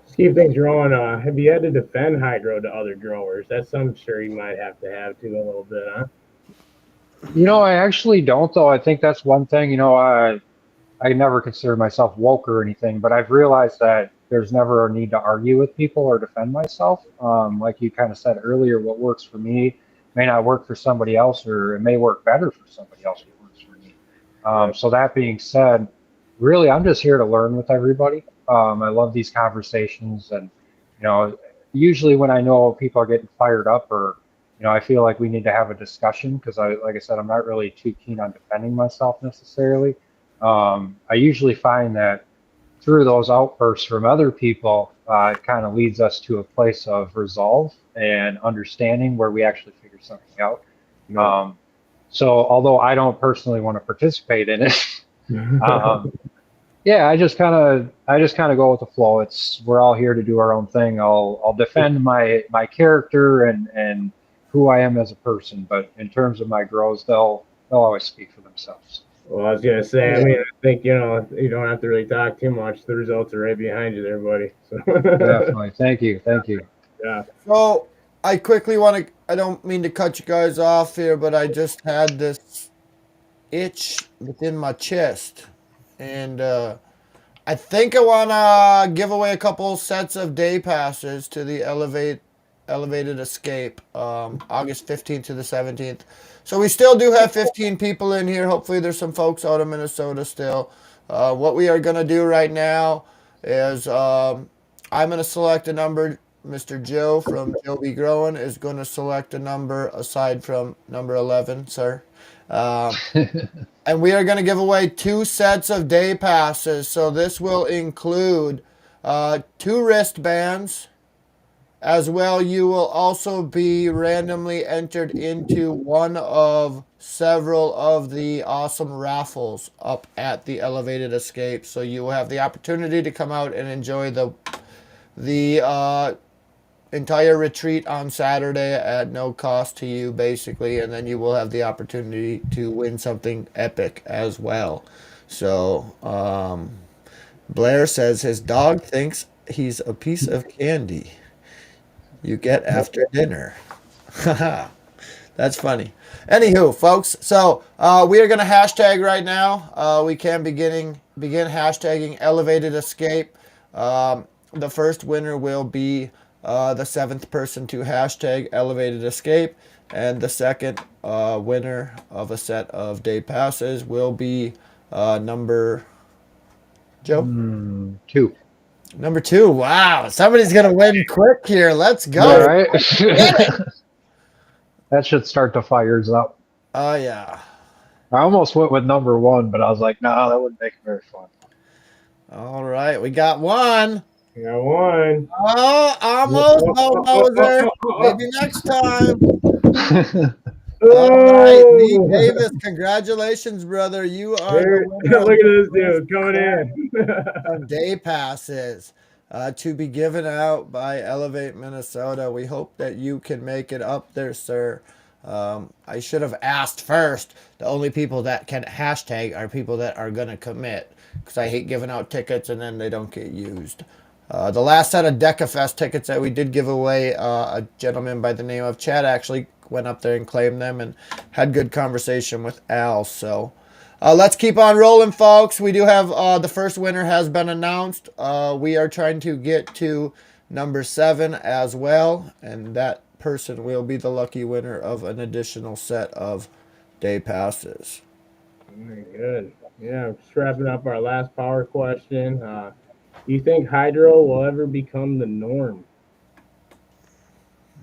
just keep things growing. Have you had to defend hydro to other growers? That's I'm sure you might have to a little bit, huh? I actually don't though. I think that's one thing, I never consider myself woke or anything, but I've realized that there's never a need to argue with people or defend myself. Like you kind of said earlier, what works for me may not work for somebody else, or it may work better for somebody else what works for me. Yeah. So that being said, really, I'm just here to learn with everybody. I love these conversations, and you know, usually when I know people are getting fired up, or I feel like we need to have a discussion because like I said, I'm not really too keen on defending myself necessarily. I usually find that through those outbursts from other people, it kind of leads us to a place of resolve and understanding where we actually figure something out. No. Um, so, although I don't personally want to participate in it, um, yeah, I just kind of go with the flow. We're all here to do our own thing. I'll defend my character and who I am as a person, but in terms of my grows, they'll always speak for themselves. Well, I was gonna say, I Yeah. mean, I think you don't have to really talk too much. The results are right behind you there, buddy. So, Definitely. Thank you. Thank you. yeah. So I quickly want to, I don't mean to cut you guys off here, but I just had this itch within my chest. And I think I want to give away a couple sets of day passes to the Elevated Escape, August 15th to the 17th. So we still do have 15 people in here. Hopefully there's some folks out of Minnesota still. What we are going to do right now is I'm going to select a number. Mr. Joe from Joe Be Growing is going to select a number aside from number 11, sir. Um, and we are going to give away 2 sets of day passes. So this will include 2 wristbands, As well, you will also be randomly entered into one of several of the awesome raffles up at the Elevated Escape. So you will have the opportunity to come out and enjoy the entire retreat on Saturday at no cost to you, basically, and then you will have the opportunity to win something epic as well. So, Blair says his dog thinks he's a piece of candy you get after dinner. That's funny. Anywho, folks, so we are going to hashtag right now. We can begin hashtagging Elevated Escape. The first winner will be the seventh person to hashtag Elevated Escape, and the second winner of a set of day passes will be number Joe. 2. Number 2. Wow, somebody's gonna win quick here. Let's All go. right. Get it. That should start the fires up. Oh yeah. I almost went with number 1, but I was like, no, that wouldn't make it very fun. All right, we got one. We got one. Oh, almost, Bulldozer. Maybe next time. All right, Lee Oh, Davis, congratulations, brother. You are there, the winner look of at this dude coming in. day passes to be given out by Elevate Minnesota. We hope that you can make it up there, sir. I should have asked first. The only people that can hashtag are people that are going to commit, because I hate giving out tickets and then they don't get used. The last set of DecaFest tickets that we did give away, a gentleman by the name of Chad actually went up there and claimed them and had good conversation with Al. So let's keep on rolling, folks. We do have the first winner has been announced. We are trying to get to number 7 as well, and that person will be the lucky winner of an additional set of day passes. Very good. Yeah, just wrapping up our last power question. Do you think hydro will ever become the norm?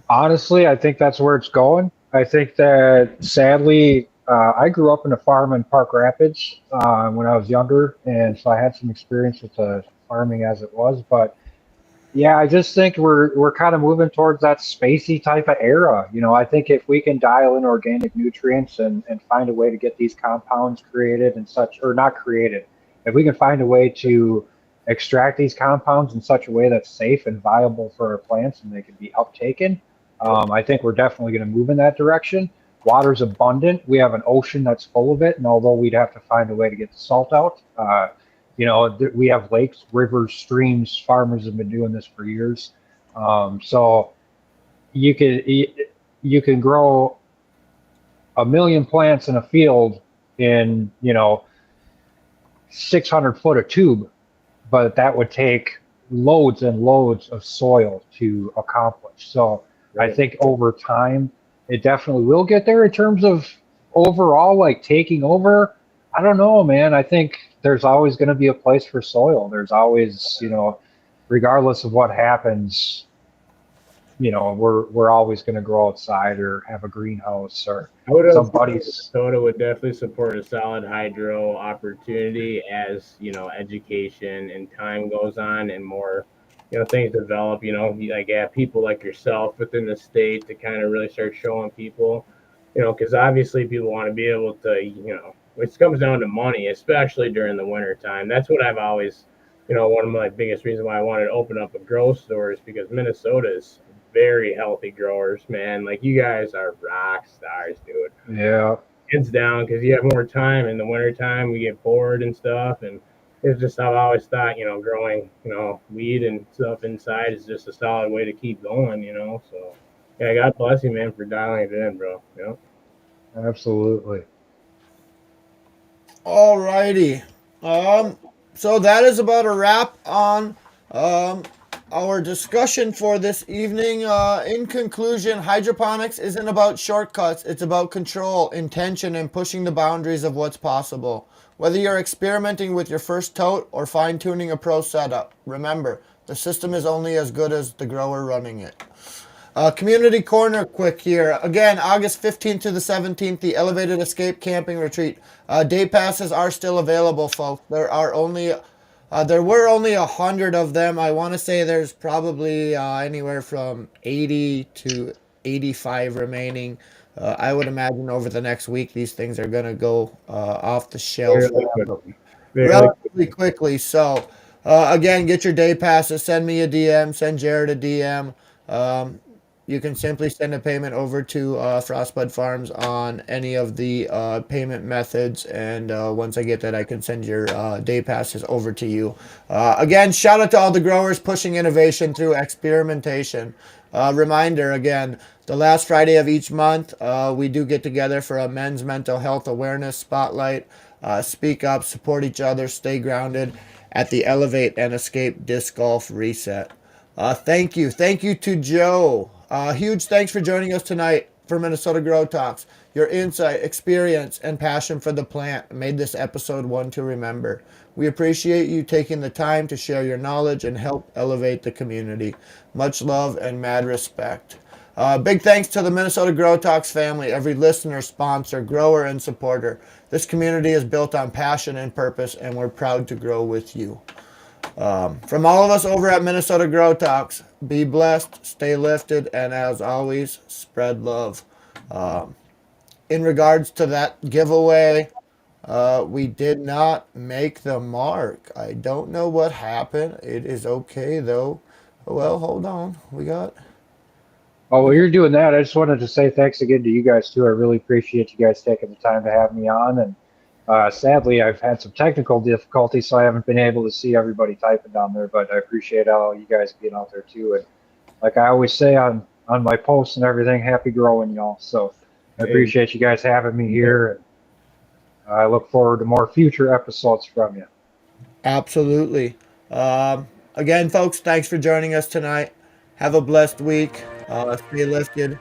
Honestly, I think that's where it's going. I think that sadly, I grew up in a farm in Park Rapids when I was younger, and so I had some experience with the farming as it was. But yeah, I just think we're kind of moving towards that spacey type of era. You know, I think if we can dial in organic nutrients and find a way to get these compounds created and such, or not created, if we can find a way to extract these compounds in such a way that's safe and viable for our plants and they can be uptaken, I think we're definitely going to move in that direction. Water's abundant. We have an ocean that's full of it, and although we'd have to find a way to get the salt out, you know, we have lakes, rivers, streams. Farmers have been doing this for years. So you can grow 1,000,000 plants in a field in, you know, 600 foot of tube, but that would take loads and loads of soil to accomplish. So I think over time, it definitely will get there in terms of overall, like taking over. I don't know, man. I think there's always going to be a place for soil. There's always, you know, regardless of what happens, you know, we're always going to grow outside or have a greenhouse or somebody's. Minnesota would definitely support a solid hydro opportunity as, you know, education and time goes on and more, you know, things develop, you know, like people like yourself within the state to kind of really start showing people, you know, because obviously people want to be able to, you know, it comes down to money, especially during the winter time. That's what I've always, you know, one of my biggest reasons why I wanted to open up a grow store is because Minnesota is very healthy growers, man. Like you guys are rock stars, dude. Yeah. Hands down, because you have more time in the winter time. We get bored and stuff, and it's just I've always thought, you know, growing, you know, weed and stuff inside is just a solid way to keep going, you know. So yeah, God bless you, man, for dialing it in, bro. Yeah. Absolutely. All righty. So that is about a wrap on our discussion for this evening. In conclusion, hydroponics isn't about shortcuts. It's about control, intention, and pushing the boundaries of what's possible. Whether you're experimenting with your first tote or fine-tuning a pro setup, remember, the system is only as good as the grower running it. Community Corner quick here. Again, August 15th to the 17th, the Elevated Escape Camping Retreat. Day passes are still available, folks. There are only There were only 100 of them. I want to say there's probably anywhere from 80 to 85 remaining. I would imagine over the next week these things are going to go off the shelf Fairly quickly. Fairly relatively quickly. So, again, get your day passes. Send me a DM. Send Jared a DM. Um, you can simply send a payment over to Frostbud Farms on any of the payment methods, and once I get that, I can send your day passes over to you. Again, shout out to all the growers pushing innovation through experimentation. Reminder again, the last Friday of each month, we do get together for a men's mental health awareness spotlight. Speak up, support each other, stay grounded at the Elevate and Escape Disc Golf Reset. Thank you. Thank you to Joe. Huge thanks for joining us tonight for Minnesota Grow Talks. Your insight, experience, and passion for the plant made this episode one to remember. We appreciate you taking the time to share your knowledge and help elevate the community. Much love and mad respect. Big thanks to the Minnesota Grow Talks family, every listener, sponsor, grower, and supporter. This community is built on passion and purpose, and we're proud to grow with you. From all of us over at Minnesota Grow Talks, be blessed, stay lifted, and as always, spread love. In regards to that giveaway, we did not make the mark. I don't know what happened. It is okay though. Well, hold on. Oh, while you're doing that, I just wanted to say thanks again to you guys too. I really appreciate you guys taking the time to have me on. And sadly, I've had some technical difficulties, so I haven't been able to see everybody typing down there. But I appreciate all you guys being out there too. And like I always say on my posts and everything, happy growing, y'all. So I appreciate you guys having me here. And I look forward to more future episodes from you. Absolutely. Again, folks, thanks for joining us tonight. Have a blessed week. Stay lifted.